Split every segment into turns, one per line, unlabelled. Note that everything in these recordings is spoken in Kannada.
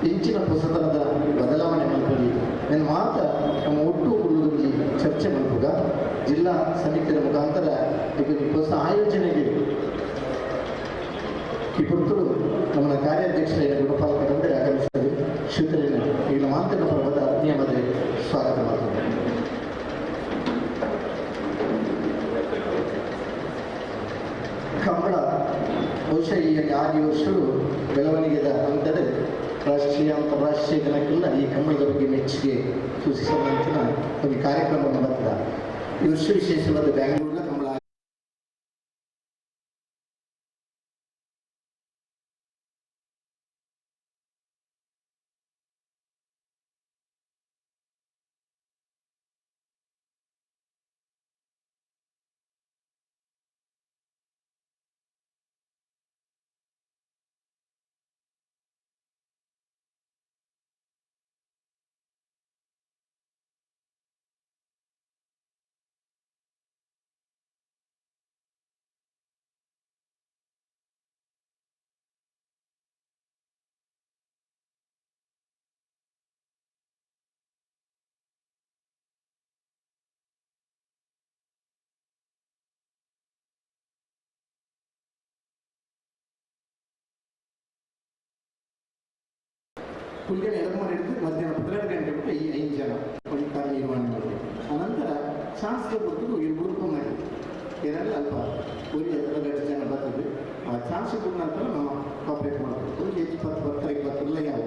ಇಂಚಿನ ಹೊಸತನದ ಬದಲಾವಣೆ ಮಲ್ಪಡಿ ನನ್ನ ಮಾತ ನಮ್ಮ ಒಟ್ಟು ಉಳಿದುಂಜಿ ಚರ್ಚೆ ಮಲ್ಪುಗ ಜಿಲ್ಲಾ ಸಮಿತಿಯ ಮುಖಾಂತರ ಈಗ ಹೊಸ ಆಯೋಜನೆಗೆ ಈ ಕುರಿತು ನಮ್ಮ ಕಾರ್ಯಾಧ್ಯಕ್ಷರಾದ ಗುಣಪಾಲಕರಂತೆ ಆಗಮಿಸಿದರು. ಶ್ರೀಧರನ ಈಗ ಮಾತಿನ ಪರ್ವದ ನಿಯಮದ ಸ್ವಾಗತ ಮಾಡ್ತಾರೆ. ಕಂಬಳ ಬಹುಶಃ ಈ 6 ವರ್ಷಗಳು ಬೆಳವಣಿಗೆದ ಹಂತದ ರಾಷ್ಟ್ರೀಯ ಅಂತಾರಾಷ್ಟ್ರೀಯ ಜನಕ್ಕೆಲ್ಲ ಈ ಕಂಬಳದ ಬಗ್ಗೆ ಮೆಚ್ಚುಗೆ ಸೂಚಿಸುವಂತಹ ಒಂದು ಕಾರ್ಯಕ್ರಮವನ್ನು ನಡೆಸಿದ. ಈ ವರ್ಷ ವಿಶೇಷವಾದ ಬೆಂಗಳೂರಿನ ಕಂಬಳ ಪುಲ್ಯನ ಎಡಮ ಹಿಡಿದು ಮಧ್ಯಾಹ್ನ 12 ಗಂಟೆ ಬಿಟ್ಟು ಈ 5 ಜನ ಒಂದು ಕಾರ್ಯ ನಿರ್ಮಾಣ ಮಾಡಬೇಕು. ಅನಂತರ ಶಾಸ್ತ್ರ ಬರ್ತದ್ದು ಇವ್ರು ಹುಡುಕೊಂಡಿ ಏನೆಲ್ಲ ಅಲ್ಪ ಒಂದು 2 ಜನ ಬರ್ತದೆ. ಆ ಚಾನ್ಸ್ ನಂತರ ನಾವು ಕಾಪರೇಟ್ ಮಾಡಬೇಕು. ಒಂದು 20 ಯಾವ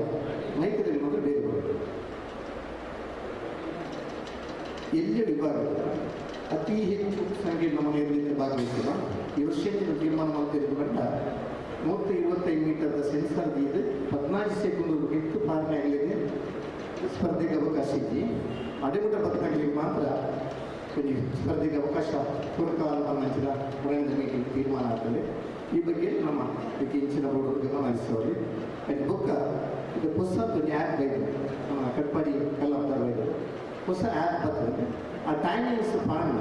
ಮೈಕದಲ್ಲಿ ಮಾತ್ರ ಬೇರೆ ಬರುತ್ತೆ. ಎಲ್ಲಿ ವಿಭಾಗ ಅತಿ ಹೆಚ್ಚು ಸಂಖ್ಯೆ ನಮ್ಮ ನಿರ್ಮಿತ ಭಾಗವಹಿಸಿದ ಈ ವರ್ಷ ತೀರ್ಮಾನ ಮಾಡ್ತಿರೋದ್ರಿಂದ 30-25 ಮೀಟರ್ದ ಸೆನ್ಸರ್ ಇದು 14 ಸೆಕೆಂಡ್ ಹೆಚ್ಚು ಪಾಲನೆ ಆಗಲಿದೆ. ಸ್ಪರ್ಧೆಗೆ ಅವಕಾಶ ಇದೆ. ಅಡೆಮುಟ ಬದುಕಾಗಲಿಕ್ಕೆ ಮಾತ್ರ ಸ್ಪರ್ಧೆಗೆ ಅವಕಾಶ ಪೂರ್ವಕಾಲ ಮಂಚಿನ ಹೊರಗಿನ ಮೀಟಿಂಗ್ ತೀರ್ಮಾನ ಆಗ್ತದೆ. ಈ ಬಗ್ಗೆ ನಮ್ಮ ಇಂಚಿನ ಬೋರ್ಡ್ ಗಮನಿಸೋರು ಅದು ಬುಕ್ಕ ಇದು ಹೊಸದು ಆ್ಯಪ್ ಇದೆ. ನಮ್ಮ ಕಟ್ಪಾಡಿ ಕಲ್ಲಾಪ್ತಾರ ಇದೆ ಹೊಸ ಆ್ಯಪ್ ಬರ್ತದೆ. ಆ ಟೈಮಿಂಗ್ಸ್ ಪಾಂಡ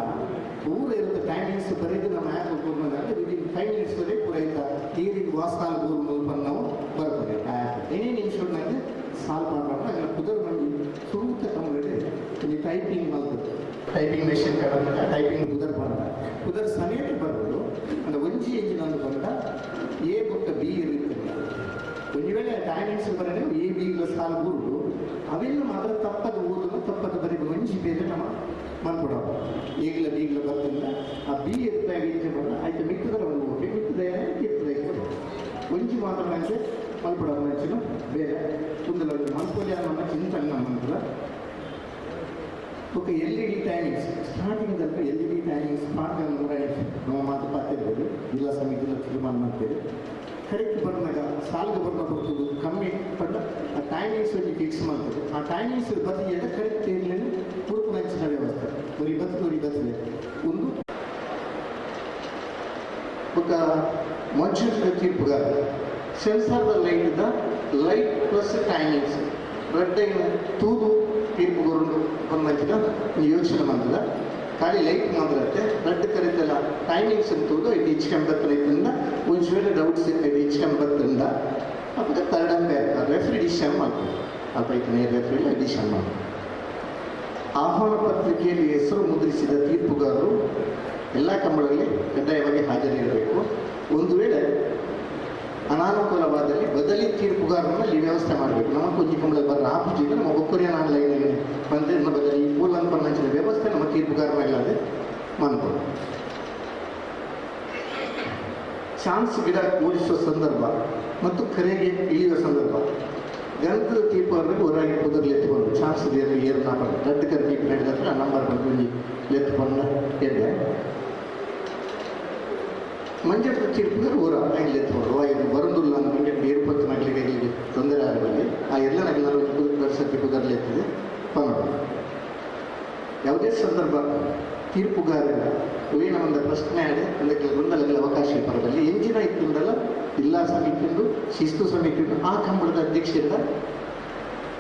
ಊರ ಇರುತ್ತೆ. ಟೈಮಿಂಗ್ಸ್ ಬರೀದು ನಮ್ಮ ಆ್ಯಪ್ ಗೋರ್ಮೆಂಟ್ ವಿದಿನ್ 5 ಮಿನಿಟ್ಸ್ ವರೆಗೆ ಪೂರೈತ ತೀರಿಗೆ ವಾಸ್ತಾಲ ಗೋರ್ಮೆಂಟ್ ನಾವು ಬರ್ತದೆ. ಆ್ಯಪ್ ಏನೇನು ನಿಮಿಷಗಳಿಗೆ ಸಾಲ್ವ್ ಮಾಡ್ಕೊಂಡು ಅದನ್ನು ಕುದುರೆ ಮಂದಿ ಸುರುತ ಕಂಬಳಿ ಇಲ್ಲಿ ಟೈಪಿಂಗ್ ಮಾಡ್ತದೆ. ಟೈಪಿಂಗ್ ಮೆಷಿನ್ ಕಡೆ ಟೈಪಿಂಗ್ ಕುದುರೆ ಸಮೇತ ಬರ್ಬೋದು. ಅಂದರೆ ಒಂಜಿ ಎಂಜಿನ ಒಂದು ಬಂದ ಎ ಬುಕ್ಕ ಬಿ ಇರುತ್ತೆ. ಒಂದು ವೇಳೆ ಟೈಮಿಂಗ್ಸ್ ಬರೋಣ ಎ ಬಿಗಳ ಸಾಲು ಊರು ಅವೆಲ್ಲ ಮಾತ್ರ ತಪ್ಪದ ಓದಲು ತಪ್ಪದ ಬರೀದು ಒಂಜಿ ಬೇರೆ ನಮ್ಮ ಮಾಡ್ಕೊಡೋದು. ಈಗಲ ಬೀಗಲ ಬರ್ತಿಲ್ಲ ಆ ಬಿ ಇರ್ತಾಗ ಇಂಜೆ ಬರೋಣ ಆಯ್ತು ಮಿಕ್ಕದರ ಒಂದು ಓಕೆ ಮಿಕ್ಕದ ಒಂಜಿ ಮಾತ್ರ ಮಂಚೆ ಮಲ್ಪಡೋ ಮಂಚನು ಬೇರೆ ಕುಂದಲ ಮಲ್ಪೊಲಿ ಅನ್ನೋ ಚಿಂತನೆ ನಮ್ಮಂತಲ್ಲ. ఒక ఎల్ఈడి టైమింగ్స్ స్టార్టింగ్ దగ్గర ఎల్ఈడి టైమింగ్స్ ಪಾಠ ನಾವು ಮಾತು ಪಾತಿರ್ಬೋದು. ಜಿಲ್ಲಾ ಸಮಿತಿಯಲ್ಲಿ ತೀರ್ಮಾನ ಮಾಡ್ತೇವೆ. ಕರೆಕ್ಟ್ ಬಂದಾಗ ಸಾಲಿಗೆ ಬರ್ತದ್ದು ಕಮ್ಮಿ ಪಟ್ಟ ಆ ಟೈಮಿಂಗ್ಸ್ ಫಿಕ್ಸ್ ಮಾಡ್ತದೆ. ಆ ಟೈಮಿಂಗ್ಸ್ ಬದಲು ಎಡ ಕರೆಕ್ಟ್ ಇರಲಿಲ್ಲ ಪೂರ್ವ ಹಂಚಿನ ವ್ಯವಸ್ಥೆ ಬರೀ ಒಂದು ఒక మంచి తీర్పుగా sensor light light plus timings red అయిన తూదు ತೀರ್ಪು ಬಂದಿನ ಯೋಚನೆ ಮಾಡಿದ ಖಾಲಿ ಲೈಟ್ ಮಾತ್ರ ರೆಡ್ ಕರೀತಲ್ಲ ಟೈಮಿಂಗ್ಸ್ ಅಂತದ್ದು 5:85 ಒಂದು ವೇಳೆ ಡೌಟ್ಸ್ 5:85 ಅವಾಗ ತರ್ಡ್ ರೆಫ್ರಿ ಡಿಸಿಷನ್ ಮಾಡ್ತೀವಿ. ಅಲ್ಪೈತನೇ ರೆಫ್ರಿಲ್ಲ ಡಿಸಿಷನ್ ಮಾಡ್ತೀವಿ. ಆಹ್ವಾನ ಪತ್ರಿಕೆಯಲ್ಲಿ ಹೆಸರು ಮುದ್ರಿಸಿದ ತೀರ್ಪುಗಾರರು ಎಲ್ಲ ಕಂಬಳಲ್ಲಿ ಕಡ್ಡಾಯವಾಗಿ ಹಾಜರಿರಬೇಕು. ಒಂದು ವೇಳೆ ಅನಾನುಕೂಲವಾದಲ್ಲಿ ಬದಲಿ ತೀರ್ಪುಗಾರರಲ್ಲಿ ವ್ಯವಸ್ಥೆ ಮಾಡಬೇಕು. ನಮ್ಮ ಕುಂಜಿ ಕಂಬಳದಲ್ಲಿ ಬರೋ ಆಪೋಸಿಟ್ ನಮ್ಮ ಒಕ್ಕರಿಯ ಆನ್ಲೈನಲ್ಲಿ ಬಂದರೆ ನಮ್ಮ ಬದಲಿ ಪೂಲ್ ಅನ್ಪನ್ನಿನ ವ್ಯವಸ್ಥೆ ನಮ್ಮ ತೀರ್ಪುಗಾರ ಮೇಲಾದೆ ಮಾಡ್ಬೋದು. ಚಾನ್ಸ್ ಗಿಡ ಓಡಿಸುವ ಸಂದರ್ಭ ಮತ್ತು ಕರೆಗೆ ಇಳಿಯುವ ಸಂದರ್ಭ ಗಂಟಲು ತೀರ್ಪುಗಾರರಿಗೆ ಹೊರಗೆ ಕುದುರಲು ಎತ್ತುಕೊಂಡು ಚಾನ್ಸ್ ಏರು ನಾಪಡ ರೆಡ್ ಕರೆ ತೀರ್ಪು ನಡೆದ್ರೆ ಆ ನಂಬರ್ ಬಂದು ಎತ್ತುಕೊಂಡು ಎದ್ದೆ ಮಂಜಪ್ಪ ತೀರ್ಪುಗಾರ ಊರ ಆಗಲಿ ಎತ್ತುಕೊಂಡು ಇದು ಬರೋದಿಲ್ಲ ಅಂದ್ಕೊಂಡು ಏರ್ಪತ್ತು ನಗಲಿಗೆ ತೊಂದರೆ ಆಗಬಲ್ಲಿ ಆ ಎಲ್ಲ ನಗಲು ವರ್ಷಕ್ಕೆ ಕುದುರಲು ಎತ್ತಿದೆ ಪನ್ನಡ. ಯಾವುದೇ ಸಂದರ್ಭ ತೀರ್ಪುಗಾರರ ಏನ ಒಂದು ಪ್ರಶ್ನೆ ಆಡೆ ಅದಕ್ಕೆ ಗೊಂದಲಗಳ ಅವಕಾಶ ಪರದಲ್ಲಿ ಎಂಜಿನ ಇತ್ತುಂದಲ್ಲ ಜಿಲ್ಲಾ ಸಮಿತಿಯು ಶಿಸ್ತು ಸಮಿತಿಯು ಆ ಕಂಬಳದ ಅಧ್ಯಕ್ಷರಿಂದ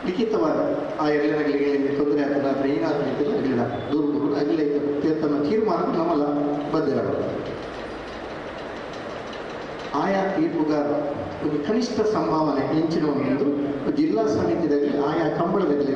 ಲಿಖಿತವಾದ ಆ ಎಲ್ಲಗಳಿಗೆ ತೊಂದರೆ ಆಗ್ತದೆ ಆದರೆ ಏನಾಗ್ತಿಲ್ಲ ಅಗಲಿಲ್ಲ ದೂರು ಅಗಲಿಲ್ಲ ತನ್ನ ತೀರ್ಮಾನ ನಮ್ಮಲ್ಲ ಬದ್ಧರಾಗಬಹುದು. ಆಯಾ ತೀರ್ಪುಗಾರ ಒಂದು ಕನಿಷ್ಠ ಸಂಭಾವನೆ ಹೆಂಚಿನ ಒಂದು ಜಿಲ್ಲಾ ಸಮಿತಿಯಲ್ಲಿ ಆಯಾ ಕಂಬಳದಲ್ಲಿ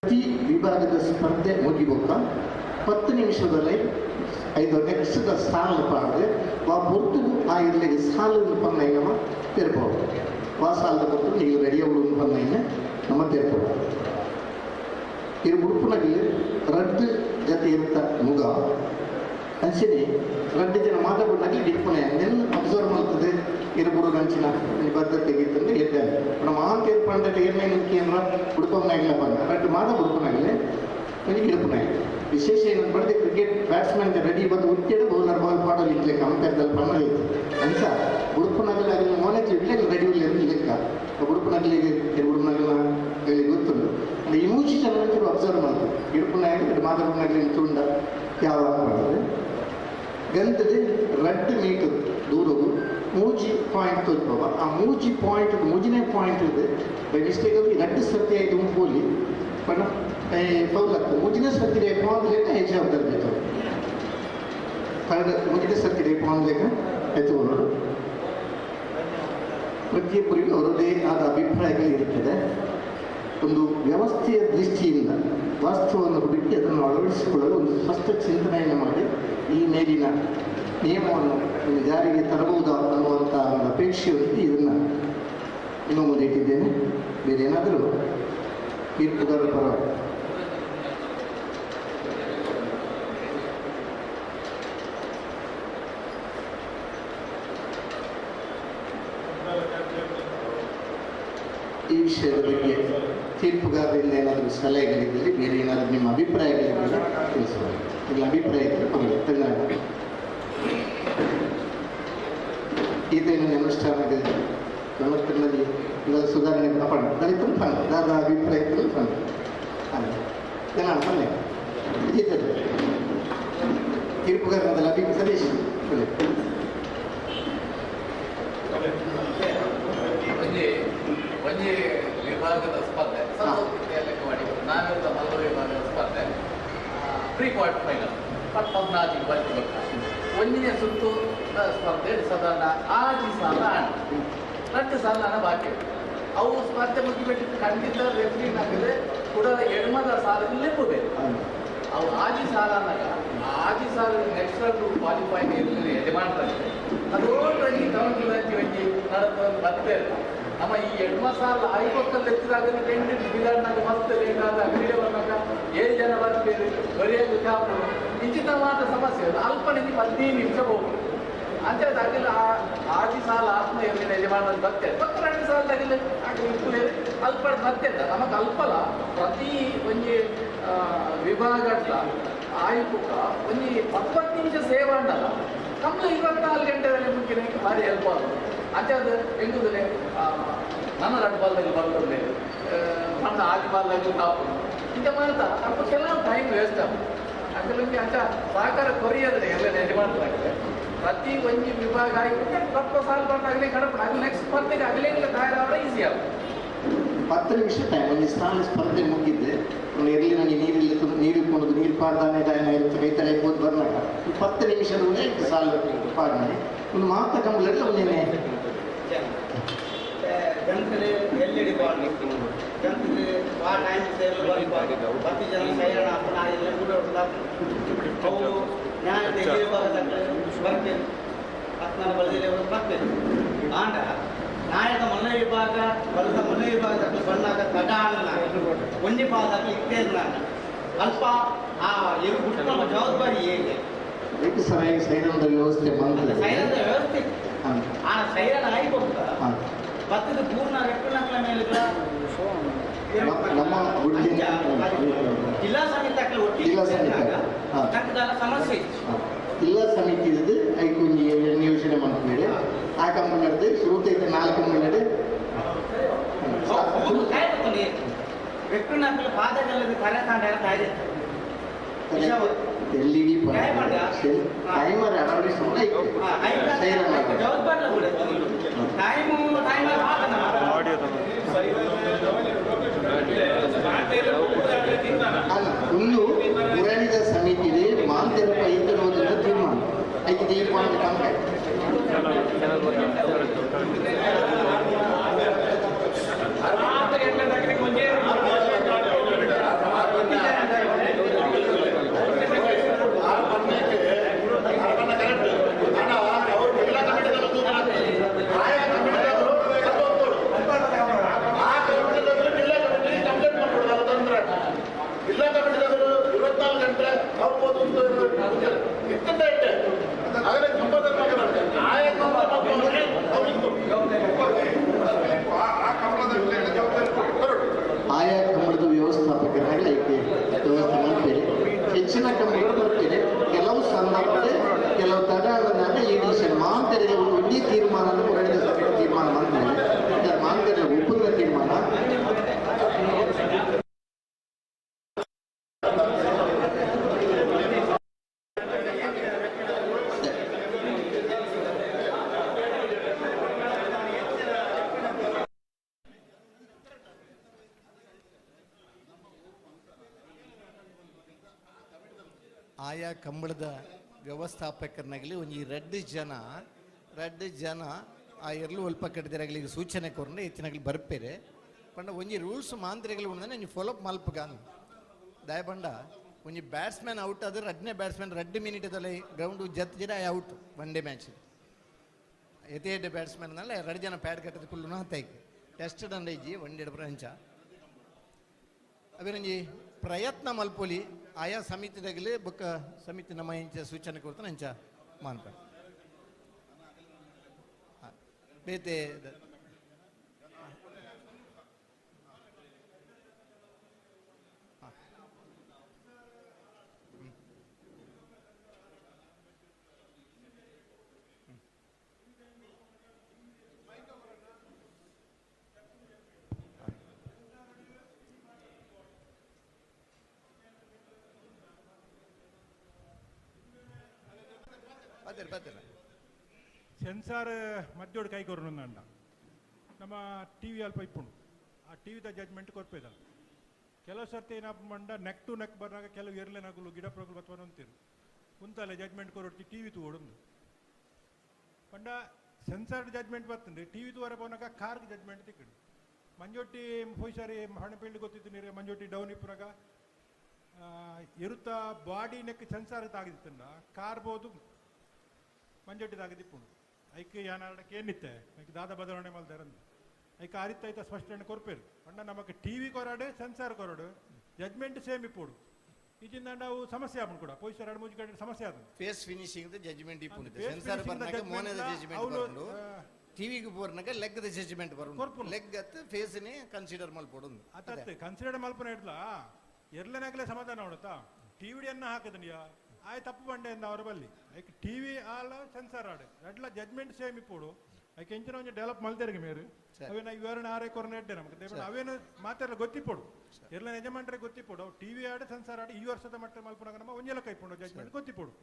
ಪ್ರತಿ ವಿಭಾಗದ ಸ್ಪರ್ಧೆ ಮುಗಿಬೇಕ 10 ನಿಮಿಷದಲ್ಲಿ 5 ನೆಕ್ಸ್ಟ್ ಸಾಲ ಪಾಡಿದ್ರೆ ಆ பொறுத்து ಆ ಇರ್ಲಿಗೆ ಸಾಲನ್ನು ಪನ್ನೈನಮ ತೆರಬಹುದು ಆ ಸಾಲದ பொறுத்து ನೀವು ರೆಡಿ ಅವಳು ಪನ್ನೈನ ನಮ್ಮ ತೆರಬಹುದು ಇರು ಉಡುಪುನಲ್ಲಿ ರದ್ದು ಜೊತೆ ಇರುತ್ತ ಮುಗ ಅಂಚನೆ ರದ್ದು ಜನ ಮಾತಾಡೋದಾಗಿ ಡಿಪ್ಪನೆ ನೆಲ್ಲ ಅಬ್ಸರ್ವ್ ಮಾಡ್ತದೆ ಇರಬಹುದು ಅಂಚಿನ ಬದ್ಧತೆಗೆ ಇತ್ತಂದ್ರೆ ಇದ್ದಾನೆ ನಮ್ಮ ಆಂತ ಏರ್ಪಂಡ ಏನೇನು ಕೇಂದ್ರ ಉಡುಪನಾಗಿಲ್ಲ ಬಂದ ರದ್ದು ಮಾದ ಉಡುಪನಾಗಲೇ ನನಗೆ ಇಡುಪನಾಗಿದೆ ವಿಶೇಷ ಏನಂತ ಮಾಡಿದ್ರೆ ಕ್ರಿಕೆಟ್ ಬ್ಯಾಟ್ಸ್ಮನ್ ರೆಡಿ ಬಂದು ಉತ್ತೇಡು ಬೌಲರ್ ಬಾಲ್ ಪಾಡೋದು ಇಡ್ಲಿಕ್ಕೆ ಕಂಪೇರ್ದಲ್ಲಿ ಪನ್ನೋದು ಅಂತ ಉಡುಪನಾಗಲಿ ಮೋನಕ್ಕೆ ಇಡ್ಲಿಕ್ಕೆ ರೆಡಿ ಇರ್ಲಿಕ್ಕ ಉಡುಪನಾಗಲಿ ಉಡುಪನಾಗಲಿ ಗೊತ್ತುಂಟು அந்த இமோஷன் வந்து அப்சர்வ் பண்ணுது இடுப்புனாக மாதப்புனாக தூண்ட ಯಾವಾಗ ಮಾಡಿದ್ರೆ ಗಂಧದ ರೆಡ್ ಮೀಟರ್ ದೂರವು ಮೂಜಿ ಪಾಯಿಂಟ್ ತೋರಿಸುವ ಆ ಮೂಜಿ ಪಾಯಿಂಟ್ ಮೂಜಿನೇ ಪಾಯಿಂಟ್ ಇದೆ ಬೈ ಮಿಸ್ಟೇಕ್ ಆಗಿ ರೆಡ್ ಸರ್ತಿ ಆಯಿತು ಹೋಲಿ ಬಟ್ ಪೌಲಕ್ಕ ಮೂಜಿನೇ ಸರ್ತಿ ರೇಪು ಲೆಕ್ಕ ಹೆಚ್ಚು ಆಗ್ತದೆ ಕಳೆದ ಮೂಜಿನೇ ಸರ್ತಿ ರೇಪು ಲೆಕ್ಕ ಎತ್ತುಕೊಳ್ಳೋದು ಪ್ರತಿಯೊಬ್ಬರಿಗೂ ಅವರದೇ ಆದ ಅಭಿಪ್ರಾಯಗಳಿರುತ್ತದೆ ಒಂದು ವ್ಯವಸ್ಥೆಯ ದೃಷ್ಟಿಯಿಂದ ವಾಸ್ತವವನ್ನು ಹುಡುಕಿ ಅದನ್ನು ಅಳವಡಿಸಿಕೊಳ್ಳಲು ಒಂದು ಸ್ಪಷ್ಟ ಚಿಂತನೆಯನ್ನು ಮಾಡಿ ಈ ಮೇಲಿನ ನಿಯಮವನ್ನು ಜಾರಿಗೆ ತರಬಹುದಾ ಅನ್ನುವಂಥ ಒಂದು ಅಪೇಕ್ಷೆಯಲ್ಲಿ ಇದನ್ನು ಇನ್ನೂ ಮುಂದೆ ಇಟ್ಟಿದ್ದೇನೆ. ಬೇರೆ ಏನಾದರೂ ತೀರ್ಪುಗಾರರ ಪರವಾಗಿ ಈ ವಿಷಯದ ಬಗ್ಗೆ ತೀರ್ಪುಗಾರರಿಂದ ಏನಾದರೂ ಸಲಹೆಗಳಿದ್ದರೆ ಬೇರೆ ಏನಾದರೂ ನಿಮ್ಮ ಅಭಿಪ್ರಾಯಗಳಿದ್ದರೆ ತಿಳಿಸಬಹುದು. ನಿಮ್ಮ ಅಭಿಪ್ರಾಯ ಇದ್ದರೆ ಪರವಾಗಿ ತೆಗೆದುಕೊಂಡು ಇದೇನು ಅನುಷ್ಠಾನದ ಗಮನದಲ್ಲಿ ಇವಾಗ ಸುಧಾರಣೆ ಪಂಡ ದಲಿತ ಪಂಡ ದಾದ ಅಭಿಪ್ರಾಯದಲ್ಲಿ ಪಂಡ ಹಾಗೆ ಜನ ಪಲ್ಲೆ ಇದ್ದೀತದೆ ತೀರ್ಪುಗಾರನದಲ್ಲಿ ಅಭಿಪ್ರಾಯ ಸದೇಶಿ
ಒಂದೇ ವಿಭಾಗದ ಸ್ಪರ್ಧೆ ಲೆಕ್ಕ ಮಾಡಿ ನಾವಿರುವ ಮಲ್ಲ ವಿಭಾಗದ ಸ್ಪರ್ಧೆ ಪ್ರೀ ಕ್ವಾರ್ಟರ್ ಫೈನಲ್ 14 ಬರ್ತಿರ್ಬೇಕು. ಒಂದನೇ ಸುತ್ತು ಸ್ಪರ್ಧೆ ಸಾಧಾರಣ 6 ಸಾಲ ಆಡಿ 2 ಸಾಲ ಬಾಕಿ ಅವು ಸ್ಪರ್ಧೆ ಮುಗಿಬಿಟ್ಟು ಖಂಡಿತ ರೆಫ್ರಿನಾಗಿದೆ ಕೂಡ ಎಡಮದ ಸಾಲದಲ್ಲೇ ಹೋಗಬೇಕು. ಅವು 6 ಸಾಲ ಅನ್ನಾಗ 6 ಸಾಲ ನೆಕ್ಸ್ಟ್ ರೌಂಡ್ ಕ್ವಾಲಿಫೈ ಯಜಮಾನರಲ್ಲಿ ಅದೊಂದು ಕೌಂಟಿ ವಂಟಿ ನಡೆದು ಬರ್ತೇ ನಮ್ಮ ಈ ಎಡ್ಮ ಸಾಲ ಐವತ್ತಲ್ಲಿ ಎತ್ತಿದಾಗ ಟೆಂಟ್ ಬಿದಾಡ್ನಾಗ ಮಸ್ತ್ ಬೇಕಾದ ಅಂಗಡಿಗೆ ಬಂದಾಗ 7 ಜನ ಬರ್ತೀವಿ ಬರೆಯೋದು ಕ್ಯಾಪು ನಿಶ್ಚಿತವಾದ ಸಮಸ್ಯೆ ಅಲ್ಪ ನಿಮಗೆ 15 ನಿಮಿಷ ಹೋಗ್ಬೋದು ಅಂಥದ್ದಾಗಿಲ್ಲ. 6 ಸಾಲ ಆತ್ಮ ಎಲ್ಲಿ ಯಜಮಾನ ಬರ್ತೇವೆ 2 ಸಾಲದಾಗಿಲ್ಲ ಇಪ್ಪು ಅಲ್ಪ ಬರ್ತೇವೆ ನಮಗೆ ಅಲ್ಪಲ ಪ್ರತಿ ಒಂದು ವಿಭಾಗದ ಆಯುಕ ಒಂದು 20 ನಿಮಿಷ ಸೇವೆ ಉಂಟಲ್ಲ ನಮ್ಮದು 24 ಗಂಟೆದಲ್ಲಿ ಮುಖ್ಯ ಭಾರಿ ಹೆಲ್ಪ್ ಆಗೋದು. ಅದು ಹೆಂಗುದಿಲ್ಲ ನನ್ನ 2 ಬಾಲ್ದಲ್ಲಿ ಬರ್ತದೆ ನನ್ನ 6 ಬಾಲ್ದಲ್ಲಿ ಟಾಪ್ ಇಂಥ ಮಾಡ್ತಾ ಅಲ್ಪ ಕೆಲವು ಟೈಮ್ ವೇಸ್ಟ್ ಆಗುತ್ತೆ. ಅದರಲ್ಲಿ ಅಂತ ಸಹಕಾರ ಕೊರಿಯೋದ್ರೆ ಎಲ್ಲ ಯಜಮಾನರಾಗಿದೆ ಪ್ರತಿ ಒಂದು ವಿಭಾಗ ಆಗಿಬಿಟ್ಟು 20 ಸಾಲ ಬಂದಾಗಲೇ ಕಡಪು ಅದು ನೆಕ್ಸ್ಟ್ ಸ್ಪರ್ಧೆಗೆ ಆಗಲೇ ತಯಾರಾದ್ರೆ ಈಸಿ ಆಗುತ್ತೆ.
10 ನಿಮಿಷ ಟೈಮ್ ಒಂದು ಸ್ಥಾನ ಸ್ಪರ್ಧೆ ಮುಗಿದ್ದೆ ಎಲ್ಲಿ ನನಗೆ ನೀರಿಕೊಂಡು ನೀರು ಪಾಡ್ದಾನೆ ಗಾಯನ ಇರುತ್ತೆ ಕೈ ತಲೆ ಹೋಗಿ ಬರ್ನಾಗ 10 ನಿಮಿಷದೊಳಗೆ ಸಾಲ ಪಾಡ್ ಮಾಡಿ ಒಂದು ಮಾತ ಕಂಬಳಲ್ಲಿ ಒಂದೇನೆ
ಜನತೆ ಎಲ್ಇಡಿ ಬಾಲ್ ಜನತೆ ಆ ಟೈಮ್ ಸೇಲ್ ಬತ್ತಿ ಜನ ಸೈರಣ ಅಪ್ಪನ ಎಲ್ಲ ಕೂಡ ಅವು ನ್ಯಾಯ ತೆಗೆಯುವ ಬರ್ತೇನೆ 14 ಬಲದಲ್ಲಿ ಬರ್ತೇನೆ ಆಂಡ ನಾಯಕ ಮಲ್ಲ ವಿಭಾಗ ಬಲದ ಮಲ್ಲ ವಿಭಾಗದಲ್ಲಿ ಬಂದಾಗ ತಡಾಣ ಒಂದೇ ಪಾದಕ್ಕೆ ಇರ್ತೇನೆ ನಾನು ಅಲ್ಪ ಆ ಇವು ಬಿಟ್ಟು ನಮ್ಮ ಜವಾಬ್ದಾರಿ ಹೇಗೆ
ಸರಿಯಾಗಿ ಸೈರನದ ವ್ಯವಸ್ಥೆ ಬಂದ
ಸೈರನದ ವ್ಯವಸ್ಥೆ ಆ ಸೈರನ ಆಯ್ಕೊಡ್ತಾ ಭತ್ತದ ಪೂರ್ಣ ರೆಕ್ಕಣಗಳ ಮೇಲೆ
ನಮ್ಮ
ಜಿಲ್ಲಾ ಸಮಿತಿ ಸಮಸ್ಯೆ
ಜಿಲ್ಲಾ ಸಮಿತಿ ಇದ್ದು ಐಕೊಂಜಿ ಯೋಜನೆ ಮಾಡ್ತಾರೆ ಆ ಕಂಪನಿ ನಡೆದು ಶುರುತೈತೆ 4 ಕಂಪನಿ ನಡೆ
ರೆಕ್ಕಣಗಳ ಪಾದಗಳಲ್ಲಿ ಕರೆ ತಾಂಡ
LED
ಟೈಮರ್
ಅಳವಡಿಸೋಣ
ಜವಾಬ್ದಾರಿ ಕೂಡ ಟೈಮರ್
ಒಂದು ಪುರಾಣಿದ ಸಮಿತಿಗೆ ಮಾಂತೆರಪ ಇಂತನೋದನ್ನ ತೀರ್ಮಾನ ಐದು ತೀರ್ಮಾನ ಕಾಂಟ್ಯಾಕ್ಟ್ ಆಯಾ ಕಂಬಳದ ವ್ಯವಸ್ಥಾಪಕರಾಗಿ ಐತೆ ವ್ಯವಸ್ಥೆ ಮಾಡ್ತೇವೆ. ಹೆಚ್ಚಿನ ಕಂಬಗಳು ಬರ್ತೇನೆ. ಕೆಲವು ಸಂದರ್ಭದಲ್ಲಿ ಕೆಲವು ತಡೆಗಳನ್ನ ಈಡೇರಿಸಿ ಮಾಂತರಿಗೆ ಒಂದು ಒಳ್ಳೆಯ ತೀರ್ಮಾನ ತೀರ್ಮಾನ ಮಾಡ್ತಾರೆ. ಮಾಂತರಿಗೆ ಒಪ್ಪಂದ ತೀರ್ಮಾನ ಆಯಾ ಕಂಬಳದ ವ್ಯವಸ್ಥಾಪಕರನಾಗಲಿ ಒಂದು ರೆಡ್ ಜನ ಆ ಎರಲು ಒಲ್ಪ ಕಟ್ಟಿದರಾಗಲಿ ಸೂಚನೆ ಕೊರನೆ ಹೆಚ್ಚಿನಾಗಲಿ ಬರ್ಪೇರೆ ಪಂಡ ಒಂಜಿ ರೂಲ್ಸ್ ಮಾಂತ್ರಿಗಳು ಉಂಡನೆ ನೀವು ಫಾಲೋಅಪ್ ಮಲ್ಪಗಾನು ದಯಪಂಡ ಒಂಜಿ ಬ್ಯಾಟ್ಸ್ಮನ್ ಔಟ್ ಆದ್ರೆ ರೆಡ್ನೇ ಬ್ಯಾಟ್ಸ್ಮನ್ 2 ಮಿನಿಟ್ ಅದಲ್ಲ ಗ್ರೌಂಡ್ ಜತ್ತಿರ ಔಟ್ ಒನ್ ಡೇ ಮ್ಯಾಚ್ ಎತ್ತೆ ಬ್ಯಾಟ್ಸ್ಮನ್ ಅಲ್ಲ 2 ಜನ ಪ್ಯಾಡ್ ಕಟ್ಟದ ಕುಳ್ಳು ಹತ್ತೈಕೆ ಟೆಸ್ಟ್ ದಂಡೈಜಿ ಒನ್ ಡೇ ಪ್ರಪಂಚ ಅವೇನೊಂಜಿ ಪ್ರಯತ್ನ ಮಲ್ಪೊಲಿ ಆಯಾ ಸಮಿತಿದಾಗಲಿ ಬೊಕ್ಕ ಸಮಿತಿ ನಮ್ಮ ಇಂಚ ಸೂಚನೆ ಕೊಡ್ತಾನೆ ಅಂಚ ಮಾನ್ಪ ಬೇತೆ
ಸೆನ್ಸಾರ್ ಮಧ್ಯೋಡು ಕೈ ಕೊರೋನಂಡ ನಮ್ಮ ಟಿ ವಿ ಅಲ್ಪ ಇಪ್ಪುಂಡು ಆ ಟಿ ವಿದ ಜಡ್ಜ್ಮೆಂಟ್ ಕೊರ್ಪೇದ ಕೆಲವು ಸರ್ತಿ ಏನಪ್ಪ ಮಂಡ ನೆಕ್ ಟು ನೆಕ್ ಬಂದಾಗ ಕೆಲವು ಎರಲೇನಾಗಲು ಗಿಡ ಪ್ರಗಲು ಬತ್ವ ಅಂತೀರು ಕುಂತಲ್ಲೇ ಜಡ್ಜ್ಮೆಂಟ್ ಕೊರೊಟ್ಟಿ ಟಿ ವಿ ತೋಡೊಂದು ಪಂಡ ಸೆನ್ಸಾರ್ ಜಡ್ಜ್ಮೆಂಟ್ ಬರ್ತಂದ್ರೆ ಟಿ ವಿ ತೋರ ಪೋನಾಗ ಕಾರ್ಗೆ ಜಡ್ಜ್ಮೆಂಟ್ ತಿಕ್ಕಂಡು ಮಂಜೊಟ್ಟಿ ಪೊಯ್ಸಾರಿ ಹಣಪೇಳಿ ಗೊತ್ತಿತ್ತು ನೀರು ಮಂಜೊಟ್ಟಿ ಡೌನ್ ಇಪ್ಪುನಾಗ ಎರುತ್ತ ಬಾಡಿ ನೆಕ್ ಸೆನ್ಸಾರ್ ತಾಗಿತ್ತಂಡ ಕಾರ್ ಬೋದು ಮಂಜೊಟ್ಟಿ ತಾಗಿದಿಪ್ಪುಂಡು ಐಕೆ ಯಾನಾಡಕ್ಕೆ ಏನಿತ್ತೆ ಐಕೆ ದಾದ ಬದಲಾವಣೆ ಮಲ್ದಾರಂದು ಐಕೆ ಆರಿತ್ತ ಸ್ಪಷ್ಟನೆ ಕೊರ್ಪೇರು ಅಣ್ಣ ನಮಗೆ ಟಿ ವಿ ಕೊರಡು ಸೆನ್ಸಾರ್ ಕೊರಡು ಜಡ್ಜ್ಮೆಂಟ್ ಸೇಮ್ ಇಪ್ಪುಡು ಈಜಿಂದ ನಾವು ಸಮಸ್ಯೆ ಆಪುಂಡು ಕೂಡ ಪೊಯ್ಸರ್ 2-3 ಗಂಟೆ ಸಮಸ್ಯೆ ಆದ
ಫೇಸ್ ಫಿನಿಶಿಂಗ್ ಜಡ್ಜ್ಮೆಂಟ್ ಇಪ್ಪುಂಡು ಸೆನ್ಸಾರ್ ಬರ್ನಾಗ ಮೋನದ ಜಡ್ಜ್ಮೆಂಟ್ ಬರುಂಡು ಟಿವಿಗೆ ಬೋರ್ನಾಗ ಲೆಗ್ದ ಜಡ್ಜ್ಮೆಂಟ್ ಬರುಂಡು ಲೆಗ್ ಅತ್ತು ಫೇಸ್ನೇ ಕನ್ಸಿಡರ್ ಮಲ್ಪೊಡು
ಅತ್ತೆ ಕನ್ಸಿಡರ್ ಮಲ್ಪನ ಇಡ್ಲಾ ಎರಲನಾಗಲೇ ಸಮಾಧಾನ ನೋಡುತ್ತಾ ಟಿವಿಡಿಯನ್ನ ಹಾಕದನಿಯಾ ಆಯ್ ತಪ್ಪು ಬಂಡೆ ಅಂದ ಅವರ ಬಲ್ಲಿ ಐಕ್ ಟಿವಿ ಆಲ ಸೆನ್ಸಾರ್ ಆಡೆ ಎಡ್ಲ ಜಡ್ಜ್ಮೆಂಟ್ ಸೇಮ್ ಇಪ್ಪುಡು ಐಕೆ ಎಂಚಿನ ಒಂಜಿ ಡೆವಲಪ್ ಮಲ್ತೆರ್ಗೆ ಮೇರು ಅವೇನ ವಿವರಣೆ ಆರೆ ಕೊರನೆ ಎಡ್ಡೆ ನಮಗೆ ಅವೇನು ಮಾತೆಲ್ಲ ಗೊತ್ತಿಪ್ಪುಡು ಎಲ್ಲ ಯಜಮಾನ್ರೆ ಗೊತ್ತಿಪ್ಪುಡು ಟಿವಿ ಆಡೆ ಸೆನ್ಸಾರ್ ಆಡೆ ಈ ವರ್ಷದ ಮಟ್ಟ ಮಲ್ಪನಾಗ ನಮ್ಮ ಒಂಜೆಲ್ಲ ಕೈಪುಂಡು ಜಡ್ಜ್ಮೆಂಟ್ ಗೊತ್ತಿಪ್ಪುಡು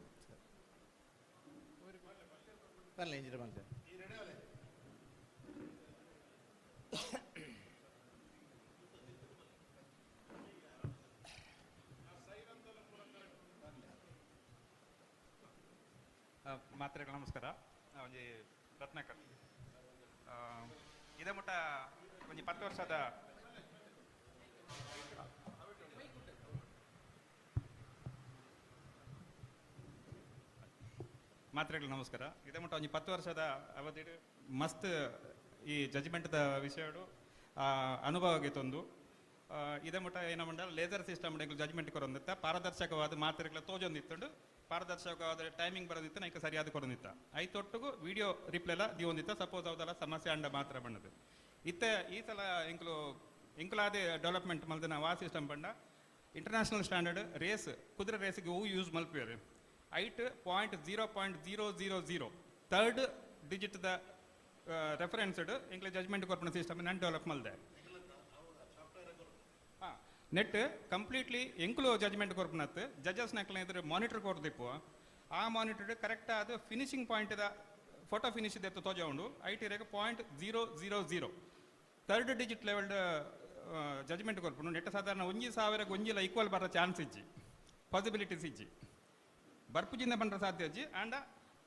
ಮಾತ್ರೆಗಳು ನಮಸ್ಕಾರ ಒಂಜಿ ರತ್ನಾಕರ್ ಇದೇ ಮುಟ್ಟ ಒಂಜಿ 10 ವರ್ಷದ ಮಾತ್ರೆಗಳು ನಮಸ್ಕಾರ ಇದೇ ಮುಟ್ಟ ಒಂಜಿ 10 ವರ್ಷದ ಅವಧಿ ಮಸ್ತ್ ಈ ಜಡ್ಜ್ಮೆಂಟ್ದ ವಿಷಯಡು ಅನುಭವ ಆಗಿತ್ತೊಂದು ಇದೇ ಮುಟ್ಟ ಏನ ಮಂಡ laser system judgment ಕೊರೊಂದಿತ್ತ ಪಾರದರ್ಶಕವಾದ ಮಾತ್ರೆಗಳ ತೋಜೊಂದಿತ್ತುಂಡು ಪಾರದರ್ಶಕವಾದ timing ಬರೋದಿತ್ತು Nykaa ಸರಿಯಾದ ಕೊರೊಂದಿತ್ತ ಐತೊಟ್ಟಿಗೂ ವಿಡಿಯೋ ರಿಪ್ಲೆಲ್ಲ ದಿವೊಂದಿತ್ತ ಸಪೋಸ್ ಅವದೆಲ್ಲ ಸಮಸ್ಯೆ ಅಂಡ ಮಾತ್ರ ಬಣ್ಣದು ಇತ್ತೆ ಈ ಸಲ ಇಂಕ್ಲಾದೆ ಡೆವಲಪ್ಮೆಂಟ್ ಮಲ್ದಿನ ವಾ ಸಿಸ್ಟಮ್ ಬಂಡ ಇಂಟರ್ನ್ಯಾಷನಲ್ ಸ್ಟ್ಯಾಂಡರ್ಡ್ ರೇಸ್ ಕುದುರೆ ರೇಸಿಗೆ ಹೂ ಯೂಸ್ ಮಲ್ಪಿಯರು ಐಟ್ 0.000 ಥರ್ಡ್ ಡಿಜಿಟ್ ದ ರೆಫರೆನ್ಸ್ಡ್ ಇಂಕ್ಲೆ ಜಡ್ಜ್ಮೆಂಟ್ ಕೊರ್ಪಣ ಸಿಸ್ಟಮ್ ನಾನು ಡೆವಲಪ್ ಮಲ್ದೆ ನೆಟ್ ಕಂಪ್ಲೀಟ್ಲಿ ಎಂಕ್ಲು ಜಜ್ಮೆಂಟ್ ಕೊರ್ಪನತ್ ಜಡ್ಜಸ್ ನಕ್ಲ ಇದ್ರೆ ಮಾನಿಟರ್ ಕೊರ್ದಿಪ್ಪು ಆ ಮಾನಿಟರ್ ಕರೆಕ್ಟ್ ಆದ ಫಿನಿಶಿಂಗ್ ಪಾಯಿಂಟ್ ಫೋಟೋ ಫಿನಿಶ್ ಇದೆ ತೋಜ ಉಂಡು ಐಟಿರೇಗ 0.000 ಥರ್ಡ್ ಡಿಜಿಟ್ ಲೆವೆಲ್ಡ್ ಜಜ್ಮೆಂಟ್ ಕೊರ್ಪುನು ನೆಟ್ ಸಾಧಾರಣ 1,000 ಒಂಜಿಲ ಈಕ್ವಲ್ ಬರೋ ಚಾನ್ಸ್ ಇಜ್ಜಿ ಪಾಸಿಬಿಲಿಟೀಸ್ ಇಜ್ಜಿ ಬರ್ಪುಜಿಂದ ಬಂದ್ರ ಸಾಧ್ಯ ಅಜ್ಜಿ ಆ್ಯಂಡ್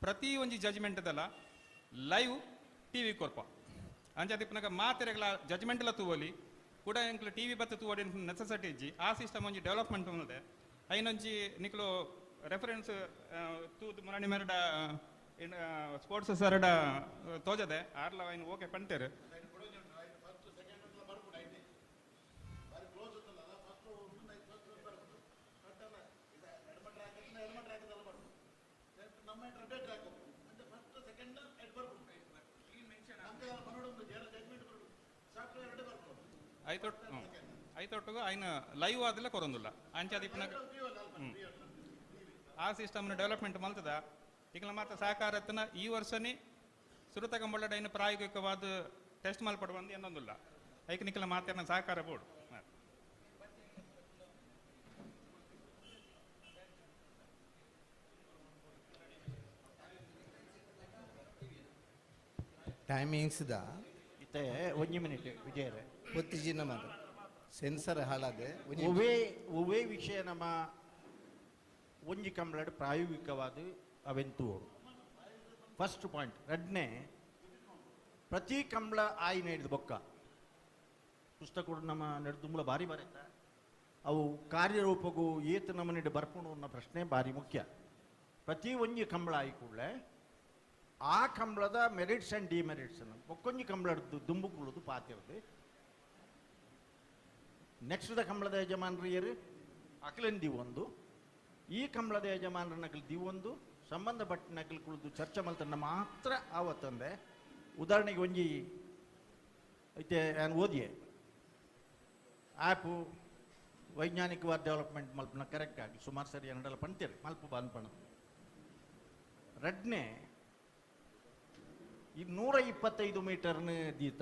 ಪ್ರತಿ ಒಂಜಿ ಜಜ್ಮೆಂಟ್ದಲ್ಲ ಲೈವ್ ಟಿವಿ ಕೊರ್ಪ ಅಂಚಾದಿಪ್ಪನಾಗ ಮಾತೆರೆಗಳ ಜಜ್ಮೆಂಟ್ಲ ತೂವಲಿ ಕೂಡ ಎಂಕ್ಲು ಟಿವಿ ಬತ್ತು ತೂವಡಿ ನೆಸೆಸಿಟಿ ಇಜ್ಜಿ ಆ ಸಿಸ್ಟಮ್ ಒಂಜಿ ಡೆವಲಪ್ಮೆಂಟ್ ఉన్నದೆ ಐನೊಂಜಿ ನಿಕ್ಲು ರೆಫರೆನ್ಸ್ ತೂದು ಮುರಾಣಿ ಮೆರಡ ಸ್ಪೋರ್ಟ್ಸ್ ಸರಡ ತೋಜದೆ ಆರ್ಲ ಐನು ಓಕೆ ಪಂಟೇರು ಐತೊಟ್ಟಿಗೂ ಐನ ಲೈವ್ ಆದಿಲ್ಲ ಕೊರೊಂದಿಲ್ಲ ಅಂಚಾದಿಪ್ಪನಾಗ ಆ ಸಿಸ್ಟಮ್ನ ಡೆವಲಪ್ಮೆಂಟ್ ಮಲ್ತದ ಈಗ ಮಾತ್ರ ಸಹಕಾರತ್ನ ಈ ವರ್ಷನೇ ಸುರತಗಂಬಳ್ಳಡ ಇನ್ನು ಪ್ರಾಯೋಗಿಕವಾದ ಟೆಸ್ಟ್ ಮಲ್ಪಡುವ ಒಂದು ಏನೊಂದಿಲ್ಲ ಐಕ ನಿಖಲ ಮಾತೇನ ಸಹಕಾರ ಬೋರ್ಡ್
ಟೈಮಿಂಗ್ಸ್
ಇತ್ತೆ ಒಂಜಿ ಮಿನಿಟ್ ವಿಜಯರೇ
ಒತ್ತಿಜಿನ ಮಾತು ಸೆನ್ಸರ್ ಹಾಳಾದೆ
ಒವೇ ವಿಷಯ ನಮ್ಮ ಒಂಜಿ ಕಂಬಳಡ್ ಪ್ರಾಯೋಗಿಕವಾದ ಅವೆಂತು ಫಸ್ಟ್ ಪಾಯಿಂಟ್ ಎರಡನೇ ಪ್ರತಿ ಕಂಬಳ ಆಯ್ನ ಹಿಡಿದು ಬೊಕ್ಕ ಪುಸ್ತಕ ನಮ್ಮ ನಡೆದುಂಬಳ ಭಾರಿ ಬರೆತ ಅವು ಕಾರ್ಯರೂಪಗೂ ಏತು ನಮ್ಮನಿಡೆ ಬರ್ಪುಣು ಅನ್ನೋ ಪ್ರಶ್ನೆ ಭಾರಿ ಮುಖ್ಯ ಪ್ರತಿ ಒಂಜಿ ಕಂಬಳ ಆಯಿ ಕೂಡಲೇ ಆ ಕಂಬಳದ ಮೆರಿಟ್ಸ್ ಆ್ಯಂಡ್ ಡಿಮೆರಿಟ್ಸ್ ಅನ್ನು ಒಕ್ಕೊಂಜಿ ಕಂಬಳದ್ದು ದುಂಬುಕೊಳ್ಳೋದು ಪಾತಿರದು ನೆಕ್ಸ್ಟ್ ಕಂಬಳದ ಯಜಮಾನರು ಏರು ಅಕಲನ್ ದಿವೊಂದು ಈ ಕಂಬಳದ ಯಜಮಾನರ ನಕಲು ದಿವೊಂದು ಸಂಬಂಧಪಟ್ಟ ನಕಲು ಕುಳಿದು ಚರ್ಚೆ ಮಲ್ತನ್ನ ಮಾತ್ರ ಆವತ್ತಂದೆ ಉದಾಹರಣೆಗೆ ಒಂಜಿ ಐತೆ ನಾನು ಓದಿಯೆ ಆ್ಯಪು ವೈಜ್ಞಾನಿಕವಾದ ಡೆವಲಪ್ಮೆಂಟ್ ಮಲ್ಪನ ಕರೆಕ್ಟ್ ಆಗಿ ಸುಮಾರು ಸರಿ ಎರಡೆಲ್ಲ ಪಣ್ತೀರಿ ಮಲ್ಪ ಬಂದ್ ಪಣ ರೆಡ್ನೆ ಈ 125 ಮೀಟರ್ನ ದೀತ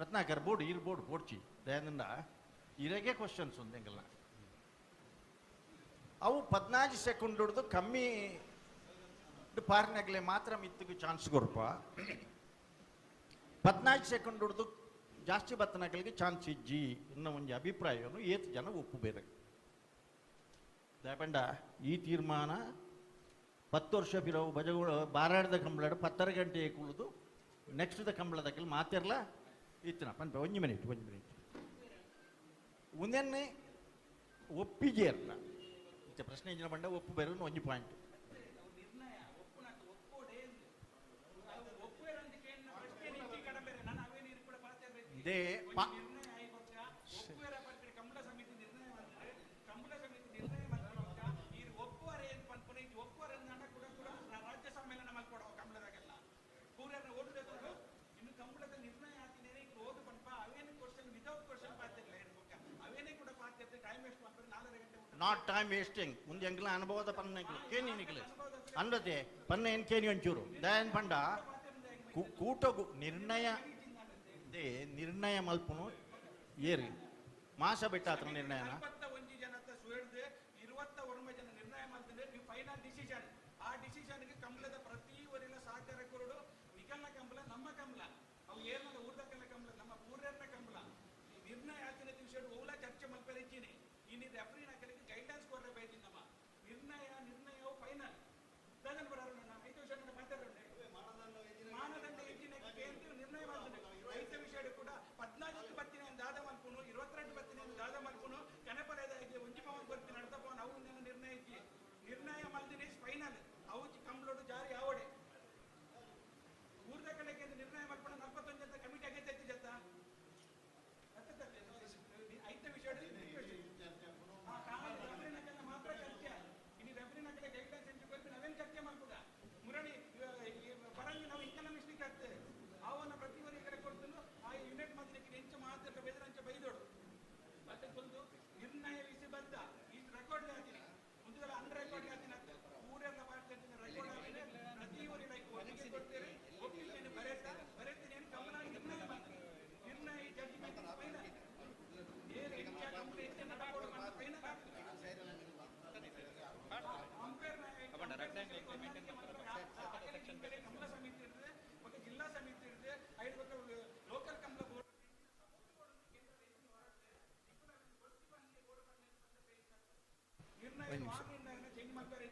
ರತ್ನಾಕರ್ ಬೋರ್ಡ್ ಇರ್ ಬೋರ್ಡ್ ಪೋಡ್ಚಿ ದಯಾನಂದ ಇರಗೆ ಕ್ವಶನ್ಸ್ ಒಂದು ಎಂಗಲ್ಲ ಅವು 14 ಸೆಕೆಂಡ್ ಹಿಡಿದು ಕಮ್ಮಿ ಪಾರ್ನಾಗಲೇ ಮಾತ್ರ ಮಿತ್ತಿಗೆ ಚಾನ್ಸ್ ಕೊರಪ 14 ಸೆಕೆಂಡ್ ಹಿಡಿದು ಜಾಸ್ತಿ ಬತ್ತನಾಗಲಿಗೆ ಚಾನ್ಸ್ ಇಜ್ಜಿ ಅನ್ನೋ ಒಂದು ಅಭಿಪ್ರಾಯವನ್ನು ಏತು ಜನ ಒಪ್ಪು ಬೇರೆ ದಯಪಂಡ ಈ ತೀರ್ಮಾನ 10 ವರ್ಷ ಬಿರೋ ಬಜಗಳು ಬಾರಾಡದ ಕಂಬಳಾಡು 10 ಗಂಟೆ ಕುಳಿದು ನೆಕ್ಸ್ಟ್ ಕಂಬಳದಕ್ಕೆ ಮಾತಿರಲ್ಲ ಇತ್ತಿನ ಪಂಪ ಒಂಜಿ ಮಿನಿಟ್ ಒಂದನ್ನೇ ಒಪ್ಪಿಗೆ ಇರಲ್ಲ ಇತ್ತ ಪ್ರಶ್ನೆ ಜನ ಬಂಡ ಒಪ್ಪು ಬೇರೆ ಒಂಜಿ ಪಾಯಿಂಟ್ ಇದೇ ನಾಟ್ ಟೈಮ್ ವೇಸ್ಟಿಂಗ್ ಮುಂದೆ ಎಂಗ್ಲ ಅನುಭವದ ಪನ್ನಗಳು ಕೇನಿ ನಿಗ್ಲು ಅನ್ಬತ್ತೆ ಪನ್ನ ಏನು ಕೇನಿ ಒಂಚೂರು ದಯನ್ ಪಂಡ ಕೂಟಗು ನಿರ್ಣಯ ಮಲ್ಪುನು ಏರಿ ಮಾಸ ಬೆಟ್ಟ ಹತ್ರ ನಿರ್ಣಯನ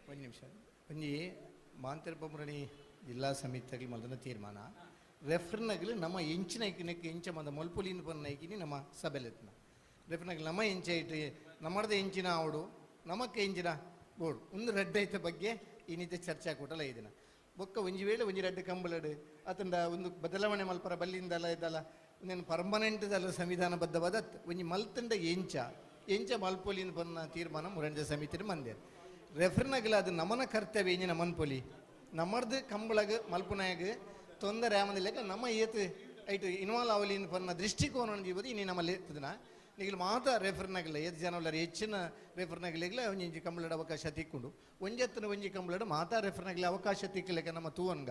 ಒಂದು ನಿಮಿಷ ಒಂಜಿ ಮಾಂತರ ಬೊಮ್ಮರಣಿ ಜಿಲ್ಲಾ ಸಮಿತಿಗಳು ಮಲ್ದನ ತೀರ್ಮಾನ ರೆಫರ್ನಗಳು ನಮ್ಮ ಎಂಚಿನ ಎಂಚ ಮಂದ ಮೊಲ್ಪುಲಿನ ಪನ್ನೈಕಿನಿ ನಮ್ಮ ಸಭೆಲೆತ್ನ ರೆಫರ್ನಗಳು ನಮ್ಮ ಎಂಚ ಇಟ್ಟು ನಮ್ಮದ ಎಂಚಿನ ಆವಡು ನಮಕ್ಕೆ ಎಂಚಿನ ಗೋಡು ಒಂದು ರೆಡ್ ಐತ ಬಗ್ಗೆ ಈ ನೀತಿ ಚರ್ಚೆ ಕೊಟ್ಟಲ್ಲ ಈ ದಿನ ಬೊಕ್ಕ ಒಂಜಿ ವೇಳೆ ಒಂಜಿ ರೆಡ್ ಕಂಬಳಡು ಅತಂಡ ಒಂದು ಬದಲಾವಣೆ ಮಲ್ಪರ ಬಲ್ಲಿಂದಲ್ಲ ಇದಲ್ಲ ಒಂದೇನು ಪರ್ಮನೆಂಟ್ ದಲ್ಲ ಸಂವಿಧಾನಬದ್ಧವಾದ ಒಂಜಿ ಮಲ್ತಂಡ ಎಂಚ ಮಲ್ಪೊಲಿನ ಪನ್ನ ತೀರ್ಮಾನ ಮುರಂಜ ಸಮಿತಿ ಮಂದೆ ರೆಫರ್ನಗಳು ಅದು ನಮನ ಕರ್ತವ್ಯ ಎಂಜಿನ ಮನ್ಪೊಲಿ ನಮ್ಮದು ಕಂಬಳಗ ಮಲ್ಪುನಾಗ ತೊಂದರೆ ಆಮದಿಲ್ಲ ನಮ್ಮ ಏತು ಐಟು ಇನ್ವಾಲ್ವ್ ಅವಲಿನ ಪನ್ನ ದೃಷ್ಟಿಕೋನ ಜೀವದಿ ಇನ್ನು ನಮ್ಮಲ್ಲಿ ಎತ್ತದನ ನಿಗಲು ಮಾತ ರೆಫರ್ನಾಗಲ್ಲ ಏತ್ ಜನ ಹೆಚ್ಚಿನ ರೆಫರ್ನಾಗಲಿಗ್ಲ ಒಂಜಿ ಕಂಬಳದ ಅವಕಾಶ ತಿಕ್ಕೊಂಡು ಒಂಜೆತ್ತನ ಒಂಜಿ ಕಂಬಳದ ಮಾತಾ ರೆಫರ್ನಾಗಲಿ ಅವಕಾಶ ತಿಕ್ಕಲಿಕ್ಕೆ ನಮ್ಮ ತೂವನ್ಗ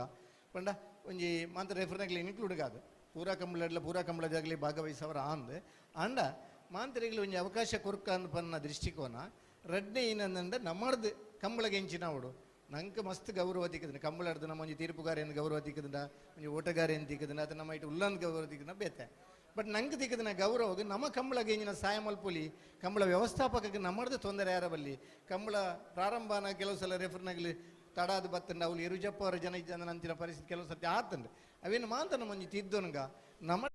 ಪಂಡ ಒಂಜಿ ಮಾತ ರೆಫರ್ನಾಗಲಿ ಇನ್ಕ್ಲೂಡ್ ಕಾದು ಪೂರಾ ಕಂಬಳದಾಗಲಿ ಭಾಗವಹಿಸವರ ಅಂಡ ಮಾಂತರಿಗಳು ಒಂಜಿ ಅವಕಾಶ ಕೊರ್ಕ ಅಂದ್ ಪನ್ನ ದೃಷ್ಟಿಕೋನ ರಡ್ನೆ ಏನಂದ ನಮ್ಮದು ಕಂಬಳಗೆ ಹೆಂಚಿನ ಅವಡು ನಂಗೆ ಮಸ್ತ್ ಗೌರವ ತಿಕ್ಕದನ ಕಂಬಳಡ್ದು ನಮ್ಮ ಒಂಜಿ ತೀರ್ಪುಗಾರ ಏನು ಗೌರವ ತಿಕ್ಕದನ ಒಂಜಿ ಓಟಗಾರ ಏನು ತಿಕ್ಕದನ ಅದು ನಮ್ಮ ಇಟ್ಟು ಉಲ್ಲಂದ್ ಗೌರವ ತಿಕ್ಕದನ ಬೇತೆ ಬಟ್ ನಂಗೆ ತಿಕ್ಕದನ ಗೌರವಗೆ ನಮ್ಮ ಕಂಬಳಗೆ ಎಂಜಿನ ಸಾಯ ಮಲ್ಪುಲಿ ಕಂಬಳ ವ್ಯವಸ್ಥಾಪಕಕ್ಕೆ ನಮ್ಮದು ತೊಂದರೆ ಯಾರ ಬಲ್ಲಿ ಕಂಬಳ ಪ್ರಾರಂಭನ ಕೆಲವು ಸಲ ರೆಫರ್ನಾಗಲಿ ತಡಾದು ಬತ್ತಂಡ ಅವ್ರು ಇರುಜಪ್ಪ ಅವರ ಜನ ಅಂತಿನ ಪರಿಸ್ಥಿತಿ ಕೆಲವು ಸತಿ ಆತಂಡು ಅವೇನು ಮಾತ ನಮ್ಮ ಒಂಜಿ ತಿದ್ದೋನ್ಗ ನಮ್ಮ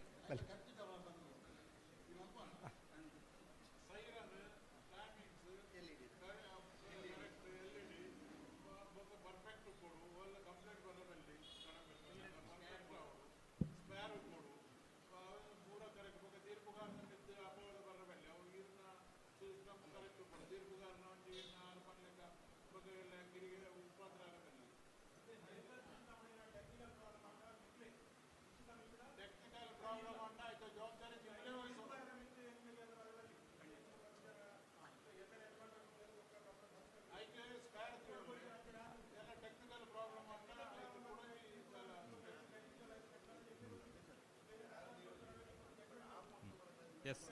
ಎಸ್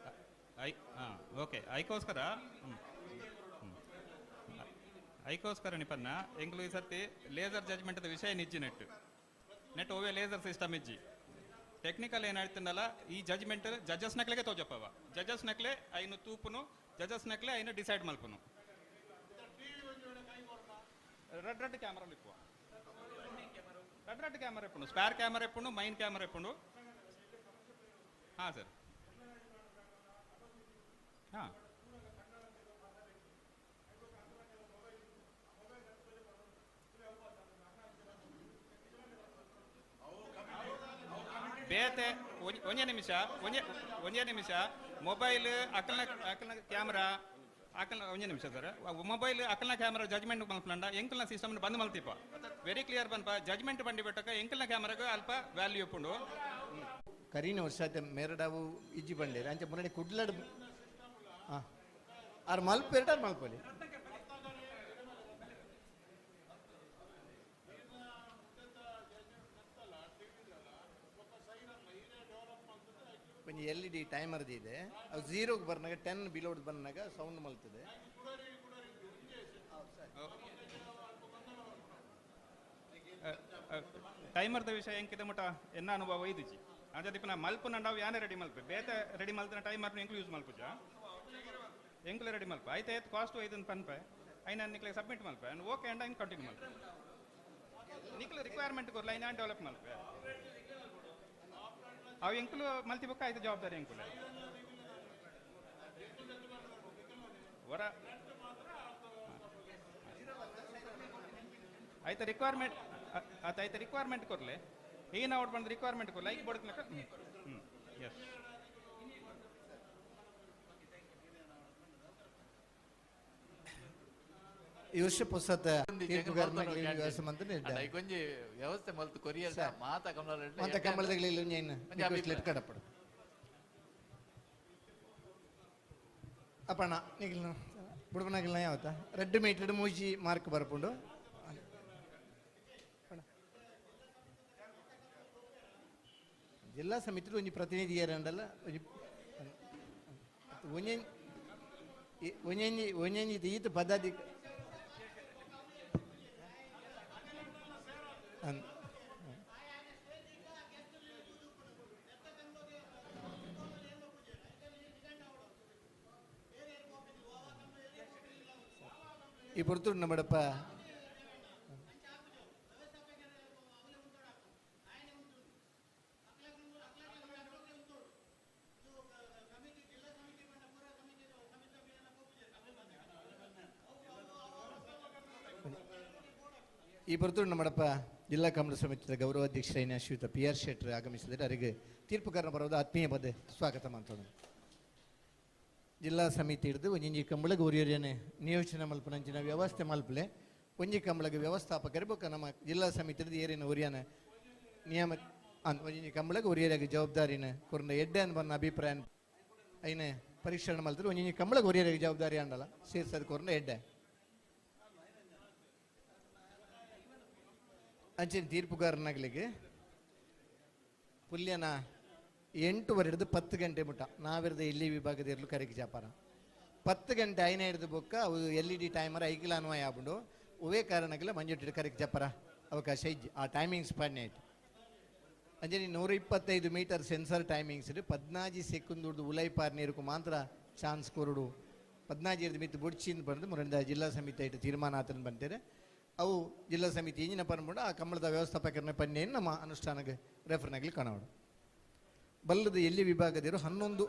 ಓಕೆ ಐಕೋಸ್ಕರ ನಿಪನ್ನ ಎಂಗ್ಲು ಈ ಸರ್ತಿ ಲೇಸರ್ ಜಜ್ಮೆಂಟ್ ವಿಷಯ ನಿಜ್ಜಿ ನೆಟ್ ಓವೇ ಲೇಸರ್ ಸಿಸ್ಟಮ್ ಇಜ್ಜಿ ಟೆಕ್ನಿಕಲ್ ಏನಾಯ್ತಂದಲ್ಲ ಈ ಜಜ್ಮೆಂಟ್ ಜಡ್ಜಸ್ ನಕ್ಲೆಗೆ ತೋಜಪ್ಪವ ಜಡ್ಜಸ್ ನಕ್ಲೆ ಐನು ತೂಪುನು ಜಡ್ಜಸ್ ನಕ್ಲೆ ಐನು ಡಿಸೈಡ್ ಮಲ್ಪುನು ರೆಡ್ ಕ್ಯಾಮರಾ ಇಪ್ಪು ರೆಡ್ ಕ್ಯಾಮರಾ ಇಪ್ಪುಂಡು ಸ್ಪೇರ್ ಕ್ಯಾಮರಾ ಇಪ್ಪುಂಡು ಮೈನ್ ಕ್ಯಾಮರಾ ಇಪ್ಪುಂಡು ಹಾಂ ಸರ್ ಹಾಂ ಬೇತೆ ಒಂದೇ ನಿಮಿಷ ಮೊಬೈಲ್ ಅಕಲ್ನ ಕ್ಯಾಮ್ರಾ ಒಂದೇ ನಿಮಿಷ ಸರ್ ಮೊಬೈಲ್ ಅಕಲ್ನ ಕ್ಯಾಮ್ರಾ ಜಜ್ಮೆಂಟ್ ಮಲ್ಪಂಡ ಎಂಕಲ್ನ ಸಿಸ್ಟಮ್ ಬಂದ್ ಮಲ್ತಿಪ್ಪ ವೆರಿ ಕ್ಲಿಯರ್ ಬಂದಪ್ಪ ಜಜ್ಮೆಂಟ್ ಬಂಡಿ ಬಿಟ್ಟಕ ಎಂಕಲ್ನ ಕ್ಯಾಮ್ರಾಗ ಅಲ್ಪ ವ್ಯಾಲ್ಯೂ ಇಪ್ಪುಂಡು
ಕರೀನ ವರ್ಷ ಮೇರಡಾವು ಇಜ್ಜಿ ಬಂಡೇರು ಅಂಚೆ ಮುನ್ನಡೆ ಕುಡ್ಲಡ್ ಆರು ಮಲ್ಪೇರಟ ಮಲ್ಪಲಿ ಒಂದು LED ಟೈಮರ್ದು ಇದೆ ಅದು ಝೀರೋಗೆ ಬರ್ನಾಗ 10 ಬಿಲೋಡ್ ಬಂದಾಗ ಸೌಂಡ್ ಮಲ್ತದೆ
ಟೈಮರ್ದ ವಿಷಯ ಎಂಕಿದ ಮುಟ ಎನ್ನ ಅನುಭವ ಇದ್ದಿಜಿ ಅದೇ ದಿಪ್ಪ ನಾ ಮಲ್ಪು ನಾವು ಯಾನೇ ರೆಡಿ ಮಲ್ಪೆ ಬೇತೆ ರೆಡಿ ಮಲ್ತಿನ ಟೈಮರ್ನ ಎಂಕ್ಲು ಯೂಸ್ ಮಲ್ಪುಜ ಎಂಕ್ಲು ರೆಡಿ ಮಲ್ಪ ಆಯ್ತು ಆಯ್ತು ಕಾಸ್ಟ್ ಐದನ್ ಪನ್ಪೆ ಐನ ನಿಕ್ಲೆ ಸಬ್ಮಿಟ್ ಮಲ್ಪೆ ಅಂಡ್ ಓಕೆ ಅಂಡ್ ಐನ್ ಕಂಟಿನ್ಯೂ ಮಲ್ಪೆ ನಿಕ್ಲೆ ರಿಕ್ವೈರ್ಮೆಂಟ್ ಕೊರ್ಲ ಐನ ಡೆವಲಪ್ ಮಲ್ಪೆ ಅವು ಎಂಕ್ಲು ಮಲ್ತಿ ಬುಕ್ಕ ಆಯ್ತು ಜವಾಬ್ದಾರಿ ಎಂಕುಲೆ ಹೊರ ಆಯ್ತು ರಿಕ್ವೈರ್ಮೆಂಟ್ ಕೊರ್ಲೆ ಏನು ಔಟ್ ಬಂದು ರಿಕ್ವೈರ್ಮೆಂಟ್ ಕೊರ್ಲೆ ಐಕ್ ಬಡ್ಕ್ಲಕ್ಕ ಎಸ್
ಈ ವರ್ಷ ಪುಸ್ತಕ
ಕೊಂಚ ವ್ಯವಸ್ಥೆ ಮಲ್ತು ಕೊರಿಯಲ್ ಮಾತ
ಕಡಪಡು ಅಪ್ಪಣ್ಣ ನಿಗಿಲ್ ಬುಡಪನಾಗಿಲ್ಲ ಯಾವತ್ತ ರೆಡ್ ಮೀಟೆಡ್ ಮೂಜಿ ಮಾರ್ಕ್ ಬರ್ಪುಂಡು ಜಿಲ್ಲಾ ಸಮಿತಿ ಒಂಜಿ ಪ್ರತಿನಿಧಿ ಯಾರಂಡಲ್ಲ ಒಂಜಿ ಈತ ಪದಾಧಿಕ ಈ ಪುರ್ತೂರು ನಮ್ಮಡಪ್ಪ ಈ ಪುರ್ತೂರು ನಮ್ಮಡಪ್ಪ ಜಿಲ್ಲಾ ಕಮಲ ಸಮಿತಿಯ ಗೌರವಾಧ್ಯಕ್ಷರಾದ ಶ್ರೀಯುತ ಪಿ ಆರ್ ಶೆಟ್ಟರ್ ಆಗಮಿಸಿದರೆ ಅವರಿಗೆ ತೀರ್ಪುಗಾರನ ಬರೋದು ಆತ್ಮೀಯ ಪದ ಸ್ವಾಗತ ಮಾಡ್ತದೆ. ಜಿಲ್ಲಾ ಸಮಿತಿ ಹಿಡಿದು ಒಂಜಿ ಕಂಬಳಗೆ ಒರಿಯರೇನೆ ನಿಯೋಜನೆ ಮಲ್ಪನಂಚಿನ ವ್ಯವಸ್ಥೆ ಮಲ್ಪಲೆ ಒಂಜಿ ಕಂಬಳಗೆ ವ್ಯವಸ್ಥಾಪಕರು ಬೊಕ್ಕ ನಮ್ಮ ಜಿಲ್ಲಾ ಸಮಿತಿ ಹಿಡಿದು ಏರಿನ ಒರಿಯಾನ ನಿಯಮ ಅಂತ ಒಂಜಿ ಕಂಬಳಗೆ ಒರಿಯರಾಗಿ ಜವಾಬ್ದಾರಿನ ಕೊರಂಡ ಎಡ್ಡೆ ಅಂತ ಬಂದ ಅಭಿಪ್ರಾಯ ಐನೆ ಪರೀಕ್ಷಣೆ ಮಲ್ತಾರೆ ಒಂಜಿ ಕಂಬಳಗೆ ಒರಿಯರಾಗಿ ಜವಾಬ್ದಾರಿ ಅಂಡಲ್ಲ ಸೇರ್ಸೋದು ಕೊರಂಡ ಎಡ್ಡೆ ಅಂಚಿನ ತೀರ್ಪುಗಾರನಾಗ್ಲಿಕ್ಕೆ ಪುಲ್ಯನ 8:30 ಹಿಡಿದು 10 ಗಂಟೆ ಮುಟ್ಟ ನಾವಿರದ ಇಲ್ಲಿ ವಿಭಾಗದ ಇರಲು ಕರೆಗೆ ಜಾಪಾರ 10 ಗಂಟೆ ಐನ ಹಿಡಿದು ಬೊಕ್ಕ ಅವು LED ಟೈಮರ್ ಐಕಿಲ ಅನ್ವಯ ಆಗ್ಬಿಡು ಅವೇ ಕಾರಣಕ್ಕೆಲ್ಲ ಮಂಜುಟ್ಟಿಟ್ಟು ಕರೆಗೆ ಜಾಪಾರ ಅವಕಾಶ ಇಜ್ಜಿ ಆ ಟೈಮಿಂಗ್ಸ್ ಪನ್ನೆ ಆಯ್ತು Anjani 125 metre sensor timings 14 second ದುಡ್ದು ಉಲೈಪಾರ್ ನೀರು ಮಾತ್ರ ಚಾನ್ಸ್ ಕೊರಡು 14 ಹಿಡಿದು ಮಿತ್ತು ಬುಡ್ಚಿಂದ ಬಂದು ಮುರಂದ ಜಿಲ್ಲಾ ಸಮಿತಿ ಆಯ್ತು ತೀರ್ಮಾನ ಆತನ ಬಂತೇನೆ ಅವು ಜಿಲ್ಲಾ ಸಮಿತಿ ಇಂಜಿನ ಪನ್ಬಿಡು ಆ ಕಂಬಳದ ವ್ಯವಸ್ಥಾಪಕರನ್ನ ಪನ್ನೇನು ನಮ್ಮ ಅನುಷ್ಠಾನಕ್ಕೆ ರೆಫರ್ನಾಗ್ಲಿ ಕಾಣೋಡು ಬಲ್ಲದ ಎಲ್ಲಿ ವಿಭಾಗದಿರು 11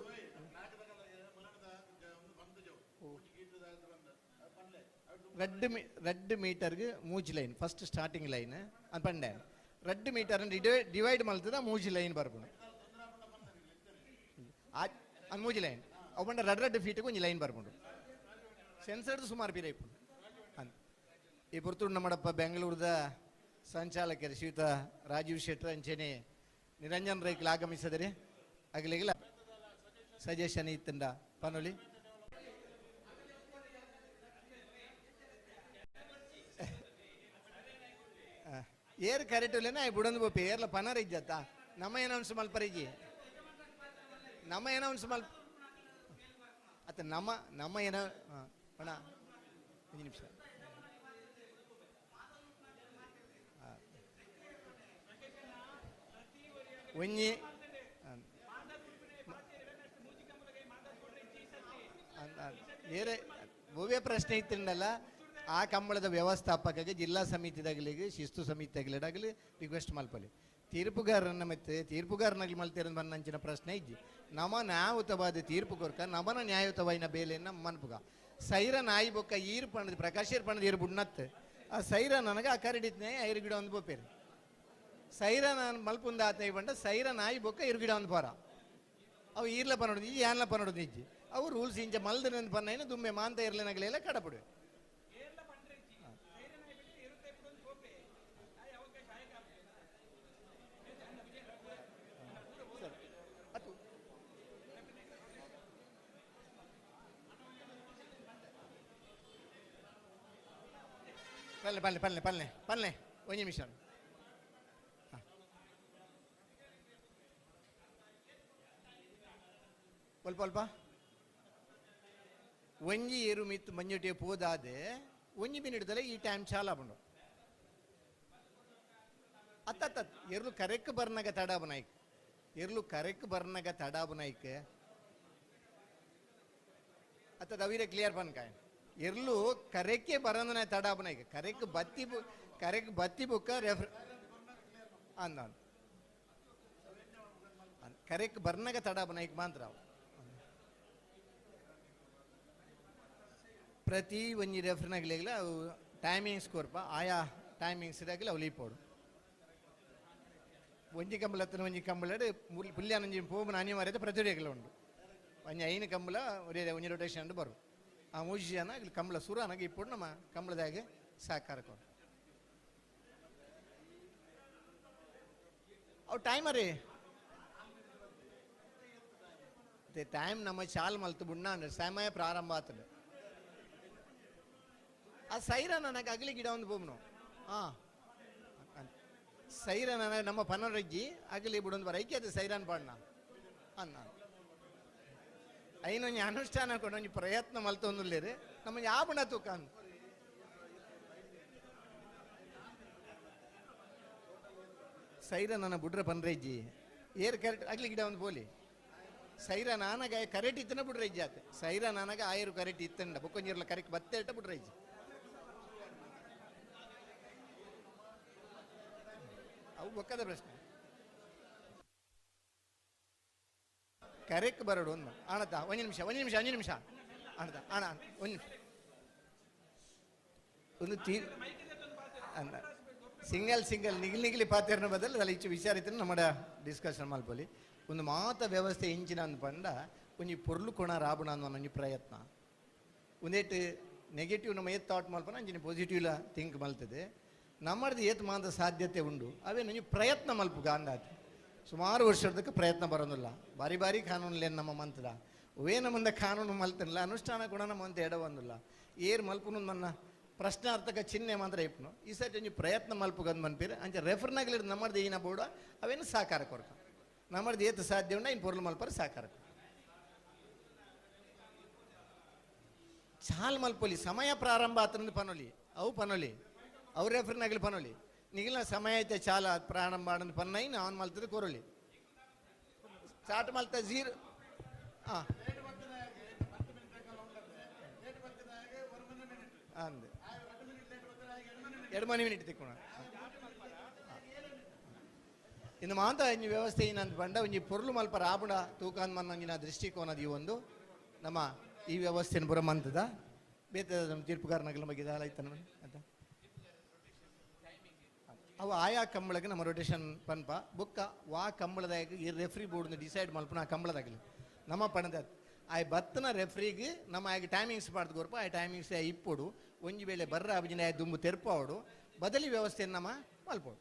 ರೆಡ್ ಮೀಟರ್ಗೆ ಮೂಜಿ ಲೈನ್ ಫಸ್ಟ್ ಸ್ಟಾರ್ಟಿಂಗ್ ಲೈನ್ ಅದು ಪಂಡೆ ರೆಡ್ ಮೀಟರ್ ಡಿವೈಡ್ ಮಲ್ತದ ಮೂಜಿ ಲೈನ್ ಬರ್ಬೋದು ಅದು ಮೂಜಿ ಲೈನ್ ಅವು ಪಂಡ ರೆಡ್ ಫೀಟ್ಗೆ ಒಂದು ಲೈನ್ ಬರ್ಬೋದು ಸೆನ್ಸರ್ದು ಸುಮಾರು ಬೀರ ಇಪ್ಪು ಅಂತ ಈ ಪುರ್ತೂರು ನಮ್ಮಡಪ್ಪ ಬೆಂಗಳೂರದ ಸಂಚಾಲಕರು ಶ್ರೀಯುತ ರಾಜೀವ್ ಶೆಟ್ಟರ್ ಅಂಚೆನೆ ನಿರಂಜನ್ ರೈಕ್ಲು ಆಗಮಿಸಿದರೆ ಆಗಲಿಗಿಲ್ಲ ಸಜೆಷನ್ ಇತ್ತಂಡ ಪನೋಲಿ ಏರ್ ಕರೆಕ್ಟ್ ಇಲ್ಲೇನ ಬುಡಂದು ಬೋಪಿ ಏರ್ಲ ಪನರ ಇಜ್ಜತ್ತ ನಮ್ಮ ಏನೌನ್ಸ್ ಮಲ್ಪರಿಜಿ ನಮ್ಮ ಏನೌನ್ಸ್ ಮಲ್ ಅತ್ತ ನಮ್ಮ ಏನ ಅಣ್ಣ ಒಂದು ನಿಮಿಷ ಒಂಜಿ ಬೇರೆ ಭವ್ಯ ಪ್ರಶ್ನೆ ಇತ್ತಂಡಲ್ಲ ಆ ಕಂಬಳದ ವ್ಯವಸ್ಥಾಪಕಗೆ ಜಿಲ್ಲಾ ಸಮಿತಿದಾಗಲಿಗೆ ಶಿಸ್ತು ಸಮಿತಿಯಾಗಲಿ ರಿಕ್ವೆಸ್ಟ್ ಮಲ್ಪಲಿ ತೀರ್ಪುಗಾರನ ಮತ್ತೆ ತೀರ್ಪುಗಾರನಾಗಿ ಮಲ್ತಿರೋದು ಬನ್ನಂಚಿನ ಪ್ರಶ್ನೆ ಇಜ್ಜಿ ನಮ ನ್ಯಾಯಯುತವಾದ ತೀರ್ಪು ಕೊರ್ಕ ನಮನ ನ್ಯಾಯಯುತವಾಯಿನ ಬೇಲೆಯನ್ನು ಮನ್ಪುಗ ಸೈರ ನಾಯಿ ಬೊಕ್ಕ ಈರು ಪಣದು ಪ್ರಕಾಶೀರ್ ಪಣದು ಈರು ಬುಡ್ನತ್ತೆ ಆ ಸೈರ ನನಗೆ ಆ ಕರಡಿದ್ನೇ ಐರು ಗಿಡ ಒಂದು ಬೋಪೇರಿ ಸೈರ ನಾನು ಮಲ್ಪುಂದ ಆತ ಬಂಡ ಸೈರ ನಾಯಿ ಬೊಕ್ಕ ಇರು ಗಿಡ ಒಂದು ಪಾರ ಅವು ಈರ್ಲ ಪನ್ನೋದು ಈ ಯಾನ್ಲ ಪನ್ನೋದು ಇಜ್ಜಿ ಅವು ರೂಲ್ಸ್ ಇಂಚ ಮಲ್ದನ ಪನ್ನ ದುಮ್ಮೆ ಮಾಂತ ಇರ್ಲಿನಾಗಲೆಲ್ಲ ಕಡಪಡುವೆ ಪಲ್ಲೆ ಒಂದು ನಿಮಿಷ ಸ್ವಲ್ಪ ಒಂಜಿ ಏರು ಮಿತ್ತು ಮಂಜುಟಿಯ ಪೋದಾದೆ ಒಂಜಿ ಮಿನಿಟ್ದಲ್ಲ ಈ ಟೈಮ್ ಚಾಲ ಬಂಡು ಅತ್ತ ಎರ್ಲು ಕರೆಕ್ಟ್ ಬರ್ನಾಗ ತಡಾಬು ನಾಯ್ಕ್ ಎರ್ಲು ಕರೆಕ್ಟ್ ಬರ್ನಾಗ ತಡಾಬು ನಾಯ್ಕ್ ಅತ್ತ ಅವೀರೆ ಕ್ಲಿಯರ್ ಪನ್ಕಾಯ್ ಎರ್ಲು ಕರೆಕ್ಟೇ ಬರೋದನ್ನ ತಡಾಬು ನಾಯ್ಕ್ ಕರೆಕ್ಟ್ ಬತ್ತಿ ಬುಕ್ಕ ರೆಫರ್ ಅಂದ ಕರೆಕ್ಟ್ ಬರ್ನಾಗ ತಡಾಬು ನಾಯ್ಕ್ ಮಾತ್ರ ಪ್ರತಿ ಒಂಜಿ ರೆಫರ್ನಾಗ್ಲಿಲ್ಲ ಅವು ಟೈಮಿಂಗ್ಸ್ ಕೊರ್ಪ ಆಯಾ ಟೈಮಿಂಗ್ಸ್ ಇದಾಗಲಿ ಅವು ಲೀಪೋಡು ಒಂಜಿ ಕಂಬಳ ಹತ್ತಿರ ಒಂಜಿ ಕಂಬಳ ಪುಲ್ಯಾನಂಜಿ ಪೋಬನ ಅನಿವಾರ್ಯತೆ ಪ್ರತಿಯೊಡೆಗಳ ಉಂಟು ಒಂಜಿ ಐನು ಕಂಬಳ ಒಂಜಿ ರೊಟೇಷನ್ ಅಂಡು ಬರು ಆ ಮೂಜಿ ಜನ ಇಲ್ಲಿ ಕಂಬಳ ಸುರಾನಾಗ ಇಪ್ಪಡು ನಮ್ಮ ಕಂಬಳದಾಗೆ ಸಹಕಾರ ಕೊಡು ಅವು ಟೈಮರೇ ಟೈಮ್ ನಮ್ಮ ಚಾಲ್ ಮಲ್ತು ಬುಣ್ಣ ಅಂದ್ರೆ ಸಮಯ ಪ್ರಾರಂಭ ಆಗ್ತದೆ ಆ ಸೈರ ನನಗೆ ಅಗಲಿ ಗಿಡ ಒಂದು ಬೋಮ್ನು ಸೈರ ನನಗೆ ನಮ್ಮ ಪನರಜ್ಜಿ ಅಗಲಿ ಬಿಡೊಂದು ಬರ ಐಕ್ಯದ ಸೈರನ್ ಪಾಡ್ನ ಅನ್ನ ಐನೊಂದು ಅನುಷ್ಠಾನ ಕೊಡೊಂದು ಪ್ರಯತ್ನ ಮಲ್ತೊಂದುಲ್ಲೇರಿ ನಮ್ಮ ಯಾಬಣ ತೂಕ ಅಂತ ಸೈರ ನನ್ನ ಬುಡ್ರ ಪನ್ರಜ್ಜಿ ಏರ್ ಕರೆಕ್ಟ್ ಅಗಲಿ ಗಿಡ ಒಂದು ಬೋಲಿ ಸೈರ ನಾನಾಗ ಕರೆಕ್ಟ್ ಇತ್ತನ ಬುಡ್ರಜ್ಜಿ ಆತ ಸೈರ ನನಗೆ ಆಯರು ಕರೆಕ್ಟ್ ಇತ್ತಂಡ ಬುಕ್ಕೊಂಜಿರ್ಲ ಕರೆಕ್ಟ್ ಬತ್ತೆ ಇಟ್ಟ ಬುಡ್ರಜ್ಜಿ ಬೊಕ್ಕದ ಪ್ರಶ್ನೆ ಕರೆಕ್ಟ್ ಬರೋಡು ಒಂದು ಆಣತ ಒಂದು ನಿಮಿಷ ಆಣತ ಆಣ ಒಂದು ಅಂದ ಸಿಂಗಲ್ ನಿಗಿಲಿ ಪಾತ್ರೆನ ಬದಲು ಅಲ್ಲ ಇಚ್ಚು ವಿಚಾರಿತ ನಮ್ಮಡ ಡಿಸ್ಕಷನ್ ಮಲ್ಪೊಲಿ ಒಂದು ಮಾತ ವ್ಯವಸ್ಥೆ ಇಂಚಿನ ಅಂದ್ ಪಂಡ ಒಂಜಿ ಪೊರ್ಲು ಕೊಣ ರಾಬಣ ಅನ್ನೋ ಪ್ರಯತ್ನ ಒಂದೇಟ್ ನೆಗೆಟಿವ್ ನಮ್ಮ ಏತ್ ಥಾಟ್ ಮಲ್ಪನ ಅಂಚಿನ ಪಾಸಿಟಿವ್ಲ ಥಿಂಕ್ ಮಲ್ತದೆ ನಮ್ಮದು ಏತ್ ಮಾತ ಸಾಧ್ಯತೆ ಉಂಡು ಅವೇ ನಂಗೆ ಪ್ರಯತ್ನ ಮಲ್ಪುಗ ಅಂದಾತ ಸುಮಾರು ವರ್ಷದಕ್ಕೆ ಪ್ರಯತ್ನ ಬರೋದಿಲ್ಲ ಬಾರಿ ಕಾನೂನುಲೇನು ನಮ್ಮ ಮಂತದ ಅವೇ ನಮ್ಮಂದ ಕಾನೂನು ಮಲ್ತನಿಲ್ಲ ಅನುಷ್ಠಾನ ಕೂಡ ನಮ್ಮ ಅಂತ ಎಡ ಬಂದಿಲ್ಲ ಏರ್ ಮಲ್ಪುನು ನನ್ನ ಪ್ರಶ್ನಾರ್ಥಕ ಚಿಹ್ನೆ ಮಾತ್ರ ಇಪ್ಪನು ಈ ಸತಿ ಒಂಜಿ ಪ್ರಯತ್ನ ಮಲ್ಪುಗಂದು ಮನ್ಪೇರು ಅಂಚೆ ರೆಫರ್ನಾಗಲಿಡ್ ನಮ್ಮದು ಏನ ಬೋಡ ಅವೇನು ಸಾಕಾರ ಕೊರಕ ನಮ್ಮದು ಏತು ಸಾಧ್ಯ ಉಂಡ ಇನ್ನು ಪೊರ್ಲು ಮಲ್ಪರು ಸಾಕಾರ ಚಾಲ್ ಮಲ್ಪೊಲಿ ಸಮಯ ಪ್ರಾರಂಭ ಆತಂದು ಪನೊಲಿ ಅವು ರೆಫರ್ನಾಗಲಿ ಪನೊಲಿ ನಿಗಿಲ ಸಮಯ ಐತೆ ಚಾಲ ಪ್ರಾರಂಭ ಆಡಂದು ಪನ್ನೈನ್ ಅವನು ಮಲ್ತದ ಕೊರಳಿ ಸ್ಟಾರ್ಟ್ ಮಲ್ತ ಜೀರೋ ಹಾಂ ಅಂದೆ 2 ಮಿನಿಟ್ ತಿಕ್ಕೋಣ ಇನ್ನು ಮಾಂತ ಒಂಜಿ ವ್ಯವಸ್ಥೆ ಏನಂತ ಪಂಡ ಒಂಜಿ ಪೊರ್ಲು ಮಲ್ಪ ರಾಬುಡ ತೂಕಾನ್ ಮನ್ನಂಗಿನ ದೃಷ್ಟಿಕೋನದ ಈ ಒಂದು ನಮ್ಮ ಈ ವ್ಯವಸ್ಥೆನ ಪುರ ಮಂತದ ಬೇತ ನಮ್ಮ ತೀರ್ಪುಗಾರನಗಲ ಬಗ್ಗೆ ಆಯ್ತಾನ ಅಂತ ಅವು ಆಯಾ ಕಂಬಳಗೆ ನಮ್ಮ ರೊಟೇಷನ್ ಪನ್ಪ ಬುಕ್ಕ ವಾ ಕಂಬಳದಾಗ ಈ ರೆಫ್ರಿ ಬೋರ್ಡ್ನ ಡಿಸೈಡ್ ಮಲ್ಪನ ಆ ಕಂಬಳದಾಗಲಿ ನಮ್ಮ ಪಣದ ಆಯ್ ಬತ್ತನ ರೆಫ್ರಿಗೆ ನಮ್ಮ ಆಗ ಟೈಮಿಂಗ್ಸ್ ಮಾಡ್ದು ಗೊರ್ಪ ಆ ಟೈಮಿಂಗ್ಸ್ ಇಪ್ಪೋಡು ಒಂಜಿ ವೇಳೆ ಬರ್ರ ಅಭಿಜಿನ ದುಂಬು ತೆರ್ಪಾವಡು ಬದಲಿ ವ್ಯವಸ್ಥೆಯನ್ನು ನಮ್ಮ ಮಲ್ಪೋಡು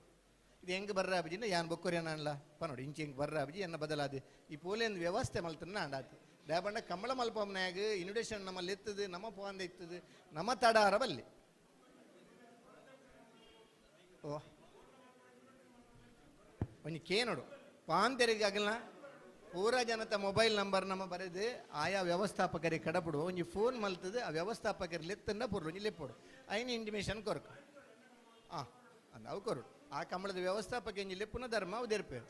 ಇದು ಹೆಂಗೆ ಬರ್ರ ಅಭಿಜಿನ ಯಾನ್ ಬೊಕ್ಕೋರಿ ಅಣ್ಣ ಪನೋಡು ಇಂಚಿ ಹೆಂಗೆ ಬರ್ರ ಅಭಿಜಿ ಎನ್ನ ಬದಲಾದ ಈ ಪೋಲೆಂದು ವ್ಯವಸ್ಥೆ ಮಲ್ತನ ಅಂಡಾತಿ ದಾಬಂಡ ಕಂಬಳ ಮಲ್ಪಮ್ನಾಗ ಇನ್ವಿಟೇಷನ್ ನಮ್ಮಲ್ಲಿ ಎತ್ತದು ನಮ್ಮ ಪೋಂದ ಇತ್ತದು ನಮ್ಮ ತಡಾರ ಬಲ್ಲಿ ಓ ಒಂಜಿ ಕೇನೋಡು ಪಾಂತೆರಿಗೆ ಆಗಲ್ಲ ಪೂರ ಜನತ ಮೊಬೈಲ್ ನಂಬರ್ ನಮ್ಮ ಬರೆದು ಆಯಾ ವ್ಯವಸ್ಥಾಪಕರಿಗೆ ಕಡಪಡು ಒಂಜಿ ಫೋನ್ ಮಲ್ತದು ಆ ವ್ಯವಸ್ಥಾಪಕರು ಲೆತ್ತನ್ನ ಪುರ್ಲು ಒಂಜಿ ಲೆಪ್ಪೋಡು ಐನು ಇಂಟಿಮೇಷನ್ ಕೊರಕು ಅಂದ ಅವು ಕೊರಡು ಆ ಕಂಬಳದ ವ್ಯವಸ್ಥಾಪಕ ಇಂಜಿ ಲೆಪ್ಪುನ ಧರ್ಮ ಅವು ತೆರ್ಪೇರು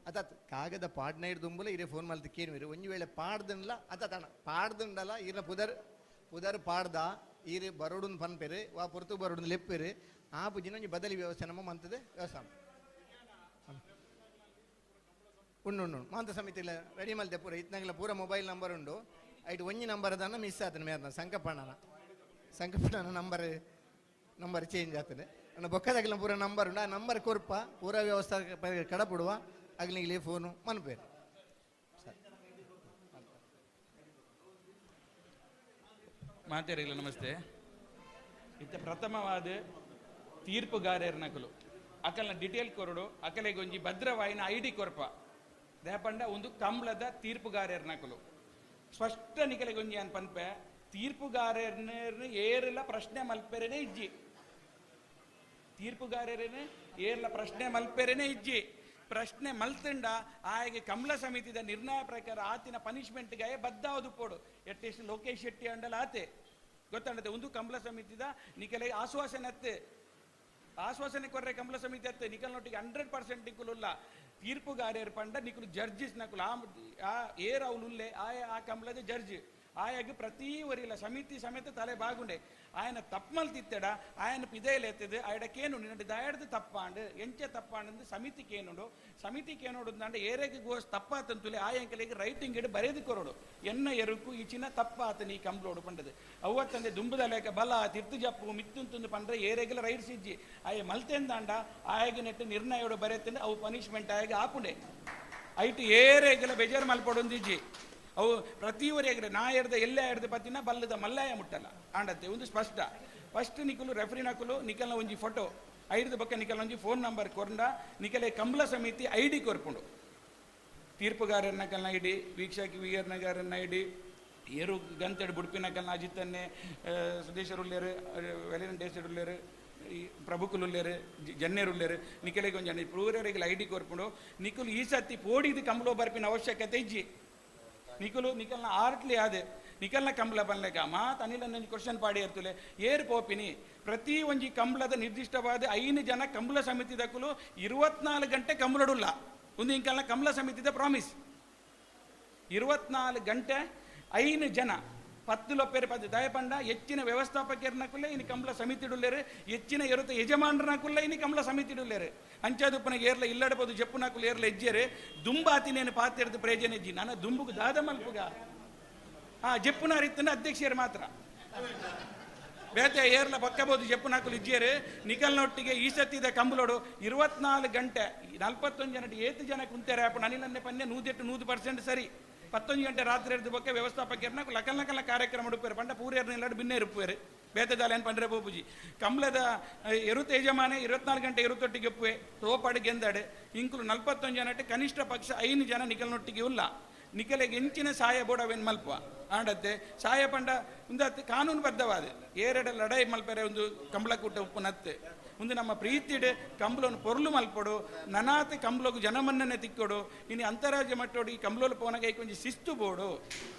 ಅದಾತ್ ಕಾಗದ ಪಾಡ್ನ ದುಂಬುಲ ಇರೇ ಫೋನ್ ಮಲ್ತ ಕೇನುವಿರು ಒಂಜಿ ವೇಳೆ ಪಾಡ್ದನ್ಲ ಅತಾತಣ ಪಾಡ್ದುಂಡಲ್ಲ ಈರ್ನ ಪುದರ್ ಪಾಡ್ದ ಈರು ಬರೋಡು ಪನ್ಪೇರು ವಾ ಪೊರ್ತು ಬರೋಡು ಲೆಪ್ಪೇರು ಆ ಪುಜಿನ ಒಂಜಿ ಬದಲಿ ವ್ಯವಸ್ಥೆ ನಮ್ಮ ಮಂತದೆ ವ್ಯವಸ್ಥೆ ಉಂಡು ಮಾಂತ ಸಮಿತಿಲ ರೆಡಿ ಮಲ್ತೆ ಪೂರ ಇತ್ನಾಗಲ ಪೂರ ಮೊಬೈಲ್ ನಂಬರ್ ಉಂಡು ಐಟು ಒಂಜಿ ನಂಬರ್ ಅದನ್ನ ಮಿಸ್ ಆತನ ಮೇರ್ನ ಸಂಕಪ್ಪಣ್ಣನ ನಂಬರ್ ಚೇಂಜ್ ಆಗ್ತದೆ ನನ್ನ ಬೊಕ್ಕದಾಗಲ ಪೂರ ನಂಬರ್ ಉಂಡು ಆ ನಂಬರ್ ಕೊರ್ಪ ಪೂರ ವ್ಯವಸ್ಥೆ ಕಡಪುಡುವ ಅಗ್ಲಿಗೆ ಫೋನು ಮನ್ಪೇರು
ಮಾತೇರಿಲ್ಲ ನಮಸ್ತೆ ಇತ್ತ ಪ್ರಥಮವಾದ ತೀರ್ಪುಗಾರರ ನಕಲು ಅಕಲ್ನ ಡಿಟೇಲ್ ಕೊರಡು ಅಕಲೆಗೆ ಒಂಜಿ ಭದ್ರವಾಯಿನ ಐಡಿ ಕೊರಪ ದೇಪಂಡ ಒಂದು ಕಂಬಳದ ತೀರ್ಪುಗಾರರ ನಕಲು ಸ್ಪಷ್ಟ ನಿಕಲೆಗೆ ಒಂಜಿ ಅನ್ ಪನ್ಪೆ ತೀರ್ಪುಗಾರರನ್ನ ಏರೆಲ್ಲ ಪ್ರಶ್ನೆ ಮಲ್ಪೆರೇನೆ ಇಜ್ಜಿ ತೀರ್ಪುಗಾರರೇನೆ ಏರ್ಲ ಪ್ರಶ್ನೆ ಮಲ್ಪೆರೇನೆ ಇಜ್ಜಿ ಪ್ರಶ್ನೆ ಮಲ್ತಂಡ ಆಯ್ಗೆ ಕಮಲ ಸಮಿತಿದ ನಿರ್ಣಯ ಪ್ರಕಾರ ಆತಿನ ಪನಿಷ್ಮೆಂಟ್ಗೆ ಬದ್ದಾವದು ಪೋಡು ಎಟ್ಟೆಷ್ಟು ಲೋಕೇಶ್ ಶೆಟ್ಟಿ ಅಂಡಲ ಆತೆ ಗೊತ್ತಾಂಡತೆ ಒಂದು ಕಮಲ ಸಮಿತಿದ ನಿಕಲೆಗೆ ಆಶ್ವಾಸನೆ ಕೊರ್ರೆ ಕಮಲ ಸಮಿತಿ ಅತ್ತೆ ನಿಕಲ್ ನೊಟ್ಟಿಗೆ 100% ನಿಕುಲುಲ್ಲ ತೀರ್ಪುಗಾರರು ಪಂಡ ನಿಕುಲು ಜಡ್ಜಿಸ್ ನಕುಲು ಆ ಏರ್ ಅವನುಲ್ಲೆ ಆ ಕಮಲದ ಜಡ್ಜ್ ಆಯಾಗ ಪ್ರತಿ ವರಿಲ್ಲ ಸಮಿತಿ ಸಮೇತ ತಲೆ ಬಾಗುಂಡೆ ಆಯನ ತಪ್ಪಮಲ್ತಿತ್ತಡ ಆಯನ ಪಿದೆಯಲೆತ್ತದು ಆಯಡಕ್ಕೇನು ನಿನ್ನದು ದಯಡ್ದು ತಪ್ಪಾಂಡು ಎಂಚೆ ತಪ್ಪಾಂಡು ಸಮಿತಿಗೆ ಏನೋಡು ಏರೆಗೆ ಗೋಸ್ ತಪ್ಪಾತಂತುಲೆ ಆಯಂಕಲಿಗೆ ರೈಟಿಂಗ್ ಇಡು ಬರೆದು ಕೊರೋಡು ಎನ್ನ ಎರುಕು ಈಚಿನ ತಪ್ಪಾತನ ಈ ಕಂಬ್ಳೋಡು ಪಂಡದು ಅವತ್ತಂದೆ ದುಂಬದ ಲೇಖ ಬಲ ತಿರ್ತು ಜಪ್ಪು ಮಿತ್ತುಂತುಂದು ಪಂಡ್ರೆ ಏರೆಗೆಲ್ಲ ರೈಟ್ ಸಿಜ್ಜಿ ಆಯ ಮಲ್ತೆಂದಾಂಡ ಆಯಗೆ ನೆಟ್ಟು ನಿರ್ಣಯೋಡು ಬರೆತಂದು ಅವು ಪನಿಷ್ಮೆಂಟ್ ಆಯಗೆ ಆಪುಂಡೆ ಐಟು ಏರೆಗೆಲ್ಲ ಬೇಜಾರು ಮಲ್ಪಡೊಂದಿಜ್ಜಿ ಅವು ಪ್ರತಿವರೆಗೆ ನಾ ಎಡ್ದ ಎಲ್ಲೇ ಎಡ್ದು ಪತ್ತಿನ ಬಲ್ಲದ ಮಲ್ಲಾಯ ಮುಟ್ಟಲ್ಲ ಆಂಡತ್ತೆ ಒಂದು ಸ್ಪಷ್ಟ ಫಸ್ಟ್ ನಿಕಲು ರೆಫ್ರಿ ನಕಲು ನಿಕಲ್ನ ಒಂಜಿ ಫೋಟೋ ಐದು ಬಕ್ಕ ನಿಕಲ್ ಒಂಜಿ ಫೋನ್ ನಂಬರ್ ಕೊರ್ಂಡ ನಿಕಲೆ ಕಂಬಳ ಸಮಿತಿ ಐಡಿ ಕೊರ್ಪುಂಡು ತೀರ್ಪುಗಾರರ ನಕಲ್ನ ಐಡಿ ವೀಕ್ಷಕ ವಿಯರ್ನಗಾರನ ಐಡಿ ಏರು ಗಂತೆಡು ಬುಡ್ಪಿ ನಕಲ್ನ ಅಜಿತನ್ನೇ ಸುದೇಶರುಲ್ಲೇರು ವೆಲೆಂಟೇಸರುಲ್ಲೇರು ಈ ಪ್ರಭುಕುಲುಲ್ಲೇರು ಜನ್ನೇರುಲ್ಲೇರು ನಿಕಲೆಗೆ ಒಂಜಿ ಪೂರರಿಗೆ ಐಡಿ ಕೊರ್ಪುಂಡು ನಿಕಲು ಈ ಸತಿ ಪೋಡಿದು ಕಂಬಳ ಬರ್ಪಿನ ಅವಶ್ಯಕತೆ ಇಜ್ಜಿ ನಿಕಲ್ನ ಆರ್ಟ್ಲಿ ಆದೆ ನಿಕಲ್ನ ಕಂಬಳ ಬನ್ಲೆಗ ಮಾತು ಅನಿಲ ಕ್ವಶನ್ ಪಾಡಿ ಇರ್ತಲೆ ಏರ್ ಪೋಪಿನಿ ಪ್ರತಿ ಒಂಜಿ ಕಂಬಳದ ನಿರ್ದಿಷ್ಟವಾದ 5 ಜನ ಕಂಬಳ ಸಮಿತಿ ದಕ್ಕಲು 24 ಗಂಟೆ ಕಂಬಳಡುಲ್ಲ ಒಂದು ಇಂಕಲ್ನ ಕಂಬಳ ಸಮಿತಿದ ಪ್ರಾಮಿಸ್ 24 ಗಂಟೆ 5 ಜನ ಪತ್ತುಲೊಪ್ಪೆರೆ ಪದ್ದು ದಯಪಂಡ ಹೆಚ್ಚಿನ ವ್ಯವಸ್ಥಾಪಕರನಕುಲ್ಲ ಇನ್ನು ಕಂಬಳ ಸಮಿತಿಡುಲ್ಲೇರು ಹೆಚ್ಚಿನ ಎರುತ ಯಜಮಾನರನಕುಲ್ಲ ಇನ್ನು ಕಂಬಳ ಸಮಿತಿಡುಲ್ಲೇರು ಅಂಚಾದುಪ್ಪನಿಗೆ ಏರ್ಲ ಇಲ್ಲಡಬಹುದು ಜಪ್ಪುನಕುಲ್ಲ ಏರ್ಲ ಹೆಜ್ಜೆರೆ ದುಂಬಾತಿನೇನು ಪಾತ್ರೆದು ಪ್ರಯೋಜನ ಹೆಜ್ಜಿ ನಾನು ದುಂಬುಗೆ ದಾದ ಮಲ್ಪುಗ ಜಪ್ಪುನ ಅರಿತನ ಅಧ್ಯಕ್ಷರು ಮಾತ್ರ ಬೇತೆ ಏರ್ಲ ಪಕ್ಕಬಹುದು ಜಪ್ಪುನಾಕುಲು ಇಜ್ಜೇರು ನಿಕಲ್ನೊಟ್ಟಿಗೆ ಈ ಸತ್ತಿದ ಕಂಬಳೋಡು 24 ಗಂಟೆ 41 ಜನ 7 ಜನ ಕುಂತಾರೆ ಅಪ್ಪ ನನಗೆ ಪನ್ನೆ 100% ಸರಿ 11 ಗಂಟೆ ರಾತ್ರಿ ಇರ್ದು ಬಗ್ಗೆ ವ್ಯವಸ್ಥಾಪಕರನ್ನ ಲಕಲ್ ಕಾರ್ಯಕ್ರಮ ಉಡುಪೇರು ಪಂಡ ಪೂರ್ಯರ್ನೆಲ್ಲ ಬಿನ್ನೆ ಇರುಪೇರು ಬೇತೆ ದಾಲೇನು ಪಂಡ್ರೆ ಬೋಪುಜಿ ಕಂಬಳದ ಎರುತ ಯಜಮಾನೆ 24 ಗಂಟೆ ಎರುತೊಟ್ಟಿಗೆ ಒಪ್ಪುವೆ ತೋಪಾಡು ಗೆಂದಾಡೆ ಇಂಕುಲು 41 ಜನ ಕನಿಷ್ಠ ಪಕ್ಷ 5 ಜನ ನಿಕಲ್ನೊಟ್ಟಿಗೆ ಉಲ್ಲ ನಿಕಲೆಗೆ ಎಂಚಿನ ಸಹಾಯ ಬೋಡವೆನ್ ಮಲ್ಪ ಆಡತ್ತೆ ಸಹಾಯ ಪಂಡ ಉಂದತ್ತೆ ಕಾನೂನು ಬದ್ಧವಾದ ಏರೆಡೆ ಲಡಾಯಿ ಮಲ್ಪರೆ ಒಂದು ಕಂಬಳಕೂಟ ಉಪ್ಪು ನತ್ತೆ ಒಂದು ನಮ್ಮ ಪ್ರೀತಿಡೆ ಕಂಬಳವನ್ನು ಪೊರ್ಲು ಮಲ್ಪಡು ನನಾತೆ ಕಂಬಳಗು ಜನಮನ್ನನೆ ತಿಕ್ಕೊಡು ಇನ್ನು ಅಂತಾರಾಜ್ಯ ಮಟ್ಟೋಡು ಈ ಕಂಬಳಲು ಪೋನಗೆ ಕೊಂಚ ಶಿಸ್ತು ಬೋಡು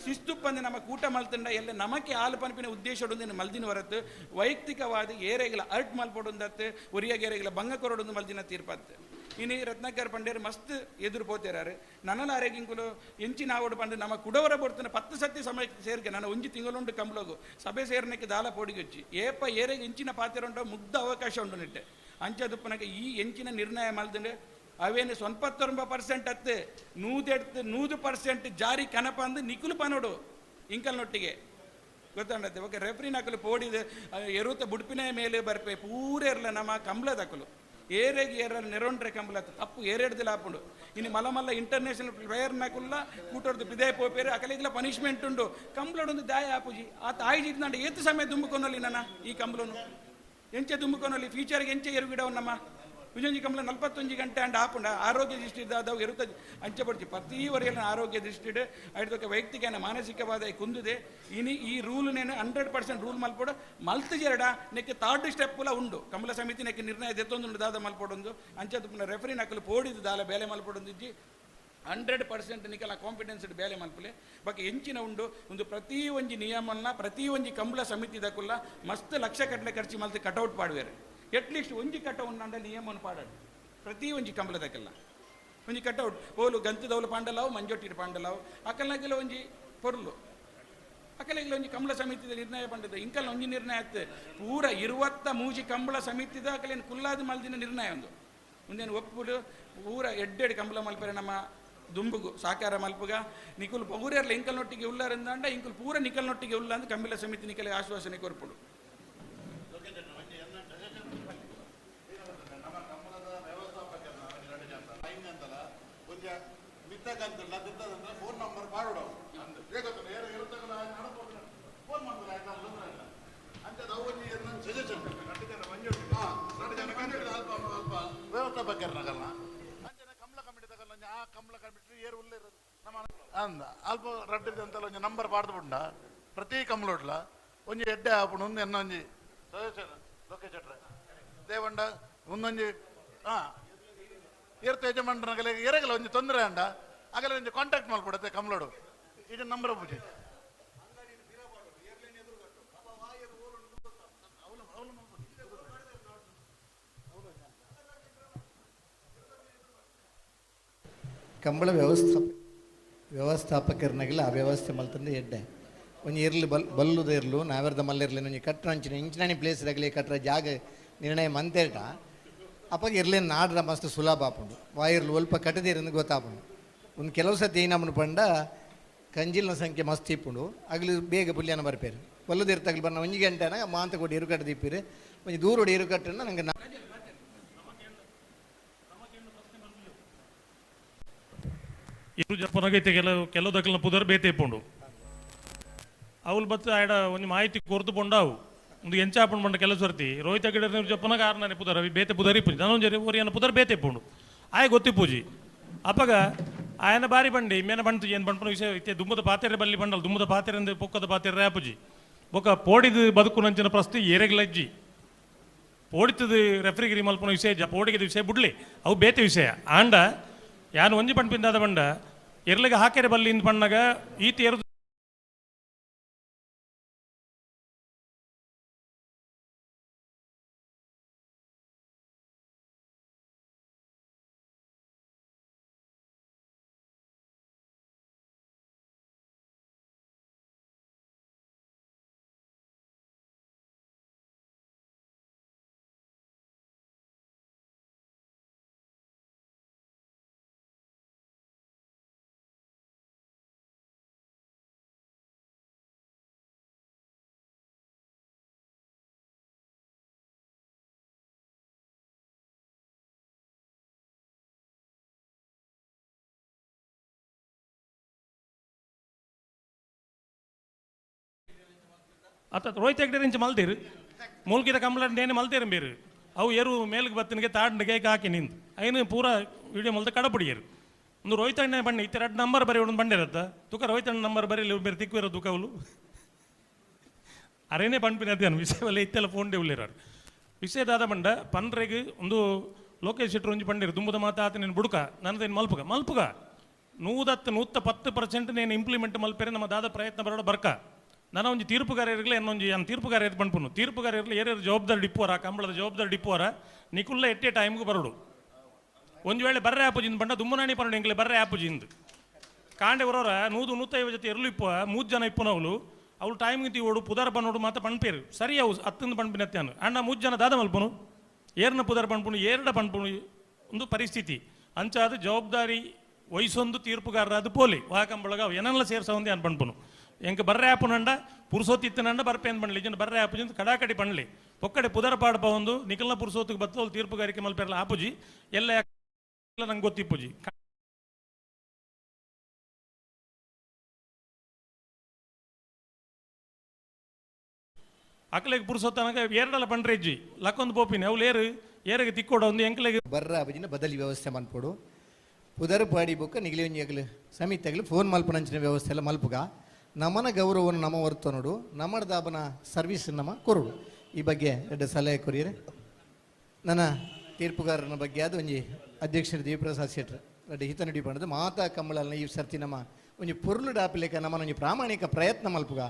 ಶಿಸ್ತು ಪಂದು ನಮ್ಮ ಕೂಟ ಮಲ್ತಂಡ ಎಲ್ಲ ನಮಕ್ಕೆ ಹಾಲು ಪನ್ಪಿನ ಉದ್ದೇಶ ಮಲ್ದಿನ ಹೊರತು ವೈಯಕ್ತಿಕವಾದ ಏರೆಗಳ ಅರ್ಟ್ ಮಲ್ಪಡು ಅಂದತ್ತೆ ಒರಿಯಾಗೇರೆಗಳ ಭಂಗ ಕೊರಡೊಂದು ಮಲ್ದಿನ ತೀರ್ಪತ್ತೆ ಇನ್ನು ರತ್ನಾಕರ್ ಪಂಡೇರು ಮಸ್ತ್ ಎದುರು ಪೋತಿರಾರು ನನ್ನಲ ಆರೋಗ್ಯಂಕುಲು ಎಂಚಿನ ಆವಡು ಪಂಡು ನಮ್ಮ ಕುಡವರ ಬರ್ತನೆ 10 ಸತಿ ಸಮಯಕ್ಕೆ ಸೇರ್ಕೆ ನಾನು ಒಂಜಿ ತಿಂಗಳುಂಡು ಕಂಬಳಗು ಸಭೆ ಸೇರ್ನಕ್ಕೆ ದಾಲ ಪೋಡಿಗೊಚ್ಚಿ ಏಪ ಏರೆಗೆ ಎಂಚಿನ ಪಾತ್ರ ಉಂಟು ಮುಗ್ಧ ಅವಕಾಶ ಉಂಟು ನಿಟ್ಟೆ ಅಂಚದುಪ್ಪನಕ್ಕೆ ಈ ಎಂಚಿನ ನಿರ್ಣಯ ಮಲ್ದಂಡೆ ಅವೇನು 99% ಅತ್ತೆ 100% ಜಾರಿ ಕನಪ ಅಂದು ನಿಕುಲು ಪನೋಡು ಇಂಕಲ್ನೊಟ್ಟಿಗೆ ಗೊತ್ತಾಂಡತ್ತೆ ಓಕೆ ರೆಫ್ರಿ ನಕಲು ಪೋಡಿದ ಎರುತ ಬುಡ್ಪಿನ ಮೇಲೆ ಬರ್ಪೆ ಪೂರ ಇರಲ ನಮ್ಮ ಕಂಬಳದಕಲು ಏರೆಗೆ ಏರಲ್ಲಿ ನೆರೊಂಡ್ರೆ ಕಂಬಳ ತಪ್ಪು ಏರೆಡ್ದಿಲ್ಲ ಹಾಪುಂಡು ಇನ್ನು ಮಲ್ಲ ಇಂಟರ್ನ್ಯಾಷನಲ್ ಪ್ಲೇಯರ್ ನಾಕುಲ್ಲ ಕೂಟೋರ್ದು ಬಿದೆ ಪೋಪೇರು ಅಕಲಿಗೆಲ್ಲ ಪನಿಷ್ಮೆಂಟ್ ಉಂಡು ಕಂಬಳೊಂದು ದಾಯ ಆಪುಜಿ ಆ ತಾಯಿ ಜಿದ್ನಾಂಡ ಏತು ಸಮಯ ದುಂಬುಕೊನೊಲ್ಲಿ ನನ್ನ ಈ ಕಂಬಳನು ಎಂಚೆ ದುಂಬುಕೊನೊಲ್ಲಿ ಫ್ಯೂಚರ್ಗೆ ಎಂಚೆ ಎರುಗಿಡವು ನಮ್ಮ ವಿಜಂಜಿ ಕಂಬಳ 41 ಗಂಟೆ ಅಂಡ್ ಆಪುಂಡ ಆರೋಗ್ಯ ದೃಷ್ಟಿದ ಅದಾವು ಇರುತ್ತ ಅಂಚೆ ಪಡ್ತಿ ಪ್ರತಿ ವರೆಯಲ್ಲ ಆರೋಗ್ಯ ದೃಷ್ಟಿಡ್ ಅಡ್ದಕ್ಕೆ ವೈಯಕ್ತಿಕ ಮಾನಸಿಕವಾದ ಕುಂದಿದೆ ಇನಿ ಈ ರೂಲ್ನೇನು 100% ರೂಲ್ ಮಲ್ಪಡು ಮಲ್ತು ಜರಡ ನೆಕ್ಕೆ 3rd ಸ್ಟೆಪ್ ಉಂಡು ಕಂಬಳ ಸಮಿತಿ ನೆಕ್ಕೆ ನಿರ್ಣಯ ದೆತ್ತೊಂದು ದಾದ ಮಲ್ಪಡೊಂದು ಅಂಚೆ ರೆಫರಿ ನಕಲು ಪೋಡಿದು ದಾಲ ಬೇಲೆ ಮಲ್ಪಡೊಂದಿಜ್ಜಿ 100% ನಿಕಲ ಕಾಂಪಿಟೆನ್ಸ್ಡ್ ಬೇಲೆ ಮಲ್ಪಲೆ ಬಾಕಿ ಎಂಚಿನ ಉಂಡು ಒಂದು ಪ್ರತಿ ಒಂಜಿ ನಿಯಮನ್ನ ಪ್ರತಿ ಒಂಜಿ ಕಂಬಳ ಸಮಿತಿ ದಕುಲ್ಲ ಮಸ್ತ್ ಲಕ್ಷ ಕಟ್ಲೆ ಖರ್ಚು ಮಲ್ತು ಕಟೌಟ್ ಪಾಡುವೇರು ಎಟ್ಲೀಸ್ಟ್ ಒಂಜಿ ಕಟೌಟ್ ನಂಡ ನಿಯಮವನ್ನು ಪಾಡಾಡು ಪ್ರತಿ ಒಂಜಿ ಕಂಬಳದಕ್ಕೆಲ್ಲ ಒಂಜಿ ಕಟೌಟ್ ಓಲು ಗಂತದವಲು ಪಾಂಡಲಾವು ಮಂಜೊಟ್ಟಿರು ಪಾಂಡಲಾವು ಅಕಲ್ನಾಗೆಲ್ಲ ಒಂಜಿ ಪೊರ್ಲು ಅಕಲೆಗೆಲ್ಲ ಒಂಜಿ ಕಂಬಳ ಸಮಿತಿದ ನಿರ್ಣಯ ಪಂಡದ ಇಂಕಲ್ ಒಂಜಿ ನಿರ್ಣಯ ಆಯ್ತು ಪೂರ 23 ಕಂಬಳ ಸಮಿತಿದ ಅಕಲೇನು ಕುಲ್ಲಾದ ಮಲ್ದಿನ ನಿರ್ಣಯ ಒಂದು ಮುಂದೇನು ಒಪ್ಪುಡು ಪೂರ ಎಡ್ಡೆಡ್ ಕಂಬಳ ಮಲ್ಪರೆ ನಮ್ಮ ದುಂಬುಗು ಸಾಕಾರ ಮಲ್ಪುಗ ನಿಕುಲ್ ಪೂರೆಲ್ಲ ಇಂಕಲ್ನೊಟ್ಟಿಗೆ ಉಳ್ಳಾರಂದಾಂಡ ಇಂಕುಲ್ ಪೂರ ನಿಕಲ್ನೊಟ್ಟಿಗೆ ಉಲ್ಲ ಅಂತ ಕಂಬಳ ಸಮಿತಿ ನಿಕಲೆ ಆಶ್ವಾಸನೆ ಕೊರ್ಪುಡು
ಫೋನ್ ನಂಬರ್ ಮಾಡೋದು ಫೋನ್ ಮಾಡ್ತಾರೆ ಸಜೆಷನ್ ವ್ಯವಸ್ಥಾಪಕರನಾಗಲ್ಲ ಅಂಚನೆ ಕಂಬಳ ಕಮಿಟಿ ತಗಲ್ಲ ಆ ಕಂಬಳ ಕಮಿಟಿ ಏರು ಉಲ್ಲ ನಮ್ಮ ಅಂದ ಅಲ್ಪ ರಡ್ಡಿದ ಅಂತಲ್ಲ ಒಂಜಿ ನಂಬರ್ ಪಾಡ್ದು ಬಿಂಡ ಪ್ರತಿ ಕಂಬಳೋಟ್ಲ ಒಂಜಿ ಎಡ್ಡೆ ಆಪುಂಡು ಒಂದು ಎನ್ನೊಂಜಿ ಸಜೆಷನ್ ಲೊಕೇಶನ್ ದೇವಂಡ ಒಂದೊಂಜಿ ಏರ್ತ ಯಜಮಾನರಗಲೆ ಎರಗಲ ಒಂಜಿ ತೊಂದರೆ ಅಂಡ ಆಗಲೇ ಒಂಜಿ ಕಾಂಟ್ಯಾಕ್ಟ್ ಮಾಡ್ಬಿಡತ್ತೆ ಕಂಬಳೋಡು ಇದು ನಂಬರ್ ಪೂಜೆ
ಕಂಬಳ ವ್ಯವಸ್ಥಾಪಕರನಾಗಿಲ್ಲ ಆ ವ್ಯವಸ್ಥೆ ಮಲ್ತಂದು ಎಡ್ಡೆ ಒಂಜಿ ಇರ್ಲಿ ಬಲ್ಲುದ ಇರ್ಲು ನಾವೆರ್ದ ಮಲ್ಲಿರ್ಲಿ ಒಂಜಿ ಕಟ್ರ ಅಂಚಿನ ಇಂಚಿನಾಣಿ ಪ್ಲೇಸ್ದಾಗಲಿ ಕಟ್ರ ಜಾಗ ನಿರ್ಣಯ ಮಂತೇಟ ಅಪ್ಪಾಗ ಇರ್ಲೇನು ನಾಡ್ರ ಮಸ್ತ್ ಸುಲಭ ಆಪುಂಡು ವಾಯಿರ್ಲು ಒಲ್ಪ ಕಟ್ಟದಿರಂದು ಗೊತ್ತಾಪುಂಡು ಒಂದು ಕೆಲವು ಸತಿ ಏನಮ್ಮನ ಪಂಡ ಕಂಜಿಲ್ನ ಸಂಖ್ಯೆ ಮಸ್ತ್ ಇಪ್ಪುಂಡು ಆಗಲಿ ಬೇಗ ಪುಲ್ಯನ ಬರ್ಪೇರು ಒಲ್ಲದಿರ್ತಾಗಲಿ ಬನ್ನ ಒಂಜಿ ಗಂಟೆನ ಮಾಂತ ಕೊಡಿ ಇರುಕಟ್ಟು ದಿಪ್ಪಿರು ಒಂಜಿ ದೂರೋಡಿ ಇರುಕಟ್ಟನ್ನ ನಂಗೆ
ಇರು ಜಪ್ಪನಾಗೈತೆ ಕೆಲವು ದಕ್ಕಲ್ನ ಪುದರ್ ಬೇತೆ ಇಪ್ಪುಂಡು ಅವಳು ಬತ್ತ ಆಡ ಒಂದು ಮಾಹಿತಿ ಕೊರ್ತು ಪೊಂಡಾವು ಒಂದು ಎಂಚಾಪುಂಡು ಪಂಡ ಕೆಲವು ಸರ್ತಿ ರೋಹಿತ ಗಿಡ ಜಪ್ಪನಾಗ ಆರ್ನಾನೆ ಪುದರ್ ಅವಿ ಬೇತೆ ಪುದರ್ ಇಪ್ಪುಜಿ ನಾನೊಂದು ಒರಿಯನ್ನ ಪುದರ್ ಬೇತೆ ಇಪ್ಪುಂಡು ಆಯ್ ಗೊತ್ತಿಪ್ಪುಜಿ ಅಪ್ಪಗ ఆయన ಬಾರಿ ಬಂಡಿ ಮೇನ ಬಂತು ಏನು ಬಂಪನ ವಿಷಯ ಇತ್ತೆ ದುಮ್ಮದ ಪಾತೆರೆ ಬಲ್ಲಿ ಬಂಡಲ್ ದುಮ್ಮದ ಪಾತೆರೆ ಅಂದ್ರೆ ಪೊಕ್ಕದ ಪಾತೆರೆ ರ್ಯಾಪುಜಿ ಬೊಕ ಪೋಡಿದು ಬದುಕು ನಂಚಿನ ಪ್ರಸ್ತಿ ಏರೆಗ್ಲಜ್ಜಿ ಪೋಡಿತದ ರೆಫ್ರಿಗಿರಿ ಮಲ್ಪನ ವಿಷಯ ಪೋಡಿಗೆ ವಿಷಯ ಬಿಡ್ಲಿ ಅವು ಬೇತೆ ವಿಷಯ ಆಂಡ ಯಾನು ಒಂಜಿ ಪಂಪಿಂದಾದ ಬಂಡ ಎರ್ಲಿಗೆ ಹಾಕೆರೆ ಬಲ್ಲಿಂದ ಬಣ್ಣಗ ಈತ ಎರು ಅತ್ತ ರೋಹಿತ್ ಹೆಗ್ಡೆ ಇಂಚ ಮಲ್ತೀರು ಮೂಲ್ಕಿದ ಕಂಪ್ಲೇಂಟ್ ಏನೇ ಮಲ್ತೀರು ಬೇರು ಅವು ಏರು ಮೇಲಿಗೆ ಬತ್ತನಿಗೆ ತಾಡ್ನಿಗೆ ಹಾಕಿ ನಿಂತು ಐನು ಪೂರ ವಿಡಿಯೋ ಮಲ್ತ ಕಡಪುಡಿಯರು ಒಂದು ರೋಹಿತ್ ಅಣ್ಣ ಬನ್ನಿ ಇತ್ತ 2 ನಂಬರ್ ಬರೀ ಒಂದು ಬಂಡಿರತ್ತ ತುಕ ರೋಹಿತ್ ಅಣ್ಣ ನಂಬರ್ ಬರೀಲಿ ಬೇರೆ ತಿಕ್ಕಿರೋ ತುಕವಲು ಅರೇನೇ ಪಂಪಿನ ಅದೇನು ವಿಷಯವಲ್ಲ ಇತ್ತೆಲ್ಲ ಫೋನ್ ಉಳ್ಳಿರಾರು ವಿಷಯದಾದ ಬಂಡ ಪನ್ರೆಗೆ ಒಂದು ಲೋಕೇಶ್ ಶೆಟ್ರು ಒಂಜಿ ಪಂಡಿರು ತುಂಬದ ಮಾತಾತ ನೀನು ಬುಡುಕ ನನ್ನದೇನು ಮಲ್ಪುಗ 110% ನೇನು ಇಂಪ್ಲಿಮೆಂಟ್ ಮಲ್ಪೇರೆ ನಮ್ಮ ದಾದ ಪ್ರಯತ್ನ ಬರೋಡ ಬರ್ಕ ನಾನು ಒಂಜಿ ತೀರ್ಪುಗಾರ ಇರಲಿ ಅನ್ನೊಂಜಿ ನಾನು ತೀರ್ಪುಗಾರ ಎದ್ದು ಪಂಪುನು ತೀರ್ಪುಗಾರ ಇರಲಿ ಏರ್ಯಾರು ಜವಾಬ್ದಾರಿ ಡಿಪ್ಪೋರ ಕಂಬಳದ ಜವಾಬ್ದಾರಿ ಡಿಪ್ಪೋರ ನಿಕುಲ್ಲ ಎಟ್ಟೆ ಟೈಮ್ಗೆ ಬರೋಡು ಒಂದು ವೇಳೆ ಬರ್ರೆ ಆಪುಜಿಂದ ಬಂಡ ದುಮ್ಮನಾಣಿ ಪನ್ನೊಡು ಎಂಕ್ಲೆ ಬರ್ರೆ ಆಪುಜಿಂದು ಕಾಂಡೆ ಬರೋರ 100-150 ಜೊತೆ ಎರಲು ಇಪ್ಪ 3 ಜನ ಇಪ್ಪನವಳು ಅವಳು ಟೈಮ್ಗೆ ತೀವೋಡು ಪುದಾರ ಪನ್ನೋಡು ಮಾತ ಪಣ್ಪೇರು ಸರಿ ಅವು 10 ಪಣ್ಪಿನತ್ಯಾನು ಅಣ್ಣ 3 ಜನ ದಾದ ಮಲ್ಪನು ಏರ್ನ ಪುದಾರ ಪಣ್ಪುನು ಏರಡ ಪಣ್ಪುನು ಒಂದು ಪರಿಸ್ಥಿತಿ ಅಂಚಾದ ಜವಾಬ್ದಾರಿ ವಹಿಸೊಂದು ತೀರ್ಪುಗಾರರ ಅದು ಪೋಲಿ ವಾಕಂಬಳಗ ಏನಲ್ಲ ಸೇರ್ಸೊಂದು ಅನ್ ಪಣ್ಪುನು ಎಂಕ ಬರ್ರೆ ಆಪುನಂಡ ಪುರುಸೋತಿತ್ತನಂಡ ಬರ್ಪೇನ್ ಪಣ್ಲಿ ಜನ ಬರ್ರೆ ಆಪುಜಿಂದ ಕಡಾಕಡಿ ಪಣ್ಲಿ ಒಕ್ಕಡೆ ಪುದರ ಪಾಡ್ಪ ಒಂದು ನಿಖಲ್ನ ಪುರುಸೋತಿಗೆ ಬತ್ತೋಲು ತೀರ್ಪುಗಾರಿಕೆ ಮಲ್ಪೇರಲ್ಲ ಆಪುಜಿ ಎಲ್ಲ ನಂಗೆ ಗೊತ್ತಿಪ್ಪುಜಿ ಅಕ್ಲೆಗೆ ಪುರುಸೋತನಗ ಎರಡಲ್ಲ ಪಂಡ್ರೆಜ್ಜಿ ಲಕ್ಕೊಂದು ಪೋಪಿನಿ ಅವ್ಲು ಏರಿಗೆ ತಿಕ್ಕೋಡ ಒಂದು ಎಂಕ್ಲೆಗೆ
ಬರ್ರ ಆಪುಜಿನ ಬದಲಿ ವ್ಯವಸ್ಥೆ ಮನ್ಪೋಡು ಪುದರ್ ಪಾಡಿ ಬೊಕ್ಕ ನಿಗಲಿ ಒಂಜಿ ಆಗಲು ಸಮಿತಿಯಾಗಲು ಫೋನ್ ಮಲ್ಪನಂಚಿನ ವ್ಯವಸ್ಥೆ ಎಲ್ಲ ಮಲ್ಪುಗ ನಮ್ಮನ ಗೌರವವನ್ನು ನಮ್ಮ ಹೊರ್ತು ನೋಡು ನಮ್ಮಡ ದಾಬನ ಸರ್ವಿಸ್ ನಮ್ಮ ಕೊರುಡು ಈ ಬಗ್ಗೆ 2 ಸಲಹೆ ಕೊರಿಯರೆ ನನ್ನ ತೀರ್ಪುಗಾರನ ಬಗ್ಗೆ ಅದು ಒಂಜಿ ಅಧ್ಯಕ್ಷರು ದೇವಿಪ್ರಸಾದ್ ಶೆಟ್ರ್ ರೆಡ್ಡಿ ಹಿತ ನಡಿ ಪಂಡದು ಮಾತಾ ಕಂಬಳಲ್ನ ಈ ಸರ್ತಿ ನಮ್ಮ ಒಂಜಿ ಪೊರ್ಲು ಡಾಪಿಲೇಕ ನಮ್ಮನ ಒಂಜಿ ಪ್ರಾಮಾಣಿಕ ಪ್ರಯತ್ನ ಮಲ್ಪುಗ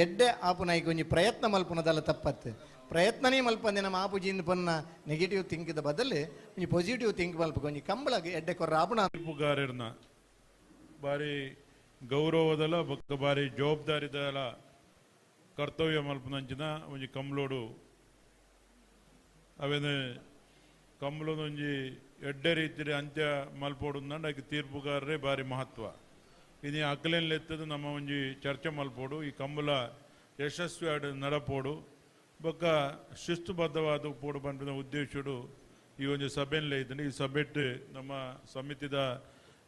ಎಡ್ಡೆ ಆಪುನಾಯ್ಕ ಒಂಜಿ ಪ್ರಯತ್ನ ಮಲ್ಪುನದಲ್ಲ ತಪ್ಪತ್ತು ಪ್ರಯತ್ನನೇ ಮಲ್ಪಂದೆ ನಮ್ಮ ಆಪುಜಿಂದ ಪನ್ನ ನೆಗೆಟಿವ್ ಥಿಂಕಿದ ಬದಲು ಒಂಜಿ ಪಾಸಿಟಿವ್ ಥಿಂಕ್ ಮಲ್ಪುಗ ಒಂಜಿ ಕಂಬಳಗೆ ಎಡ್ಡೆ ಕೊರ್ರ ಆಪುನ
ತೀರ್ಪುಗಾರರನ್ನ ಬಾರಿ ಗೌರವದಲ್ಲ ಬೊಕ್ಕ ಬಾರಿ ಜವಾಬ್ದಾರಿದಲ ಕರ್ತವ್ಯ ಮಲ್ಪನಂಚಿನ ಒಂಜಿ ಕಂಬ್ಳೋಡು ಅವೇನು ಕಂಬ್ಳದೊಂಜಿ ಎಡ್ಡೆ ರೀತಿಯ ಅಂತ್ಯ ಮಲ್ಪೋಡು ಅದಕ್ಕೆ ತೀರ್ಪುಗಾರರೇ ಬಾರಿ ಮಹತ್ವ ಇದು ಅಕ್ಕಲೆತ್ತದು ನಮ್ಮ ಒಂಜಿ ಚರ್ಚೆ ಮಲ್ಪೋಡು ಈ ಕಂಬಳ ಯಶಸ್ವಿ ಆಡ ನಡಪೋಡು ಬೊಕ್ಕ ಶಿಸ್ತುಬದ್ಧವಾದ ಪೋಡು ಬಂದ ಉದ್ದೇಶಡು ಈ ಒಂದು ಸಭೆಯಲ್ಲೇ ಇದ್ದಾನೆ ಈ ಸಭೆಟ್ಟು ನಮ್ಮ ಸಮಿತಿದ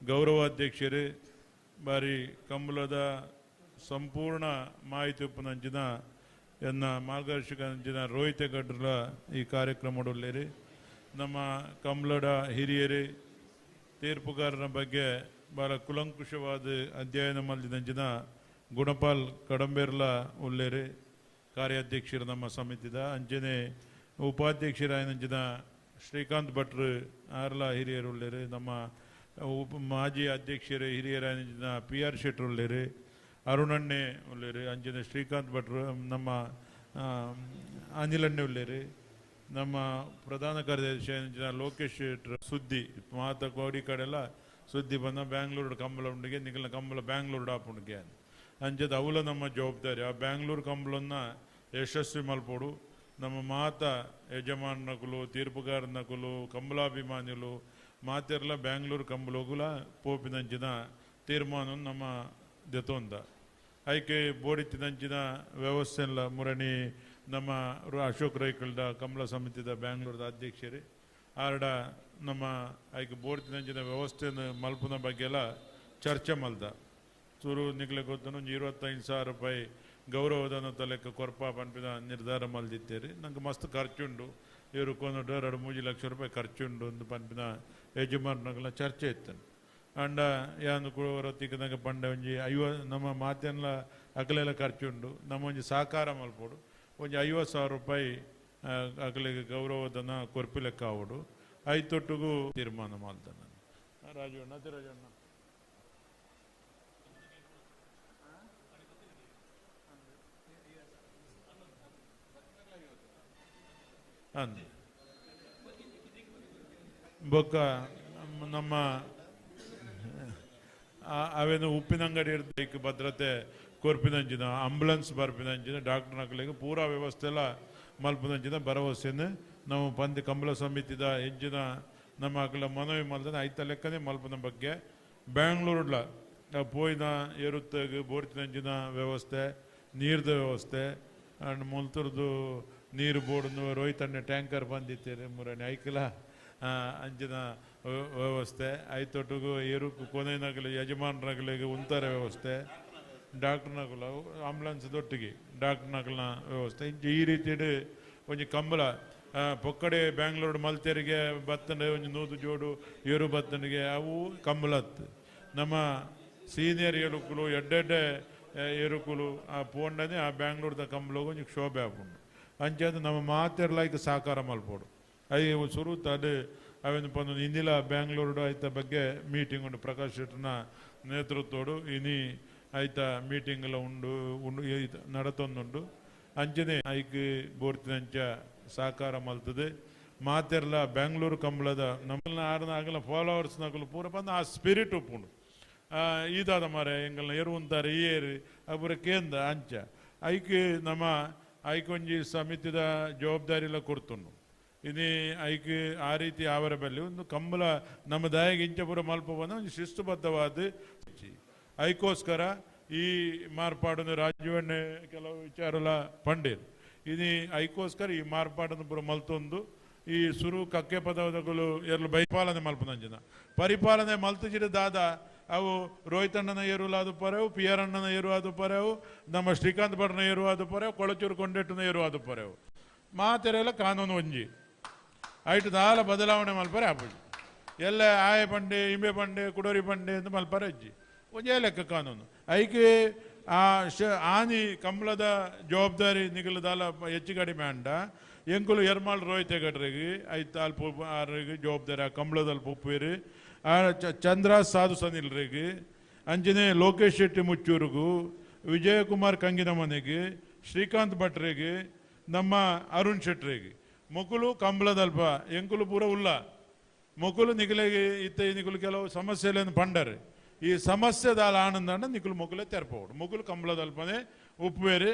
ಗೌರವಾಧ್ಯಕ್ಷರೇ ಬಾರಿ ಕಂಬಳದ ಸಂಪೂರ್ಣ ಮಾಹಿತಿ ಉಪ್ಪನಂಚಿನ ಎನ್ನ ಮಾರ್ಗದರ್ಶಕ ಅಂಚಿನ ರೋಹಿತ ಗಡ್ರಲ ಈ ಕಾರ್ಯಕ್ರಮದಲ್ಲೇರಿ ನಮ್ಮ ಕಂಬಳದ ಹಿರಿಯರೇ ತೀರ್ಪುಗಾರನ ಬಗ್ಗೆ ಭಾಳ ಕುಲಂಕುಷವಾದ ಅಧ್ಯಯನ ಮಲ್ದಿದಂಚಿನ ಗುಣಪಾಲ್ ಕಡಂಬೇರ್ಲ ಉಲ್ಲೇರಿ ಕಾರ್ಯಾಧ್ಯಕ್ಷರು ನಮ್ಮ ಸಮಿತಿದ ಅಂಚನೆ ಉಪಾಧ್ಯಕ್ಷರಾಯನಂಚಿನ ಶ್ರೀಕಾಂತ್ ಭಟ್ರು ಆರ್ಲ ಹಿರಿಯರು ಉಳ್ಳೇರಿ ನಮ್ಮ ಮಾಜಿ ಅಧ್ಯಕ್ಷರೇ ಹಿರಿಯರಾಯನಂಚಿನ PR ಶೆಟ್ರು ಉಳ್ಳೇರಿ ಅರುಣಣ್ಣೆ ಉಳ್ಳೇರಿ ಅಂಚನೆ ಶ್ರೀಕಾಂತ್ ಭಟ್ರು ನಮ್ಮ ಅನಿಲಣ್ಣೆ ಉಳ್ಳೇರಿ ನಮ್ಮ ಪ್ರಧಾನ ಕಾರ್ಯದರ್ಶಿ ಅಂಚಿನ ಲೋಕೇಶ್ ಶೆಟ್ರು ಸುದ್ದಿ ಮಾತ ಕೋಡಿ ಕಡೆಲ್ಲ ಸುದ್ದಿ ಬಂದ ಬ್ಯಾಂಗ್ಳೂರು ಕಂಬಳ ಉಂಡಿಗೆ ನಿಖಲ್ನ ಕಂಬಳ ಬ್ಯಾಂಗ್ಳೂರು ಡಾಪುಂಡಿಗೆ ಅಂಚದ ಅವಲ ನಮ್ಮ ಜವಾಬ್ದಾರಿ ಆ ಬ್ಯಾಂಗ್ಳೂರು ಕಂಬಳನ್ನ ಯಶಸ್ವಿ ಮಲ್ಪೋಡು ನಮ್ಮ ಮಾತ ಯಜಮಾನಕುಲು ತೀರ್ಪುಗಾರನಕುಲು ಕಂಬಳಾಭಿಮಾನಿಗಳು ಮಾತೆರ್ಲ ಬ್ಯಾಂಗ್ಳೂರು ಕಂಬಳೋಗುಲ ಪೋಪಿನಂಚಿನ ತೀರ್ಮಾನ ನಮ್ಮ ದೆತೊಂದ ಐಕೆ ಬೋಡಿತ್ತಿನಂಚಿನ ವ್ಯವಸ್ಥೆ ಎಲ್ಲ ಮುರಣಿ ನಮ್ಮ ಅಶೋಕ್ ರೈಕಲ್ದ ಕಂಬಳ ಸಮಿತಿದ ಬ್ಯಾಂಗ್ಳೂರದ ಅಧ್ಯಕ್ಷರೇ ಆರ್ಡ ನಮ್ಮ ಐಕೆ ಬೋಡಿತ್ತಿನಂಚಿನ ವ್ಯವಸ್ಥೆನ ಮಲ್ಪುನ ಬಗ್ಗೆ ಎಲ್ಲ ಚರ್ಚೆ ಮಲ್ದ ಚೂರು ನಿಗ್ಲೆ ಗೊತ್ತನು 25,000 ರೂಪಾಯಿ ಗೌರವಧನ ತಲೆಕ್ಕ ಕೊರ್ಪ ಪಂಪಿನ ನಿರ್ಧಾರ ಮಲ್ದಿತ್ತೇರಿ ನಂಗೆ ಮಸ್ತ್ ಖರ್ಚುಂಡು ಇವರು ಕೊಂದು 2-3 ಲಕ್ಷ ರೂಪಾಯಿ ಖರ್ಚುಂಡು ಒಂದು ಪಂಪಿನ ಯಜಮಾನಗಳ ಚರ್ಚೆ ಇತ್ತು ಅಂಡ ಯಾನು ರೊತ್ತಿಗೆ ನಂಗೆ ಪಂಡ ಒಂಜಿ ನಮ್ಮ ಮಾತೆಲ್ಲ ಅಕಲೆಲ್ಲ ಖರ್ಚುಂಡು ನಮ್ಮ ಒಂಜಿ ಸಹಕಾರ ಮಲ್ಪೋಡು ಒಂಜಿ 50,000 ರೂಪಾಯಿ ಅಕಲಿಗೆ ಗೌರವಧನ ಕೊರ್ಪಿ ಲೆಕ್ಕ ಆವಡು ಐತೊಟ್ಟಿಗೂ ತೀರ್ಮಾನ ಮಾಡ್ದ ನಾನು ರಾಜಣ್ಣ ರಾಜಣ್ಣ ಅಂದು ಬೊಕ್ಕ ನಮ್ಮ ಅವೇನು ಉಪ್ಪಿನಂಗಡಿ ಇರ್ದಕ್ಕೆ ಭದ್ರತೆ ಕೊರ್ಪಿನಂಚಿನ ಆಂಬುಲೆನ್ಸ್ ಬರ್ಪಿನಂಚಿನ ಡಾಕ್ಟರ್ ನಕಲಿಗೆ ಪೂರಾ ವ್ಯವಸ್ಥೆ ಎಲ್ಲ ಮಲ್ಪನಂಚಿನ ಭರವಸೆಯನ್ನು ನಾವು ಪಂದ್ಯ ಕಂಬಳ ಸಮಿತಿದ ಹೆಜ್ಜಿನ ನಮ್ಮ ಅಕಲ ಮನವಿ ಮಲ್ದನ ಐತ ಲೆಕ್ಕನೇ ಮಲ್ಪನ ಬಗ್ಗೆ ಬ್ಯಾಂಗ್ಳೂರ್ಲ ಪೋಯಿನ ಏರುತ್ತಾಗ ಬೋರ್ತಿನಂಚಿನ ವ್ಯವಸ್ಥೆ ನೀರ್ದ ವ್ಯವಸ್ಥೆ ಅಂಡ್ ಮುಲ್ತುರ್ದು ನೀರು ಬೋರ್ಡ್ನು ರೋಹಿತಣ್ಣೆ ಟ್ಯಾಂಕರ್ ಬಂದಿತ್ತೇರಿ ಮುರಣಿ ಐಕಲ ಅಂಚಿನ ವ್ಯವಸ್ಥೆ ಐತೊಟ್ಟಿಗೂ ಏರು ಕೊನೆಯನಾಗಲಿ ಯಜಮಾನರಾಗಲಿಗೆ ಉಂತರ ವ್ಯವಸ್ಥೆ ಡಾಕ್ಟರ್ ನಕುಲ ಆಂಬುಲೆನ್ಸ್ ದೊಟ್ಟಿಗೆ ಡಾಕ್ಟರ್ ನಕಲ್ನ ವ್ಯವಸ್ಥೆ ಈ ರೀತಿ ಒಂಜಿ ಕಂಬಳ ಪೊಕ್ಕಡೆ ಬ್ಯಾಂಗ್ಳೂರು ಮಲ್ತೆರಿಗೆ ಬತ್ತಂಡೆ ಒಂಜಿ ನೂದು ಜೋಡು ಏರು ಬತ್ತನಿಗೆ ಅವು ಕಂಬಳತ್ತು ನಮ್ಮ ಸೀನಿಯರ್ ಏರುಕುಲು ಎಡ್ಡೆಡ್ಡೆ ಏರುಕುಲು ಆ ಪೋಂಡನೆ ಆ ಬ್ಯಾಂಗ್ಳೂರ್ದ ಕಂಬಳಗೆ ಒಂಜಿ ಶೋಭೆ ಆಪುಂಡು ಅಂಚೆ ನಮ್ಮ ಮಾತೆರ್ಲಾಯ್ಕೆ ಸಾಕಾರ ಮಲ್ಪೋಡು ಅಯ್ಯ ಸುರುತ ಅದು ಅವೇನು ಪಂದು ಇಂದಿಲ ಬ್ಯಾಂಗ್ಳೂರು ಆಯ್ತ ಬಗ್ಗೆ ಮೀಟಿಂಗ್ ಉಂಡು ಪ್ರಕಾಶ್ ಶೆಟ್ಟರ್ನ ನೇತೃತ್ವಡು ಇನಿ ಆಯ್ತ ಮೀಟಿಂಗ್ ಎಲ್ಲ ಉಂಡು ನಡತೊಂದುಂಡು ಅಂಚನೆ ಐಕ್ ಬೋರ್ತಿನಂಚ ಸಾಕಾರ ಮಲ್ತದೆ ಮಾತೆರ್ಲ ಬ್ಯಾಂಗ್ಳೂರು ಕಂಬಳದ ನಮ್ಮನ್ನ ಆರ್ನ ಆಗಲ ಫಾಲೋವರ್ಸ್ ನಕಲು ಪೂರ ಬಂದು ಆ ಸ್ಪಿರಿಟ್ ಉಪ್ಪುಂಡು ಈದಾದ ಮಾರೆ ಎಂಗಲ್ನ ಎರುವಂತಾರೆ ಈ ಏರಿ ಅಪುರ ಕೇಂದ್ರ ಅಂಚ ಐಕ್ ನಮ್ಮ ಐಕೊಂಜಿ ಸಮಿತಿದ ಜವಾಬ್ದಾರಿಲ ಕೊಡ್ತುಂಡು ಇನಿ ಐಕ್ ಆ ರೀತಿ ಆವರ ಬಲ್ಲಿ ಒಂದು ಕಂಬಳ ನಮ್ಮ ದಾಯಿಗೆ ಇಂಚ ಪೂರ ಮಲ್ಪ ಬಂದ ಒಂದು ಶಿಸ್ತುಬದ್ಧವಾದ ಐಕೋಸ್ಕರ ಈ ಮಾರ್ಪಾಡನ್ನು ರಾಜ್ಯವನ್ನೇ ಕೆಲವು ವಿಚಾರಲ ಪಂಡೇರು ಇನಿ ಐಕೋಸ್ಕರ ಈ ಮಾರ್ಪಾಡನ್ನು ಪೂರ ಮಲ್ತೊಂದು ಈ ಸುರು ಕಕ್ಕೆ ಪದಗಳು ಎರಡು ಪರಿಪಾಲನೆ ಮಲ್ಪನಂಜನ ಪರಿಪಾಲನೆ ಮಲ್ತಜಿರ ದಾದ ಅವು ರೋಹಿತ್ ಅಣ್ಣನ ಏರು ಅದು ಪರೆವು ಪಿ ಆರ್ ಅಣ್ಣನ ಏರು ಅದು ಪರೆವು ನಮ್ಮ ಶ್ರೀಕಾಂತ್ ಭಟ್ನ ಏರು ಅದು ಪರೆವು ಕೊಳಚೂರು ಕೊಂಡೆಟ್ಟನ ಏರು ಅದು ಪರೆವು ಮಾತೆರೆಲ್ಲ ಕಾನೂನು ಒಂಜಿ ಐಟು ದಾಲ ಬದಲಾವಣೆ ಮಲ್ಪರೆ ಆಪುಜಿ ಎಲ್ಲ ಆಯ ಪಂಡೆ ಇಂಬೆ ಪಂಡೆ ಕುಡೋರಿ ಪಂಡೆ ಅಂತ ಮಲ್ಪರೆ ಅಜ್ಜಿ ಒಂಜೇ ಲೆಕ್ಕ ಕಾನೂನು ಐಕೆ ಆ ಆನಿ ಕಂಬಳದ ಜವಾಬ್ದಾರಿ ನಿಗಲದಾಲ ಹೆಚ್ಚು ಕಡಿಮೆ ಅಂಡ ಎಂಕುಲು ಎರ್ಮಾಳ್ ರೋಹಿತ್ ಗಡ್ರಿಗೆ ಐತ ಅಲ್ಪ ಆರಿಗೆ ಜವಾಬ್ದಾರಿ ಆ ಕಂಬಳದಲ್ಲಿ ಪುಪ್ಪೇರಿ ಆ ಚಂದ್ರ ಸಾಧು ಸನಿಲ್ರಿಗೆ ಅಂಜನೆ ಲೋಕೇಶ್ ಶೆಟ್ಟಿ ಮುಚ್ಚೂರಿಗೂ ವಿಜಯಕುಮಾರ್ ಕಂಗಿನ ಮನೆಗೆ ಶ್ರೀಕಾಂತ್ ಭಟ್ರಿಗೆ ನಮ್ಮ ಅರುಣ್ ಶೆಟ್ರಿಗೆ ಮೊಕುಲು ಕಂಬಳದಲ್ಪ ಎಂಕುಲು ಪೂರ ಉಲ್ಲ ಮೊಕುಲು ನಿಗಲಿಗೆ ಇತ್ತ ನಿಕುಲು ಕೆಲವು ಸಮಸ್ಯೆಗಳನ್ನು ಪಂಡರೆ ಈ ಸಮಸ್ಯೆದಾಲ ಆನಂದ ನಿಕುಲು ಮೊಕುಲೆ ತೆರಪೋಡು ಮೊಕುಲು ಕಂಬಳದಲ್ಪನೆ ಉಪ್ಪುವೇರಿ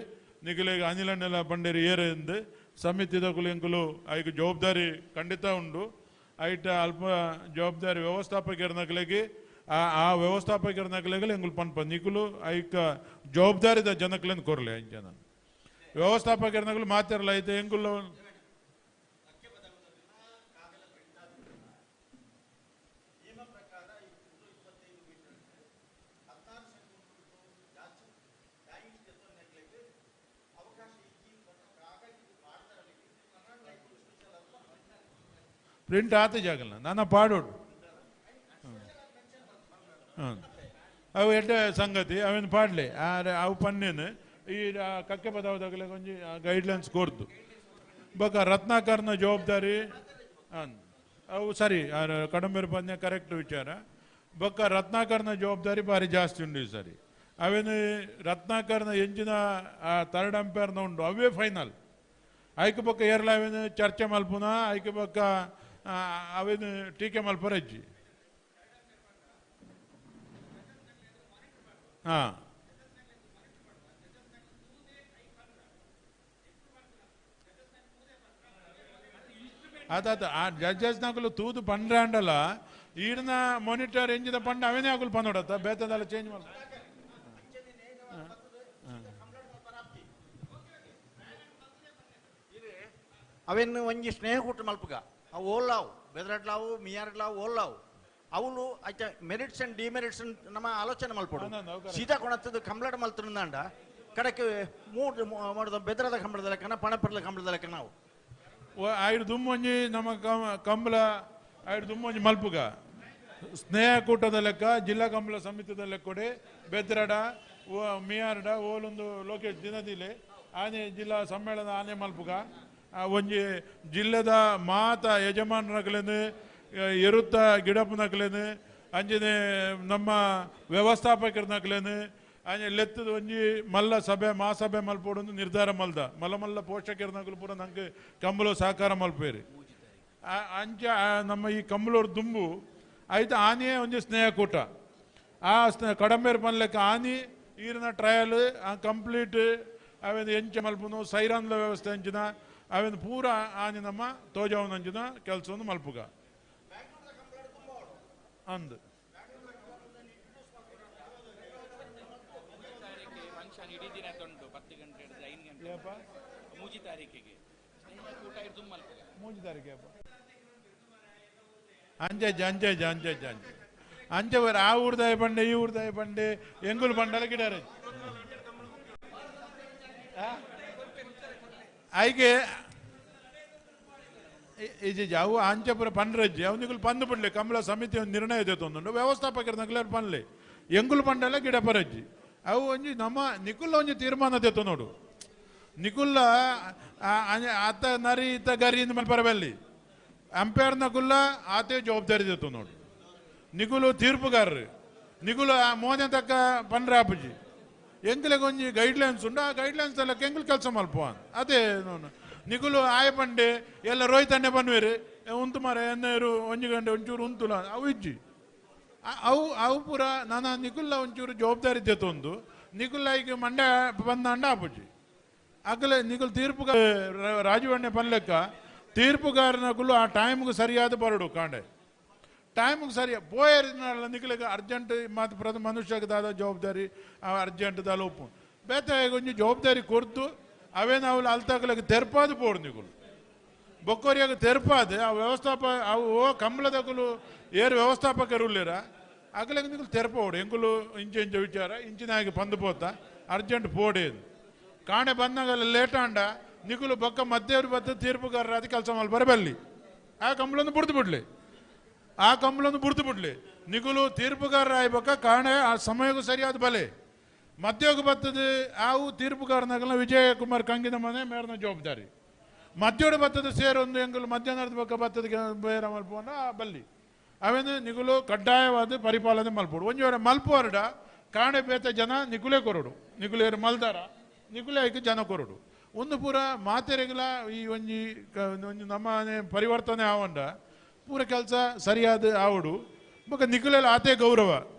ನಿಗಲಿಗೆ ಅನಿಲನ್ನೆಲ್ಲ ಪಂಡೇರಿ ಏರೆಂದು ಸಮಿತಿದಕುಲು ಎಂಕುಲು ಐಕ್ ಜವಾಬ್ದಾರಿ ಖಂಡಿತ ಉಂಡು ಐಟ ಅಲ್ಪ ಜವಾಬ್ದಾರಿ ವ್ಯವಸ್ಥಾಪಕರ ನಕಲಿಗೆ ಆ ವ್ಯವಸ್ಥಾಪಕರ ನಕಲಿಗೆ ಎಂಕುಲು ಪನ್ಪ ನಿಕುಲು ಐಕ ಜವಾಬ್ದಾರಿದ ಜನಕಲೆಂದು ಕೊರಲೆ ಅಂಚನ ವ್ಯವಸ್ಥಾಪಕರ ನಕಲು ಮಾತಾರಲ್ಲ ಐತೆ ಎಂಕುಲು ಪ್ರಿಂಟ್ ಆತ ಜಾಗಲ್ಲ ನಾನು ಪಾಡೋಡು ಅವು ಎಡ್ಡೆ ಸಂಗತಿ ಅವೇನು ಪಾಡ್ಲೆ ಅವು ಪನ್ನೇನು ಈ ಕಕ್ಕೆ ಪದಾವದಾಗಲೇ ಕೊಂಚ ಗೈಡ್ಲೈನ್ಸ್ ಕೊರ್ದು ಬೊಕ ರತ್ನಾಕರ್ನ ಜವಾಬ್ದಾರಿ ಅವು ಸರಿ ಕಡಂಬೇರು ಪನ್ಯ ಕರೆಕ್ಟ್ ವಿಚಾರ ಬೊಕ್ಕ ರತ್ನಾಕರ್ನ ಜವಾಬ್ದಾರಿ ಭಾರಿ ಜಾಸ್ತಿ ಉಂಡು ಸರಿ ಅವೇನು ರತ್ನಾಕರ್ನ ಎಂಜಿನ ಥರ್ಡ್ ಅಂಪೈರ್ನ ಉಂಡು ಅವೇ ಫೈನಲ್ ಐಕ ಬೊಕ್ಕ ಏರ್ಲ ಅವೇನು ಚರ್ಚೆ ಮಲ್ಪುನ ಐಕ ಬೊಕ್ಕ ಅವೇನು ಟೀಕೆ ಮಲ್ಪರಜ್ಜಿ ಹಾಂ ಅದಾದ ಆ ಜಡ್ಜಸ್ ನಾಕಲು ತೂದು ಪಂಡ್ರೆ ಅಂಡಲ್ಲ ಈಡ್ನ ಮಾನಿಟರ್ ಎಂಜಿನ ಪಂಡ ಅವೇನೇ ಆಕಲು ಪಂದೋಡತ್ತ ಬೇತದಲ್ಲ ಚೇಂಜ್ ಮಾಡ
ಅವೇನು ಒಂಜಿ ಸ್ನೇಹ ಕೂಟ ಮಲ್ಪಗ ಅವು ಓಲ್ಲಾವು ಬೆದರಡ್ಲಾವು ಮಿಯಾರಡ್ಲಾವು ಓಲ್ಲಾವು ಅವಳು ಆಯ್ತ ಮೆರಿಟ್ಸ್ ಅಂಡ್ ಡಿಮೆರಿಟ್ಸ್ ನಮ್ಮ ಆಲೋಚನೆ ಮಲ್ಪಡು ಸೀದಾ ಕೊಣತ್ತದು ಕಂಬಳದ ಮಲ್ತಂಡ ಕಡೆಗೆ ಮೂರು ಮಾಡೋದು ಬೆದರದ ಕಂಬಳದ ಲೆಕ್ಕನ ಪಣಪರ್ಲ ಕಂಬಳದ ಲೆಕ್ಕ ನಾವು
ಐದು ದುಮ್ಮೊಂಜಿ ನಮ್ಮ ಕಂಬಳ ಐದು ದುಮ್ಮೊಂಜಿ ಮಲ್ಪುಗ ಸ್ನೇಹ ಕೂಟದ ಲೆಕ್ಕ ಜಿಲ್ಲಾ ಕಂಬಳ ಸಮಿತಿದ ಲೆಕ್ಕೊಡೆ ಬೆದ್ರಡ ಮಿಯಾರಡ ಓಲೊಂದು ಲೋಕೇಶ್ ದಿನದಿಲೆ ಆನೆ ಜಿಲ್ಲಾ ಸಮ್ಮೇಳನ ಆನೆ ಮಲ್ಪುಗ ಒಂಜಿ ಜಿಲ್ಲೆದ ಮಾತ ಯಜಮಾನರಕಲೇನು ಎರುತ್ತ ಗಿಡಪ್ಪನಕಲೇನು ಅಂಜನೆ ನಮ್ಮ ವ್ಯವಸ್ಥಾಪಕರನಕಲೇನು ಅಂಜೆ ಲೆತ್ತದ ಒಂಜಿ ಮಲ್ಲ ಸಭೆ ಮಹಾಸಭೆ ಮಲ್ಪೋಡು ನಿರ್ಧಾರ ಮಲ್ದ ಮಲ್ಲ ಪೋಷಕರನಕಲು ಪೂರ ನಂಗೆ ಕಂಬಳು ಸಹಕಾರ ಮಲ್ಪೇರಿ ಅಂಚ ನಮ್ಮ ಈ ಕಂಬಳೂರು ದುಂಬು ಐದು ಆನೆಯೇ ಒಂಜಿ ಸ್ನೇಹಕೂಟ ಆ ಕಡಂಬೇರು ಪನ್ಲೆಕ್ಕ ಆನಿ ಈರಿನ ಟ್ರಯಲ್ ಕಂಪ್ಲೀಟ್ ಅವೇನು ಎಂಚ ಮಲ್ಪುನು ಸೈರಾನ್ಲ ವ್ಯವಸ್ಥೆ ಅಂಚಿನ ಅವೇನು ಪೂರ ಆನಿ ನಮ್ಮ ತೋಜವನಂಚಿನ ಕೆಲಸವನ್ನು ಮಲ್ಪುಗ ಅಂದು
ಫಂಕ್ಷನ್ ಇಡೀ ದಿನ ತೊಂಡು 10 ಗಂಟೆ ಹಿಡಿದು 5 ಗಂಟೆ ಮೂಜಿ ತಾರೀಕಿಗೆ ಊಟ ಇದ್ದು ಮಲ್ಪುಗ
ಮೂಜಿ ತಾರೀಕಿಗೆ ಅಂಜೆ ಬರ ಆ ಊರ್ದಾಯ ಬಂಡೆ ಈ ಊರ್ದಾಯ ಬಂಡೆ ಎಂಗುಲ್ ಬಂಡಲ ಗಿಡ ಆಯ್ಕೆ ಈಜಿ ಅವು ಅಂಚಪುರ ಪಂಡ್ರಜ್ಜಿ ಅವನಿಗಳು ಪಂದು ಬಿಡ್ಲಿ ಕಮಲ ಸಮಿತಿ ಒಂದು ನಿರ್ಣಯ ತೆತ್ತೊಂದು ವ್ಯವಸ್ಥಾಪಕರ ನಗಲೇರು ಪನ್ಲೆ ಎಂಗುಲು ಪಂಡಲ್ಲ ಗಿಡ ಪರಜ್ಜಿ ಅವು ಒಂಜಿ ನಮ್ಮ ನಿಕುಲ್ಲ ಒಂಜಿ ತೀರ್ಮಾನ ತೆತ್ತು ನೋಡು ನಿಕುಲ್ಲ ಆತ ನರಿ ಇತ್ತ ಗರಿ ಇಂದ ಮೇಲೆ ಬರಬಲ್ಲಿ ಅಂಪೈರ್ನ ಕುಲ್ಲ ಆತೆ ಜವಾಬ್ದಾರಿ ತೆತ್ತು ನೋಡು ನಿಕುಲು ತೀರ್ಪುಗಾರರು ನಿಕುಲು ಮೋನೆ ತಕ್ಕ ಪಂಡ್ರೆ ಆಪುಜಿ ಎಂಗ್ಲಿಗೆ ಒಂಜಿ ಗೈಡ್ಲೈನ್ಸ್ ಉಂಡು ಆ ಗೈಡ್ಲೈನ್ಸ್ ಎಲ್ಲ ಕೆಂಗ್ಲು ಕೆಲಸ ಮಲ್ಪ ಅದೇ ನೋನು ನಿಕುಲು ಆಯ ಪಂಡೆ ಎಲ್ಲ ರೋಹಿತಣ್ಣೆ ಬನ್ವೇರು ಉಂತು ಮರ ಎನ್ನೇರು ಒಂಜಿ ಗಂಟೆ ಒಂಚೂರು ಉಂತುಲ ಅವು ಇಜ್ಜಿ ಅವು ಪೂರ ನಾನು ನಿಕುಲ್ಲ ಒಂಚೂರು ಜವಾಬ್ದಾರಿ ತೆತ್ತೊಂದು ನಿಕುಲ್ಲ ಈಗ ಮಂಡ್ಯ ಬಂದ ಅಂಡ ಆಪುಜಿ ಆಗಲೇ ನಿಕುಲ್ ತೀರ್ಪುಗಾರ ರಾಜವಣ್ಣೆ ಪನ್ಲೆಕ್ಕ ತೀರ್ಪುಗಾರನಕುಲು ಆ ಟೈಮ್ಗೆ ಸರಿಯಾದ ಬರಡು ಕಾಂಡೆ ಟೈಮ್ಗೆ ಸರಿ ಪೋಯರಿನ ನಿಕಲಿಗೆ ಅರ್ಜೆಂಟ್ ಮತ್ತು ಮನುಷ್ಯಕ್ಕೆ ದಾದ ಜವಾಬ್ದಾರಿ ಅರ್ಜೆಂಟ್ ದಾಲ ಒಪ್ಪು ಬೇತ ಒಂಜಿ ಜವಾಬ್ದಾರಿ ಕೊರ್ತು ಅವೇನು ಅವಳು ಅಲ್ತಾಗಲಿಗೆ ತೆರ್ಪಾದು ಪೋಡು ನಿಕುಲು ಬೊಕ್ಕೋರಿಯಾಗ ತೆರ್ಪಾದು ಆ ವ್ಯವಸ್ಥಾಪ ಅವು ಕಂಬಳದಕುಲು ಏರು ವ್ಯವಸ್ಥಾಪಕರು ಉಳ್ಳೇರ ಆಗಲಿಗೆ ನಿಕುಲು ತೆರ್ಪೋಡು ಎಂಕುಲು ಇಂಚ ವಿಚಾರ ಇಂಚಿನಾಗಿ ಪಂದು ಪೋತ ಅರ್ಜೆಂಟ್ ಪೋಡೇದು ಕಾಣೆ ಬಂದಾಗಲ್ಲ ಲೇಟ್ ಆಂಡ ನಿಕುಲು ಬೊಕ್ಕ ಮಧ್ಯವರು ಬತ್ತ ತೀರ್ಪುಗಾರರ ಅದು ಕೆಲಸ ಮಾಡಿ ಬರಬಲ್ಲಿ ಆ ಕಂಬಳನ್ನು ಬುಡ್ದು ಬಿಡ್ಲಿ ಆ ಕಂಬಳನ್ನು ಬುಡ್ದು ಬಿಡ್ಲಿ ನಿಕುಲು ತೀರ್ಪುಗಾರರ ಆಯ್ಬೇಕ ಕಾಣೆ ಆ ಸಮಯಕ್ಕೂ ಸರಿಯಾದ ಬಲೆ ಮಧ್ಯೋಗ ಬತ್ತದ ಆವು ತೀರ್ಪುಗಾರನಾಗಲ್ಲ ವಿಜಯ ಕುಮಾರ್ ಕಂಗಿನ ಮನೆ ಮೇರ್ನ ಜವಾಬ್ದಾರಿ ಮಧ್ಯೋಡು ಬತ್ತದ ಸೇರೊಂದು ಎಂಗಲು ಮಧ್ಯಾಹ್ನದ ಬೊಕ್ಕ ಬತ್ತದ ಬೇರೆ ಮಲ್ಪೋಣ ಬಲ್ಲಿ ಅವೇನು ನಿಗುಲು ಕಡ್ಡಾಯವಾದ ಪರಿಪಾಲನೆ ಮಲ್ಪೋಡು ಒಂಜಿ ವೇಳೆ ಮಲ್ಪೋರ್ಡ ಕಾಣೆ ಬೇತ ಜನ ನಿಗುಲೇ ಕೊರಡು ನಿಗುಲೇರು ಮಲ್ದಾರ ನಿಗುಲೇ ಐಕೆ ಜನ ಕೊರಡು ಒಂದು ಪೂರ ಮಾತೆರೆಗಳ ಈ ಒಂಜಿ ನಮ್ಮನೆ ಪರಿವರ್ತನೆ ಆವಂಡ ಪೂರ ಕೆಲಸ ಸರಿಯಾದ ಆವಡು ಬೊಕ್ಕ ನಿಗುಲೆಲ್ಲ ಆತೆ ಗೌರವ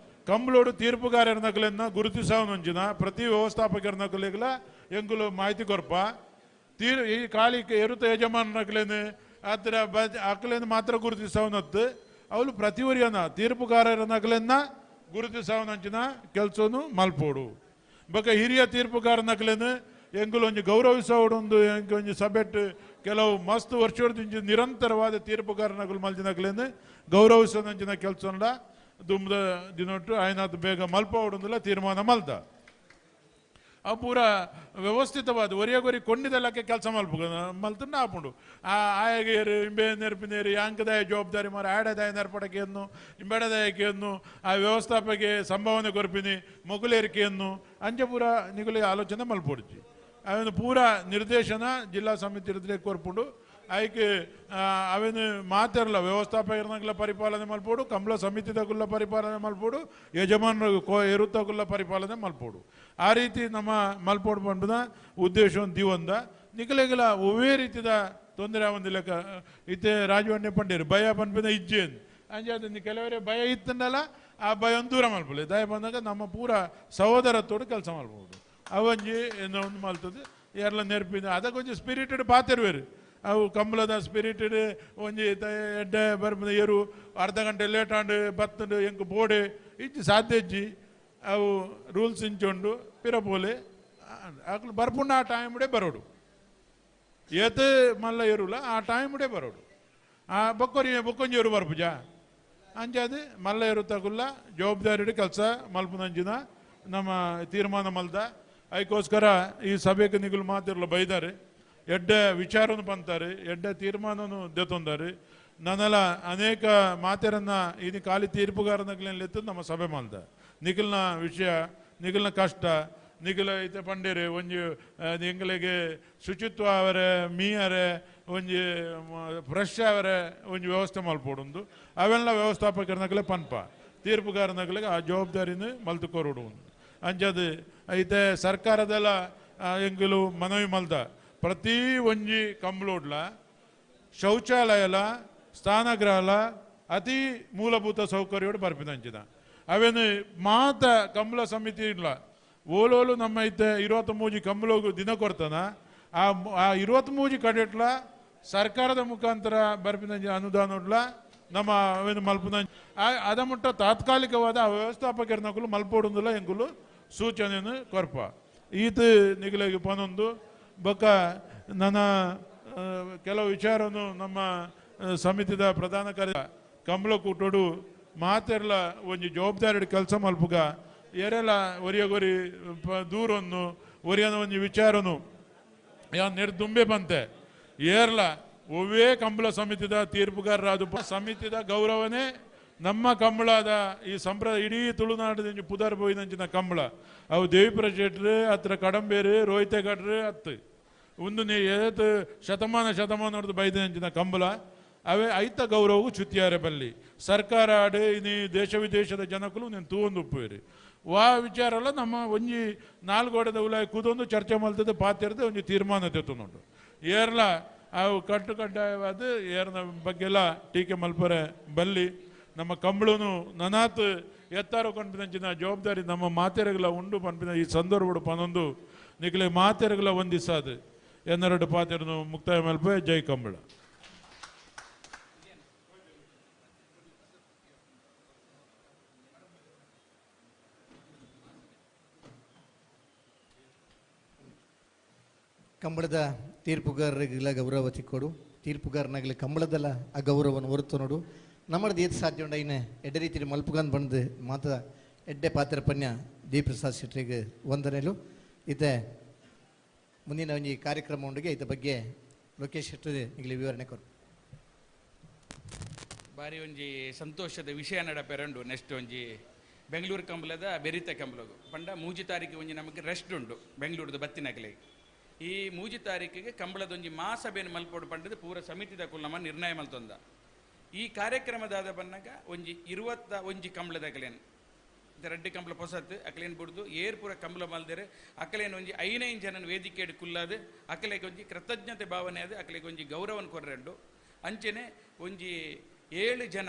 ಕಂಬಳೋಡು ತೀರ್ಪುಗಾರರ ನಕಲನ್ನ ಗುರುತಿಸವನೊಂಜಿನ ಪ್ರತಿ ವ್ಯವಸ್ಥಾಪಕರ ನಕಲಿಗಳ ಎಂಗುಲು ಮಾಹಿತಿ ಕೊರ್ಪ ಈ ಖಾಲಿ ಎರುತ ಯಜಮಾನ ನಕಲೇನು ಅದರ ಅಕಲೇನು ಮಾತ್ರ ಗುರುತಿಸವನತ್ತು ಅವಳು ಪ್ರತಿವರಿಯನ ತೀರ್ಪುಗಾರರ ನಕಲನ್ನ ಗುರುತಿಸವನಂಚಿನ ಕೆಲಸನು ಮಲ್ಪೋಡು ಬೊಕ್ಕ ಹಿರಿಯ ತೀರ್ಪುಗಾರ ನಕಲೇನು ಎಂಗುಲು ಒಂಜಿ ಗೌರವಿಸೋಡೊಂದು ಒಂಜಿ ಸಭೆಟ್ ಕೆಲವು ಮಸ್ತ್ ವರ್ಷದ ನಿರಂತರವಾದ ತೀರ್ಪುಗಾರ ನಕಲು ಮಲ್ಚಿನ ನಕಲೇನು ಗೌರವಿಸೋದಂಚಿನ ಕೆಲಸ ದುಮ್ದ ದಿನೊಟ್ಟು ಆಯ್ನಾತ್ ಬೇಗ ಮಲ್ಪೋಡೊಂದಿಲ್ಲ ತೀರ್ಮಾನ ಮಲ್ದ ಅವು ಪೂರ ವ್ಯವಸ್ಥಿತವಾದ ಒರಿಯಗೊರಿ ಕೊಂಡಿದೆಲ್ಲಕ್ಕೆ ಕೆಲಸ ಮಲ್ತನ್ನ ಆಪುಂಡು ಆಯಗೇರು ಇಂಬೆ ನೆರಪಿನೇರು ಯಾಂಕದಾಯ ಜವಾಬ್ದಾರಿ ಮಾರ ಆಡದಾಯ ನೆರಪಡಕೆಯನ್ನು ಇಂಬೆಡದಾಯಕೆಯನ್ನು ಆ ವ್ಯವಸ್ಥಾಪಕ್ಕೆ ಸಂಭಾವನೆ ಕೊರ್ಪಿನಿ ಮೊಗುಲೇರಿಕೆಯನ್ನು ಅಂಚೆ ಪೂರ ನಿಗುಲಿ ಆಲೋಚನೆ ಮಲ್ಪೊಡ್ಜಿ ಅವೇನು ಪೂರ ನಿರ್ದೇಶನ ಜಿಲ್ಲಾ ಸಮಿತಿ ಇರಿದ್ರೆ ಕೊರ್ಪುಂಡು ಆಯ್ಕೆ ಅವೇನು ಮಾತಿರಲ್ಲ ವ್ಯವಸ್ಥಾಪಕರನಾಗಲ ಪರಿಪಾಲನೆ ಮಲ್ಪೋಡು ಕಂಬಳ ಸಮಿತಿದಾಗುಲ್ಲ ಪರಿಪಾಲನೆ ಮಲ್ಪೋಡು ಯಜಮಾನರು ಎರುತ್ತಾಗುಲ್ಲ ಪರಿಪಾಲನೆ ಮಲ್ಪೋಡು ಆ ರೀತಿ ನಮ್ಮ ಮಲ್ಪೋಡು ಬಂದ ಉದ್ದೇಶವನ್ನು ದಿವಂದ ನಿಖಲೆಗಳ ಒವೇ ರೀತಿಯ ತೊಂದರೆ ಆವಂದಿಲ್ಲಕ ಇತ್ತೆ ರಾಜವಣ್ಣೆ ಪಂಡೇರು ಭಯ ಬಂದ್ಬಿಂದ ಇಜ್ಜೇನು ಅಂಜಾದ ಕೆಲವರೇ ಭಯ ಇತ್ತಂದಲ್ಲ ಆ ಭಯ ದೂರ ಮಲ್ಪೊಳ್ಳಿ ದಯ ಬಂದಾಗ ನಮ್ಮ ಪೂರ ಸಹೋದರತ್ತೋಡು ಕೆಲಸ ಮಾಡ್ಬೋದು ಅವಂಜಿ ಏನೋ ಒಂದು ಮಲ್ತದೆ ಯಾರೆಲ್ಲ ನೆರಪಿದ ಅದಕ್ಕೊಂದು ಸ್ಪಿರಿಟೆಡ್ ಪಾತಿರುವೇರು ಅವು ಕಂಬಳದ ಸ್ಪಿರಿಟೆಡ್ ಒಂಜಿ ಎಡ್ಡೆ ಬರ್ಬದ ಏರು ಅರ್ಧ ಗಂಟೆ ಲೇಟ್ ಆಂಡು ಬತ್ತಂಡು ಎಂಕು ಬೋಡೆ ಇಜ್ಜಿ ಸಾಧ್ಯ ಇಜ್ಜಿ ಅವು ರೂಲ್ಸ್ ಇಂಚೊಂಡು ಪಿರಪೋಲೆ ಅಕ್ಲು ಬರ್ಪುಂಡು ಆ ಟೈಮ್ಡೆ ಬರೋಡು ಏತ ಮಲ್ಲ ಏರುಲ್ಲ ಆ ಟೈಮ್ಡೆ ಬರೋಡು ಆ ಬೊಕ್ಕೊಂಜಿ ಬರ್ಪುಜ ಅಂಜಾದು ಮಲ್ಲ ಏರುತ್ತಾಗುಲ್ಲ ಜವಾಬ್ದಾರಿ ಕೆಲಸ ಮಲ್ಪುನಂಜಿನ ನಮ್ಮ ತೀರ್ಮಾನ ಮಲ್ದ ಅದಕ್ಕೋಸ್ಕರ ಈ ಸಭೆಗೆ ನಿಗುಲು ಮಾತಿರಲು ಬೈದಾರೆ ಎಡ್ಡೆ ವಿಚಾರವನ್ನು ಬಂತಾರೆ ಎಡ್ಡೆ ತೀರ್ಮಾನವನ್ನು ದೆತ್ತೊಂದಾರೆ ನನ್ನೆಲ್ಲ ಅನೇಕ ಮಾತೆರನ್ನ ಇದು ಖಾಲಿ ತೀರ್ಪುಗಾರನಗಲೆತ್ತು ನಮ್ಮ ಸಭೆ ಮಾಡ್ದ ನಿಖಿಲ್ನ ವಿಷಯ ನಿಖಿಲ್ನ ಕಷ್ಟ ನಿಖಿಲ ಐತೆ ಪಂಡೇರೆ ಒಂಜಿ ಎಂಗಳಿಗೆ ಶುಚಿತ್ವ ಅವರೇ ಮೀಯರೆ ಒಂಜಿ ಫ್ರೆಶ್ ಅವರೇ ಒಂಜಿ ವ್ಯವಸ್ಥೆ ಮಲ್ಪೋಡು ಅವೆಲ್ಲ ವ್ಯವಸ್ಥಾಪಕರನಗಲೆ ಪನ್ಪ ತೀರ್ಪುಗಾರನಗಳಿಗೆ ಆ ಜವಾಬ್ದಾರಿನ ಮಲ್ತು ಕೊರೋಡು ಅಂಜದು ಐತೆ ಸರ್ಕಾರದೆಲ್ಲ ಎಂಗಿಲು ಮನವಿ ಮಲ್ದ ಪ್ರತಿ ಒಂಜಿ ಕಂಬಳೋಡ್ಲ ಶೌಚಾಲಯಲ ಸ್ನಾನಗೃಹಲ ಅತಿ ಮೂಲಭೂತ ಸೌಕರ್ಯೋಡು ಬರ್ಪಿದಂಚಿದ ಅವೇನು ಮಾತ ಕಂಬಳ ಸಮಿತಿ ಇಲ್ಲ ಓಲೋಲು ನಮ್ಮ ಐತೆ 23 ಕಂಬಳೋಗು ದಿನ ಕೊಡ್ತಾನ ಆ 23 ಕಡೆಟ್ಲ ಸರ್ಕಾರದ ಮುಖಾಂತರ ಬರ್ಪಿದಂಜ ಅನುದಾನೋಡ್ಲ ನಮ್ಮ ಅವೇನು ಮಲ್ಪುದ ಅದ ಮುಟ್ಟ ತಾತ್ಕಾಲಿಕವಾದ ಆ ವ್ಯವಸ್ಥಾಪಕರ ನಕಲು ಮಲ್ಪೋಡುದಿಲ್ಲ ಎಂಗುಲು ಸೂಚನೆಯನ್ನು ಕೊರ್ಪ ಈತ ನಿಗಲಿಗೆ ಪನೊಂದು ಬೊಕ್ಕ ನನ್ನ ಕೆಲವು ವಿಚಾರವನ್ನು ನಮ್ಮ ಸಮಿತಿದ ಪ್ರಧಾನ ಕಾರ್ಯ ಕಂಬಳ ಕೂಟೋಡು ಮಾತೆರ್ಲ ಒಂಜಿ ಜವಾಬ್ದಾರಿ ಕೆಲಸ ಮಲ್ಪುಗ ಏರೆಲ್ಲ ಒರಿಯಗೊರಿ ದೂರನ್ನು ಒರಿಯನ ಒಂಜಿ ವಿಚಾರನು ಯಾನ್ ನಿರ್ದುಂಬೆ ಬಂತೆ ಏರ್ಲ ಒವ್ವೇ ಕಂಬಳ ಸಮಿತಿದ ತೀರ್ಪುಗಾರರಾದ ಸಮಿತಿದ ಗೌರವನೇ ನಮ್ಮ ಕಂಬಳದ ಈ ಸಂಪ್ರದಾಯ ಇಡೀ ತುಳುನಾಡಿನ ಪುದರ್ ಬೋಯ್ದಂಚಿನ ಕಂಬಳ ಅವು ದೇವಿಪುರ ಶೆಟ್ರು ಹತ್ರ ಕಡಂಬೇರು ರೋಹಿತೆಗಡ್ರು ಹತ್ತು ಒಂದು ಏತ್ ಶತಮಾನ ಬೈದಂಚಿನ ಕಂಬಳ ಅವೇ ಐತ ಗೌರವವು ಚುತ್ತಿಯಾರೆ ಬಲ್ಲಿ ಸರ್ಕಾರ ಆಡು ಇನ್ನು ದೇಶ ವಿದೇಶದ ಜನಕ್ಕೂ నేను ತೂವೊಂದು ಉಪ್ಪುವೇರಿ ವಾ ವಿಚಾರ ಎಲ್ಲ ನಮ್ಮ ಒಂಜಿ ನಾಲ್ಗೋಡದ ಉಲಾಯಿ ಕೂದೊಂದು ಚರ್ಚೆ ಮಲ್ತದೆ ಪಾತಿರದೆ ಒಂಜಿ ತೀರ್ಮಾನ ತೆತ್ತುನುಂಟು ಏರ್ಲ ಅವು ಕಟ್ಟುಕಡ್ಡಾಯವಾದ ಏರ್ನ ಬಗ್ಗೆಲ್ಲ ಟೀಕೆ ಮಲ್ಪರೆ ಬಲ್ಲಿ ನಮ್ಮ ಕಂಬಳನು ನನಾತ್ ಎತ್ತಾರೋ ಕನ್ಪಿದಂಚಿನ ಜವಾಬ್ದಾರಿ ನಮ್ಮ ಮಾತೆರೆಗಳ ಉಂಡು ಪನ್ಪಿನ ಈ ಸಂದರ್ಭಡು ಪನೊಂದು ನಿಖಲೆ ಮಾತೆರೆಗಳ ಒಂದಿಸಾದು ಎನ್ನೆರಡು ಪಾತೆರನು ಮುಕ್ತಾಯ ಮಲ್ಪೆ ಜೈ ಕಂಬಳ.
ಕಂಬಳದ ತೀರ್ಪುಗಾರರಿಗೆಲ್ಲ ಗೌರವ ತಿಕ್ಕೊಡು ತೀರ್ಪುಗಾರನಾಗಲಿ ಕಂಬಳದಲ್ಲ ಆ ಗೌರವವನ್ನು ಹೊರತು ನೋಡು ನಮ್ಮದು ಏದು ಸಾಧ್ಯ ಉಂಡ ಇನ್ನು ಎಡ್ಡೆ ರೀತಿ ಮಲ್ಪುಗಂದು ಬಂದು ಮಾತ ಎಡ್ಡೆ ಪಾತ್ರ ಪನ್ಯ ಡಿ ಪ್ರಸಾದ್ ಶೆಟ್ಟಿಗೆ ವಂದನೆಲು ಇತ್ತೆ ಮುಂದಿನ ಒಂಜಿ ಕಾರ್ಯಕ್ರಮ ಉಂಡಿಗೆ ಇದ್ರ ಬಗ್ಗೆ ಲೋಕೇಶ್ ಶೆಟ್ಟಿ ಈಗಲೇ ವಿವರಣೆ ಕೊಡು.
ಬಾರಿ ಒಂಜಿ ಸಂತೋಷದ ವಿಷಯ ನಡಪೆರಂಡು ನೆಕ್ಸ್ಟ್ ಒಂಜಿ ಬೆಂಗಳೂರು ಕಂಬಳದ ಬೆರಿತ ಕಂಬಳಗು ಪಂಡ ಮೂಜಿ ತಾರೀಕು ಒಂಜಿ ನಮಗೆ ರೆಸ್ಟ್ ಉಂಡು ಬೆಂಗಳೂರದ ಬತ್ತಿನಗಲಿಗೆ ಈ ಮೂಜಿ ತಾರೀಕಿಗೆ ಕಂಬಳದ ಒಂಜಿ ಮಹಾಸಭೆಯನ್ನು ಮಲ್ಪೋಡು ಪಂಡದು ಪೂರ ಸಮಿತಿದ ಕುಲ್ಲಮ ನಿರ್ಣಯ ಮಲ್ತೊಂದ ಈ ಕಾರ್ಯಕ್ರಮದಾದ ಬನ್ನಗ ಒಂಜಿ 21 ಕಂಬಳದಕಲೇನು ರೆಡ್ಡಿ ಕಂಬಳ ಪೊಸತ್ ಅಕಲೇನು ಬಿಡ್ದು ಏರ್ಪುರ ಕಂಬಳ ಮಲ್ದೇರೆ ಅಕಲೇನು ಒಂಜಿ 5 ಜನನ ವೇದಿಕೆಡು ಕುಲ್ಲಾದು ಅಕಲೆಗೆ ಒಂಜಿ ಕೃತಜ್ಞತೆ ಭಾವನೆ ಅದು ಅಕಲೆಗೆ ಒಂಜಿ ಗೌರವನ ಕೊರ್ರೆಂಡು ಅಂಚೆನೆ ಒಂಜಿ 7 ಜನ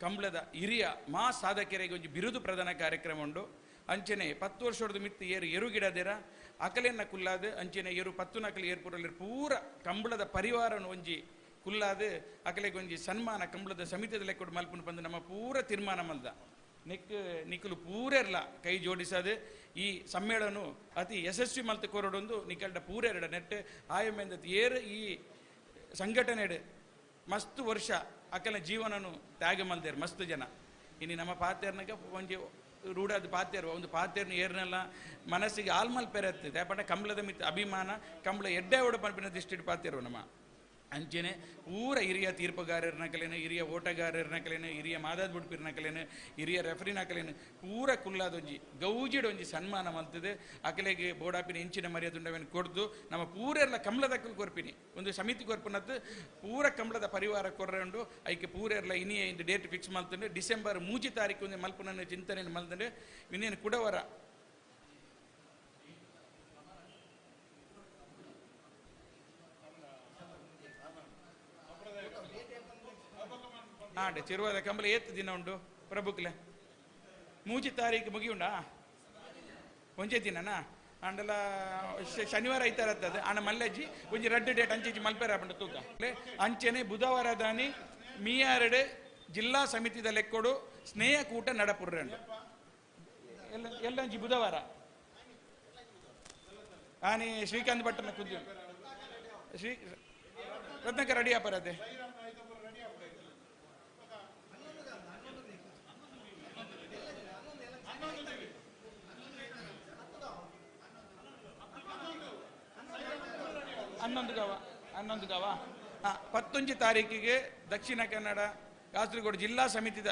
ಕಂಬಳದ ಹಿರಿಯ ಮಾ ಸಾಧಕರಿಗೆ ಒಂಜಿ ಬಿರುದು ಪ್ರದಾನ ಕಾರ್ಯಕ್ರಮ ಉಂಡು ಅಂಚೆನೆ 10 ವರ್ಷದ ಮಿತ್ತು ಏರು ಗಿಡದೇರ ಅಕಲೆನ್ನ ಕುಲ್ಲಾದು ಅಂಚೆನೆ 10 ನಕಲಿ ಏರ್ಪುರಲ್ಲಿ ಪೂರ ಕಂಬಳದ ಪರಿವಾರನ ಒಂಜಿ ಕುಲ್ಲಾದು ಅಕಲೆಗೆ ಒಂಜಿ ಸನ್ಮಾನ ಕಂಬಳದ ಸಮಿತಿದ ಲೆಕ್ಕ ಮಲ್ಪುನು ಬಂದು ನಮ್ಮ ಪೂರ ತೀರ್ಮಾನ ಮಲ್ದ ನಿಖಲು ಪೂರೆರ್ಲ ಕೈ ಜೋಡಿಸದು ಈ ಸಮ್ಮೇಳನ ಅತಿ ಯಶಸ್ವಿ ಮಲ್ತು ಕೊರಡೊಂದು ನಿಕಲ್ಡ ಪೂರೆರಡ ನೆಟ್ಟು ಆಯಮೆಂದ ಏರು ಈ ಸಂಘಟನೆ ಮಸ್ತ್ ವರ್ಷ ಅಕಲ ಜೀವನನು ತ್ಯಾಗ ಮಲ್ದೇರು ಮಸ್ತ್ ಜನ ಇನ್ನು ನಮ್ಮ ಪಾತೆರ್ನಾಗ ಒಂಜಿ ರೂಢಾದ ಪಾತೆರು ಒಂದು ಪಾತೆರ್ನ ಏರ್ನೆಲ್ಲ ಮನಸ್ಸಿಗೆ ಆಲ್ಮಲ್ ಪೆರೆತ್ತದೆ ಪಂಡ ಕಂಬಳದ ಮಿತ್ ಅಭಿಮಾನ ಕಂಬಳ ಎಡ್ಡೆ ಓಡ ಪಂಪಿನ ದಿಷ್ಟಿಟ್ಟು ಪಾತೆರು ನಮ್ಮ ಅಂಚೆನೆ ಪೂರ ಹಿರಿಯ ತೀರ್ಪುಗಾರರನಕಲೇನು ಹಿರಿಯ ಓಟಗಾರರನಕಲೇನು ಹಿರಿಯ ಮಾದಾದ ಬುಡ್ಪಿರ್ನಕಲೇನು ಹಿರಿಯ ರೆಫರಿನಕಲೇನು ಪೂರ ಕುಲ್ಲಾದೊಂಜಿ ಗೌಜಿಡೊಂಜಿ ಸನ್ಮಾನ ಮಲ್ತದೆ ಅಕಲೆಗೆ ಬೋಡಾಪಿನ ಹೆಂಚಿನ ಮರ್ಯಾದುಂಡವೇನು ಕೊಡ್ದು ನಮ್ಮ ಪೂರೆಲ್ಲ ಕಂಬಳದಕ್ಕಲು ಕೊರ್ಪಿನಿ ಒಂದು ಸಮಿತಿ ಕೊರ್ಪುನತ್ತು ಪೂರ ಕಂಬಳದ ಪರಿವಾರ ಕೊರ್ರೆಂಡು ಐಕೆ ಪೂರೆಲ್ಲ ಇನಿಯ ಇಂದು ಡೇಟ್ ಫಿಕ್ಸ್ ಮಲ್ತಂಡು ಡಿಸೆಂಬರ್ 3 ತಾರೀಕು ಒಂದು ಮಲ್ಪುನ ಚಿಂತನೆ ಮಲ್ತಂಡು ಇನ್ನೇನು ಕುಡವರ ಆಂಡೆ ಚಿರುವಾದ ಕಂಬಳ ಏತ್ತು ದಿನ ಉಂಡು ಪ್ರಭುಕ್ಲೆ 3 ತಾರೀಕು ಮುಗಿಯುಂಡಾ ಒಂಚೆ ದಿನನಾ ಅಂಡಲ ಶನಿವಾರ ಐತಾರತ್ತದ ಆಂಡ ಮಲ್ಲಜ್ಜಿ ಒಂಜಿ ರೆಡ್ ಡೇಟ್ ಅಂಚೆಜಿ ಮಲ್ಪೆರ ಪಂಡ ತೂಕ ಅಂಚೆನೆ ಬುಧವಾರ ದಾನಿ ಮೀಯಾರಡೆ ಜಿಲ್ಲಾ ಸಮಿತಿದ ಲೆಕ್ಕೊಡು ಸ್ನೇಹ ಕೂಟ ನಡಪುರ್ರೆಂಡು ಎಲ್ಲಂಜಿ ಬುಧವಾರ ಆನಿ ಶ್ರೀಕಾಂತ್ ಭಟ್ಟನ ಕುದ್ದು ಶ್ರೀ ರತ್ನಕ ರೆಡಿ ಆಪರದೆ ಹನ್ನೊಂದು ಗವ 11 ತಾರೀಕಿಗೆ ದಕ್ಷಿಣ ಕನ್ನಡ ಕಾಸರಗೋಡು ಜಿಲ್ಲಾ ಸಮಿತಿದ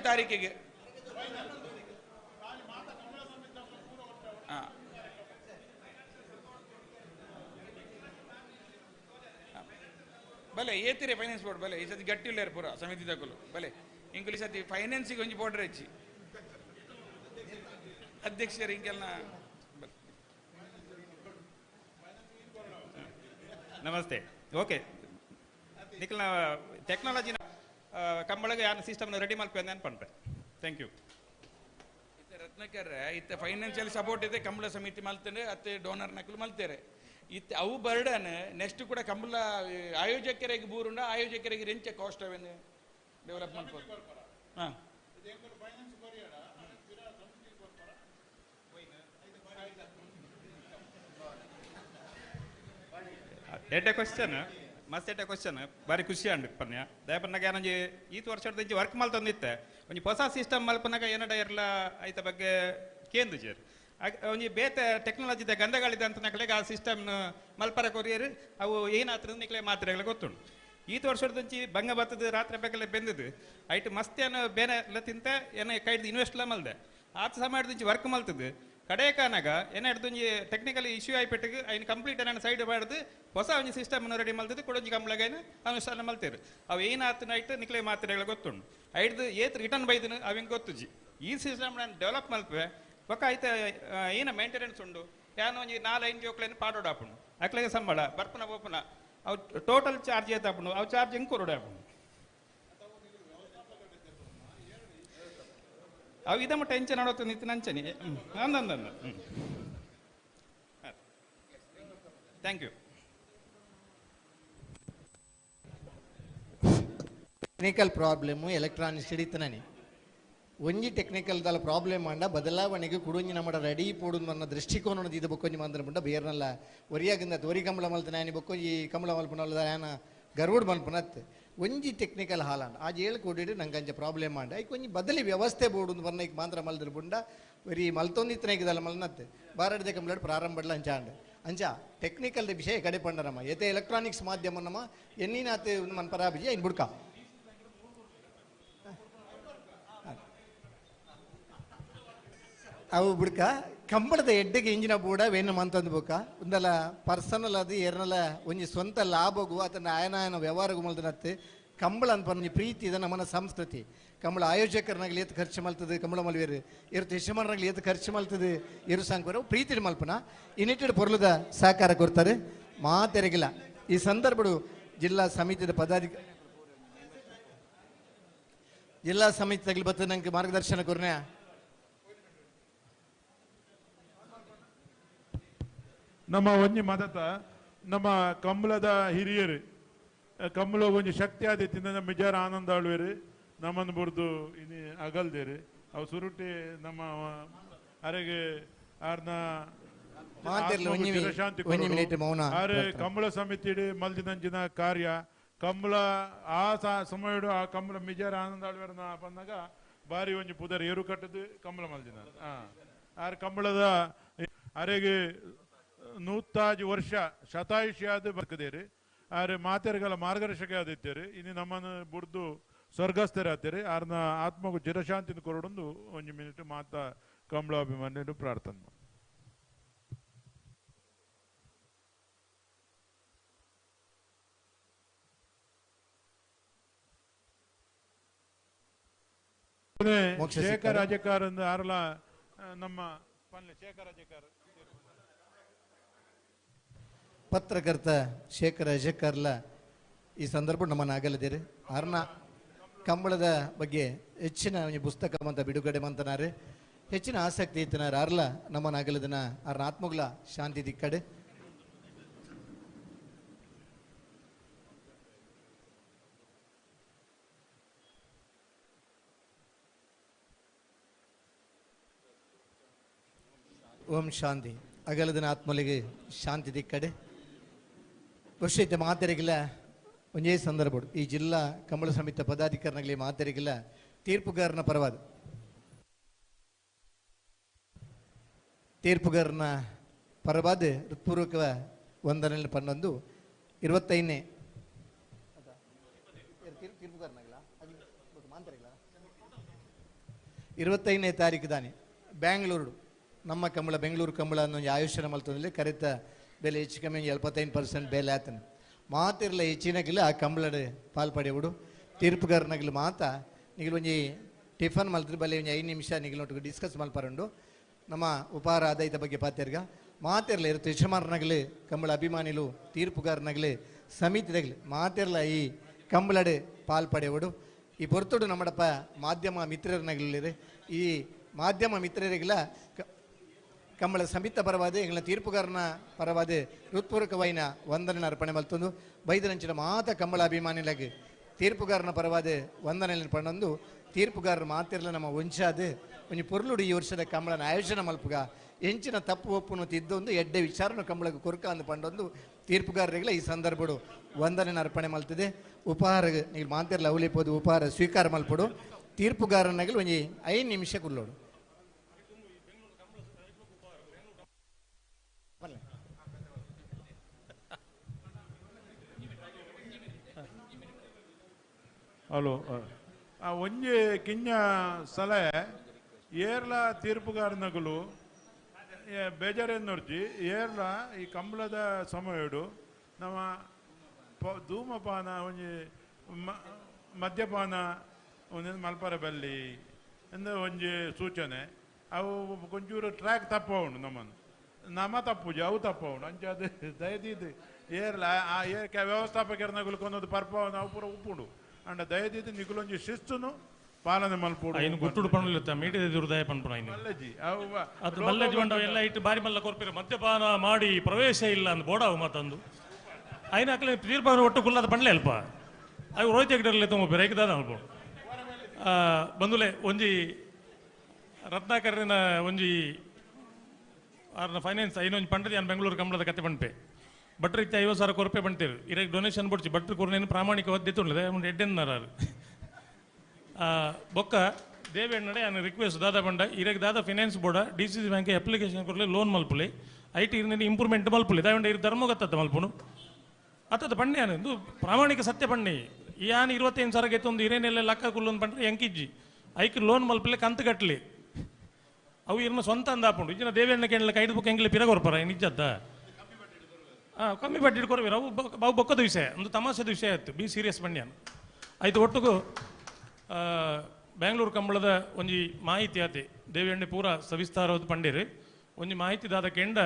ತಾರೀಕಿಗೆ ಬಲೆ ಏತಿರೆ ಫೈನಾನ್ಸ್ ಬೋರ್ಡ್ ಬಲೆ ಈ ಸತಿ ಗಟ್ಟಿಲ್ಲ ಪೂರ ಸಮಿತಿ ತಗೊಳ್ಳು ಬಲೆ ಇಂಗ್ಲೀಷ್ ಸತಿ ಫೈನಾನ್ಸಿಗೆ ಒಂಜಿ ಬೋರ್ಡರ್ ಹೆಚ್ಚಿ ಅಧ್ಯಕ್ಷರು ಹಿಂಗೆಲ್ಲ
ನಮಸ್ತೆ ಓಕೆ ನಿಖಲ್ನ ಟೆಕ್ನಾಲಜಿನ ಕಂಬಳಗೆ ಯಾರು ಸಿಸ್ಟಮ್ನ ರೆಡಿ ಮಾಡ್ಕೊಂಡು ಅನ್ಕೊಂಡ್ರೆ ಥ್ಯಾಂಕ್ ಯು
ರತ್ನಕರ್ ಇತ್ತ ಫೈನಾನ್ಷಿಯಲ್ ಸಪೋರ್ಟ್ ಇದೆ ಕಂಬಳ ಸಮಿತಿ ಮಲ್ತಂಡೆ ಅತ್ತೆ ಡೋನರ್ ನಕಲು ಮಲ್ತಾರೆ ಇತ್ತು ಅವು ಬರ್ಡನ್ ನೆಕ್ಸ್ಟ್ ಕೂಡ ಕಂಬಳ ಆಯೋಜಕರಿಗೆ ಬೂರುಂಡ ಆಯೋಜಕರಿಗೆ ರೆಂಚೆ ಕಾಸ್ಟ್ ಅವೇನು ಡೆವಲಪ್ ಮಾಡ್ಬೋದು ಹಾಂ
ಎರಡೇ ಕ್ವಶನ್ ಮಸ್ತ್ ಕ್ವಶನ್ ಬಾರಿ ಖುಷಿ ಅಂಡ್ ಪನ್ಯ ದಯಪನ್ನಾಗ ಏನೊಂಜಿ ಈತ ವರ್ಷದ ವರ್ಕ್ ಮಲ್ತೊಂದಿತ್ತೆ ಒಂಜಿ ಹೊಸ ಸಿಸ್ಟಮ್ ಮಲ್ಪನಾಗ ಏನಡ ಇರಲ ಐತ ಬಗ್ಗೆ ಕೇಂದು ಜೇರು ಒಂಜಿ ಬೇತೆ ಟೆಕ್ನಾಲಜಿದ ಗಂಧಗಳಿದೆ ಅಂತ ನಕಲೆಗೆ ಆ ಸಿಸ್ಟಮ್ ಮಲ್ಪರ ಕೊರಿಯರು ಅವು ಏನಾತ್ರ ನಿಕ್ಲೆ ಮಾತ್ರೆಗಳು ಗೊತ್ತುಂಡು ಈತ ವರ್ಷದಂಚಿ ಬಂಗ ಬತ್ತದ ರಾತ್ರಿ ಬೇಕಲ್ಲ ಬೆಂದದು ಐಟ್ ಮಸ್ತ್ ಏನು ಬೇನೆ ಎಲ್ಲ ತಿಂತ ಏನ ಕೈಡ್ದು ಇನ್ವೆಸ್ಟ್ ಎಲ್ಲ ಮಲ್ದೆ ಆತ ಸಮಯದಿಂಚಿ ವರ್ಕ್ ಮಲ್ತದ್ದು ಕಡೆ ಕಾನಾಗ ಏನ ಹಿಡ್ದೊಂಜಿ ಟೆಕ್ನಿಕಲಿ ಇಶ್ಯೂ ಆಯ್ಪಟ್ಟಿಗೆ ಐನು ಕಂಪ್ಲೀಟ್ ಏನಾನು ಸೈಡ್ ಮಾಡಿದು ಹೊಸ ಒಂಜಿ ಸಿಸ್ಟಮ್ ರೆಡಿ ಮಲ್ತದ್ದು ಕೊಡೊಂಜಿ ಕಂಪ್ಲಾಗೇನು ಅನುಷ್ಠಾನ ಮಲ್ತೇರು ಅವು ಏನಾತು ನೈಟ್ ನಿಕ್ಲೆ ಮಾತ್ರೆಗಳು ಗೊತ್ತುಂಡು ಐಡ್ದು ಏತ್ ರಿಟರ್ನ್ ಬೈದನು ಅವಂಗೆ ಗೊತ್ತುಜಿ ಈ ಸಿಸ್ಟಮ್ ನಾನು ಡೆವಲಪ್ ಮಲ್ಪೆ ಒಕ್ಕ ಐತೆ ಏನ ಮೇಂಟೆನೆನ್ಸ್ ಉಂಡು ಯಾನು ಒಂಜಿ 4-5 ಜೋಕ್ಲೇನು ಪಾಡೋಡಾಪುಂಡು ಅಕ್ಲೆಗೆ ಸಂಬಳ ಬರ್ಪುನ ಓಪುನ ಅವು ಟೋಟಲ್ ಚಾರ್ಜ್ ಏತಾಪುಂಡು ಅವು ಚಾರ್ಜ್ ಹೆಂಗೆ ಕೊರೋಡಾಪುಂಡು ಅವು ಇದಮ್ಮ ಟೆನ್ಷನ್ ಆಡೋದು ನಿಂತು ನಂಚನಿ ಅಂದಂದ thank you
technical problem electronics ಹಿಡಿತನನಿ ಒಂಜಿ ಟೆಕ್ನಿಕಲ್ ದಾಲ ಪ್ರಾಬ್ಲಮ್ ಆಂಡ ಬದಲಾವಣೆಗೆ ಕುಡುಂಜಿ ನಮ್ಮ ರೆಡಿ ಪೋಡುದು ನನ್ನ ದೃಷ್ಟಿಕೋನ ಇದು ಬೊಕ್ಕೊಂಜಿ ಮಂದ್ರ ಮುಂಡ ಬೇರ್ನಲ್ಲ ಒರಿಯಾಗಿಂದ ಒರಿ ಕಂಬಳ ಮಲ್ತನ ಆನಿ ಬೊಕ್ಕೊಂಜಿ ಕಂಬಳ ಮಲ್ಪನಲ್ಲ ಆನ ಗರ್ವುಡ್ ಮಲ್ಪನತ್ ಒಂಜಿ ಟೆಕ್ನಿಕಲ್ ಹಾಲಾಂಡ್ ಆಜ್ ಹೇಳ್ಕೊಡಿಡು ನಂಗೆ ಅಂಚ ಪ್ರಾಬ್ಲಮ್ ಆಂಡ ಐಕ್ ಒಂಜಿ ಬದಲಿ ವ್ಯವಸ್ಥೆ ಬೋಡು ಬರ್ನ ಮಾತ್ರ ಮಲ್ದ್ರ ಬುಂಡ ಒರಿ ಮಲ್ತೊಂದಿತ್ತನಾಗಿದಲ್ಲ ಮಲ್ನತ್ ಬಾರಡ್ದೆ ಕಂಬಳ ಪ್ರಾರಂಭಡ್ಲ ಅಂಚ ಆಂಡ್ ಅಂಚ ಟೆಕ್ನಿಕಲ್ ವಿಷಯ ಕಡೆ ಪಂಡರಮ್ಮ ಏತೆ ಎಲೆಕ್ಟ್ರಾನಿಕ್ಸ್ ಮಾಧ್ಯಮ ನಮ್ಮ ಎನ್ನಿನಾತ್ ಮನ್ ಪರಾಬಿಜಿ ಐನ್ ಬುಡ್ಕ ಅವು ಬಿಡ್ಕ ಕಂಬಳದ ಎಡ್ಡೆಗೆ ಇಂಜಿನ ಬೂಡ ವೇನು ಮಂತಂದು ಬುಕ್ಕ ಒಂದಲ್ಲ ಪರ್ಸನಲ್ ಅದು ಎರನಲ್ಲ ಒಂಜಿ ಸ್ವಂತ ಲಾಭಗೂ ಆತನ ಆಯನಾಯನ ವ್ಯವಹಾರಗೂ ಮಲ್ದನತ್ತೆ ಕಂಬಳ ಅನ್ಪನ್ನಿ ಪ್ರೀತಿ ಇದೆ ನಮ್ಮನ ಸಂಸ್ಕೃತಿ ಕಂಬಳ ಆಯೋಜಕರನಾಗಲಿ ಎತ್ತು ಖರ್ಚು ಮಲ್ತದೆ ಕಂಬಳ ಮಲ್ವೇರು ಇರು ಯಜಮಾನರಾಗಲಿ ಎತ್ತು ಖರ್ಚು ಮಲ್ತದೆ ಇರು ಸಾಂಕ್ವರ ಪ್ರೀತಿ ಮಲ್ಪನ ಯುನೈಟೆಡ್ ಪೊರ್ಲದ ಸಹಕಾರ ಕೊಡ್ತಾರೆ ಮಾತೆರಗಿಲ್ಲ ಈ ಸಂದರ್ಭಡು ಜಿಲ್ಲಾ ಸಮಿತಿಯ ಜಿಲ್ಲಾ ಸಮಿತಿ ತಗಲಿ ಬರ್ತದೆ ನಂಗೆ ಮಾರ್ಗದರ್ಶನ ಕೊರ್ನೆ
ನಮ್ಮ ಒಂಜಿ ಮದತ ನಮ್ಮ ಕಂಬಳದ ಹಿರಿಯರು ಕಂಬಳ ಒಂಜಿ ಶಕ್ತಿ ಆದಿತ್ತಿಂದ ಮಿಜಾರ ಆನಂದ ಆಳ್ವೇರು ನಮ್ಮನ್ನು ಬುರ್ದು ಇನಿ ಅಗಲ್ದೇರು ಅವು ಸುರುಟಿ ನಮ್ಮ ಅರೆಗೆ ಆರ್ನ ಶಾಂತಿ ಆರೆ ಕಂಬಳ ಸಮಿತಿ ಮಲ್ದಿನಂಚಿನ ಕಾರ್ಯ ಕಂಬಳ ಆ ಸಮಯ ಆ ಕಂಬಳ ಮಿಜಾರ ಆನಂದ ಆಳ್ವೇರನ ಬಂದಾಗ ಬಾರಿ ಒಂಜಿ ಪುದರ್ ಏರು ಕಟ್ಟದು ಕಂಬಳ ಮಲ್ದಿನ ಆರ್ ಕಂಬಳದ ಅರೆಗೆ 100 ವರ್ಷ ಶತಾಯುಷಿ ಆದ ಬದುಕದೇರಿ ಆದ್ರೆ ಮಾತೆರೆಗಳ ಮಾರ್ಗದರ್ಶಕ ಆದಿತ್ತೇರಿ ಇನ್ನು ನಮ್ಮನ್ನು ಬುಡ್ದು ಸ್ವರ್ಗಸ್ಥರ ಆತೇರಿ ಆರ್ನ ಆತ್ಮಗೂ ಚಿರಶಾಂತಿನ ಕೊರಡೊಂದು 1 ಮಿನಿಟ್ ಮಾತಾ ಕಂಬಳಾಭಿಮಾನ್ಯರು ಪ್ರಾರ್ಥನೆ ಶೇಖರ್ ರಾಜಕಾರ್ ಆರಲ ನಮ್ಮ ಶೇಖರ್ ರಾಜಕಾರ್
ಪತ್ರಕರ್ತ ಶೇಖರ ಅಜಕರ್ಲ ಈ ಸಂದರ್ಭ ನಮ್ಮನ್ನು ಆಗಲಿದ್ದೀರಿ ಅರ್ನ ಕಂಬಳದ ಬಗ್ಗೆ ಹೆಚ್ಚಿನ ಪುಸ್ತಕ ಅಂತ ಬಿಡುಗಡೆ ಮಂತನಾರೆ ಹೆಚ್ಚಿನ ಆಸಕ್ತಿ ಇತ್ತನಾರ ಅರ್ಲ ನಮ್ಮನ್ನು ಆಗಲಿದನ ಅರ್ನ ಆತ್ಮಗಳ ಶಾಂತಿ ದಿಕ್ಕಡೆ ಓಂ ಶಾಂತಿ ಅಗಲದಿನ ಆತ್ಮಲಿಗೆ ಶಾಂತಿ ದಿಕ್ಕಡೆ ಬಹುಶಃ ಮಾತೆರೆಗಿಲ್ಲ ಒಂದೇ ಸಂದರ್ಭ ಈ ಜಿಲ್ಲಾ ಕಂಬಳ ಸಮಿತಿ ಪದಾಧಿಕಾರಿಗಳಿಗೆ ಮಾತೆರೆಗಿಲ್ಲ ತೀರ್ಪುಗಾರನ ಪರವಾದ ತೀರ್ಪುಗಾರನ ಪರವಾದ ಹೃತ್ಪೂರ್ವಕ ವಂದನೆಯನ್ನು ಪನ್ನೊಂದು 25ನೇ ತಾರೀಕು ದಾನೆ ಬ್ಯಾಂಗ್ಳೂರು ನಮ್ಮ ಕಂಬಳ ಬೆಂಗಳೂರು ಕಂಬಳ ಅನ್ನೋ ಆಯುಷ್ಯನ ಮಲ್ತದಲ್ಲಿ ಕರೆತ ಬೆಲೆ ಹೆಚ್ಚು ಕಮ್ಮಿ 75% ಬೆಲೆ ಆತನ ಮಾತಿರಲ್ಲ ಹೆಚ್ಚಿನಾಗಿಲ್ಲ ಆ ಕಂಬಳದ ಪಾಲ್ಪಡೆಯುಡು ತೀರ್ಪುಗಾರನಾಗಲಿ ಮಾತಾ ನಿಗಲು ಒಂಜಿ ಟಿಫನ್ ಮಲ್ತ್ರ ಬಲ್ಲಿ ಒಂದು 5 ನಿಮಿಷ ನಿಗಲೊಟ್ಟಿಗೆ ಡಿಸ್ಕಸ್ ಮಲ್ಪರಂಡು ನಮ್ಮ ಉಪಹಾರ ಆದಾಯದ ಬಗ್ಗೆ ಪಾತಿರ್ಗ ಮಾತಿರಲ್ಲ ಇರುತ್ತೆ ಯಜಮಾನನಾಗಲಿ ಕಂಬಳ ಅಭಿಮಾನಿಲು ತೀರ್ಪುಗಾರನಾಗಲಿ ಸಮಿತಿದಾಗಲಿ ಮಾತಿರಲ್ಲ ಈ ಕಂಬಳದ ಪಾಲ್ಪಡೆಯುಡು ಈ ಪೊರ್ತುಡು ನಮ್ಮಡಪ್ಪ ಮಾಧ್ಯಮ ಮಿತ್ರರನಾಗಲಿ ಈ ಮಾಧ್ಯಮ ಮಿತ್ರರಿಗಿಲ್ಲ ಕಂಬಳ ಸಮಿತ ಪರವಾದ ಎಂಗಳ ತೀರ್ಪುಗಾರನ ಪರವಾದ ಹೃತ್ಪೂರ್ವಕವಾಯಿನ ವಂದನೆ ಅರ್ಪಣೆ ಮಲ್ತೊಂದು ಬೈದರಂಚಿನ ಮಾತ ಕಂಬಳ ಅಭಿಮಾನಿಲಾಗಿ ತೀರ್ಪುಗಾರನ ಪರವಾದ ವಂದನೆ ಪಣ್ಣೊಂದು ತೀರ್ಪುಗಾರರು ಮಾತಿರಲ್ಲ ನಮ್ಮ ಒಂಚಾದ ಒಂದು ಪೊರ್ಲುಡು ಈ ವರ್ಷದ ಕಂಬಳನ ಆಯೋಜನೆ ಮಲ್ಪುಗ ಎಂಚಿನ ತಪ್ಪು ಒಪ್ಪುನು ತಿದ್ದೊಂದು ಎಡ್ಡೆ ವಿಚಾರನು ಕಂಬಳಕ್ಕೆ ಕೊರಕ ಅಂದು ಪಂಡೊಂದು ತೀರ್ಪುಗಾರರಿಗೆಲ್ಲ ಈ ಸಂದರ್ಭಡು ವಂದನೆ ಅರ್ಪಣೆ ಮಲ್ತದೆ. ಉಪಹಾರ ನೀವು ಮಾತಿರಲ್ಲ ಅವಲಿಪೋದು ಉಪಹಾರ ಸ್ವೀಕಾರ ಮಲ್ಪಡು. ತೀರ್ಪುಗಾರನಾಗಲಿ ಒಂಜಿ 5 ನಿಮಿಷ ಕುಲ್ಲೋಡು.
ಹಲೋ ಒಂಜಿ ಕಿಂಜ ಸಲಹೆ ಏರ್ಲ ತೀರ್ಪುಗಾರನಗಳು ಬೇಜಾರೇನೋರ್ಜಿ ಏರ್ಲ ಈ ಕಂಬಳದ ಸಮಯಡು ನಮ್ಮ ಧೂಮಪಾನ ಒಂಜಿ ಮದ್ಯಪಾನ ಒಂದೊಂದು ಮಲ್ಪರ ಬಲ್ಲಿ ಎಂದ ಒಂಜಿ ಸೂಚನೆ ಅವು ಕೊಂಚೂರು ಟ್ರ್ಯಾಕ್ ತಪ್ಪವನು ನಮ್ಮ ತಪ್ಪುಜಿ ಅವು ತಪ್ಪವನು ಅಂಚದು ದಯದಿದ್ದು ಏರ್ಲ ಆ ಏರ್ ವ್ಯವಸ್ಥಾಪಕರನಗಳು ಕೊನ್ನೋದು ಪರ್ಪವನು ಅವು ಪೂರ ಉಪ್ಪುಂಡು ಅಂಡ ದಯದಿದ್ದು ನಿಗುಲೊಂಜಿ ಶಿಸ್ತುನು ಪಾಲನೆ ಮಲ್ಪೋಡು
ಐನು ಗುಟ್ಟುಡು ಪಣಲಿತ್ತ ಮೀಟಿದ ದುರ್ದಾಯ ಪನ್ಪುಣ ಐನು
ಮಲ್ಲಜಿ
ಅದು ಮಲ್ಲಜಿ ಬಂಡವ ಎಲ್ಲ ಇಟ್ಟು ಬಾರಿ ಮಲ್ಲ ಕೊರ್ಪಿರ ಮದ್ಯಪಾನ ಮಾಡಿ ಪ್ರವೇಶ ಇಲ್ಲ ಅಂದ್ ಬೋಡಾವು ಮತ್ತಂದು ಐನ ಅಕ್ಲೆ ತೀರ್ಪಾನ ಒಟ್ಟು ಕುಲ್ಲದ ಪಂಡ್ಲೆ ಅಲ್ಪ ಅವು ರೋಹಿತ್ ಹೆಗ್ಡರ್ಲೆ ತುಂಬ ರೇಖದಾದ ಅಲ್ಪ ಬಂದುಲೆ ಒಂಜಿ ರತ್ನಾಕರಿನ ಒಂಜಿ ಆರ್ನ ಫೈನಾನ್ಸ್ ಐನೊಂಜಿ ಪಂಡದಿ ನಾನು ಬೆಂಗಳೂರು ಕಂಬಳದ ಕತೆ ಪಂಪೆ ಬಟ್ರ್ ಇತ್ತೆ 50,000 ಕೊರಪೆ ಪಂತೇರು ಇರಕ್ಕೆ ಡೊನೇಷನ್ ಕೊಡ್ಚಿ ಬಟ್ರ್ ಕೊರ್ನೇನು ಪ್ರಾಮಾಣಿಕವಾದ ಎತ್ತುಂಡದೆ ಒಂದು ಎಡ್ಡೆನ್ನಾರು ಬೊಕ್ಕ ದೇವೇಣ್ಣಡೆ ನಾನು ರಿಕ್ವೆಸ್ಟ್ ದಾದ ಬಂಡ ಇರಕ್ಕೆ ದಾದ ಫೈನಾನ್ಸ್ ಬೋರ್ಡ DCC ಬ್ಯಾಂಕ್ ಅಪ್ಲಿಕೇಶನ್ ಕೊರಲೆ ಲೋನ್ ಮಲ್ಪುಲೆ IT ಇರ್ನೇನು ಇಂಪ್ರೂವ್ಮೆಂಟ್ ಮಲ್ಪುಲೆ ದಾವಂಡ ಇರು ಧರ್ಮಗತ್ತ ಮಲ್ಪುನು ಅತ್ತದ ಪಣ್ಣೆ ಇದು ಪ್ರಾಮಾಣಿಕ ಸತ್ಯ ಪಣ್ಣೆ ಈ ಆನೆ 25,000 ಗೆತ್ತೊಂದು ಇರೇನೆಲ್ಲ ಲೆಕ್ಕ ಕುಲ್ಲೊಂದು ಪಂಡ್ರೆ ಎಂಕಿಜ್ಜಿ ಐಕ್ ಲೋನ್ ಮಲ್ಪಲೆ ಕಂತು ಕಟ್ಟಲಿ ಅವು ಇರ್ನ ಸ್ವಂತ ಅಂದಾಪುಂಡು ಇಜ್ಜಿನ ದೇವೇಣ್ಣ ಕೇಳಲಿಕ್ಕೆ 5 ಬುಕ್ ಎಂಗ್ಲಿ ಪಿರಗೊರ್ಪರ ನಿಜದ್ದ ಕಮ್ಮಿ ಬಡ್ಡಿ ಕೊರವಿರ ಅವು ಬಾವು ಬೊಕ್ಕದ ವಿಷಯ ಒಂದು ತಮಾಷೆದ ವಿಷಯ ಆಯ್ತು ಬಿ ಸೀರಿಯಸ್ ಪಣ್ಯಾನ ಆಯ್ತು ಒಟ್ಟಿಗೂ ಬ್ಯಾಂಗ್ಳೂರು ಕಂಬಳದ ಒಂಜಿ ಮಾಹಿತಿ ಆತೆ ದೇವೇಣ್ಣೆ ಪೂರ ಸವಿಸ್ತಾರವಾದ ಪಂಡೇರು ಒಂಜಿ ಮಾಹಿತಿ ದಾದ ಕೆಂಡ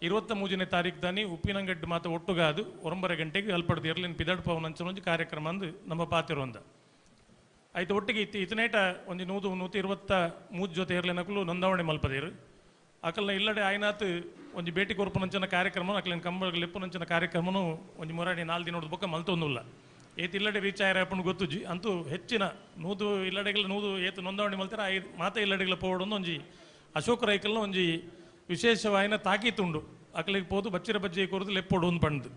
23ನೇ ತಾರೀಕು ತಾನಿ ಉಪ್ಪಿನಂಗಡ್ಡು ಮಾತ ಒಟ್ಟುಗಾದು 9:30 ಗಂಟೆಗೆ ಅಲ್ಪಡ್ದು ಇರ್ಲಿನ ಪಿದಡ್ ಪವನ್ ಅಂಚನ ಒಂಜಿ ಕಾರ್ಯಕ್ರಮ ಅಂದು ನಮ್ಮ ಪಾತಿರುವಂದ ಆಯ್ತು ಒಟ್ಟಿಗೆ ಇತನೇಟ ಒಂಜಿ 123 ಜೊತೆ ಇರ್ಲಿನಕಲು ನೋಂದಾವಣೆ ಮಲ್ಪದೇರು ಅಕಲ್ನ ಇಲ್ಲಡೆ ಆಯ್ನಾತ್ ಒಂಜಿ ಭೇಟಿ ಕೊರ್ಪುನಂಚನ ಕಾರ್ಯಕ್ರಮ ಅಕ್ಲಿನ ಕಂಬಳ ಲೆಪ್ಪುನಂಚನ ಕಾರ್ಯಕ್ರಮನು ಒಂಜಿ ಮೊರಾಡಿ 4 ದಿನದ ಬೊಕ್ಕ ಮಲ್ತೊಂದುಲ್ಲ ಏತ್ ಇಲ್ಲಡೆ ರೀಚ್ ಆಯ್ರ ಅಪ್ಪನ ಗೊತ್ತುಜಿ ಅಂತೂ ಹೆಚ್ಚಿನ 100 ಇಲ್ಲಡೆಗಳ 100 ಏತು ನೋಂದಾವಣೆ ಮಲ್ತಾರ ಮಾತ ಇಲ್ಲಡೆಗಳ ಪೋಡೊಂದು ಒಂಜಿ ಅಶೋಕ ರೈಕಲ್ನ ಒಂಜಿ ವಿಶೇಷವಾಯಿನ ತಾಕೀತುಂಡು ಅಕಲಿಗೆ ಪೋದು ಬಚ್ಚಿರ ಬಜ್ಜಿ ಕೊರದು ಲೆಪ್ಪೋಡು ಒಂದು ಪಂಡು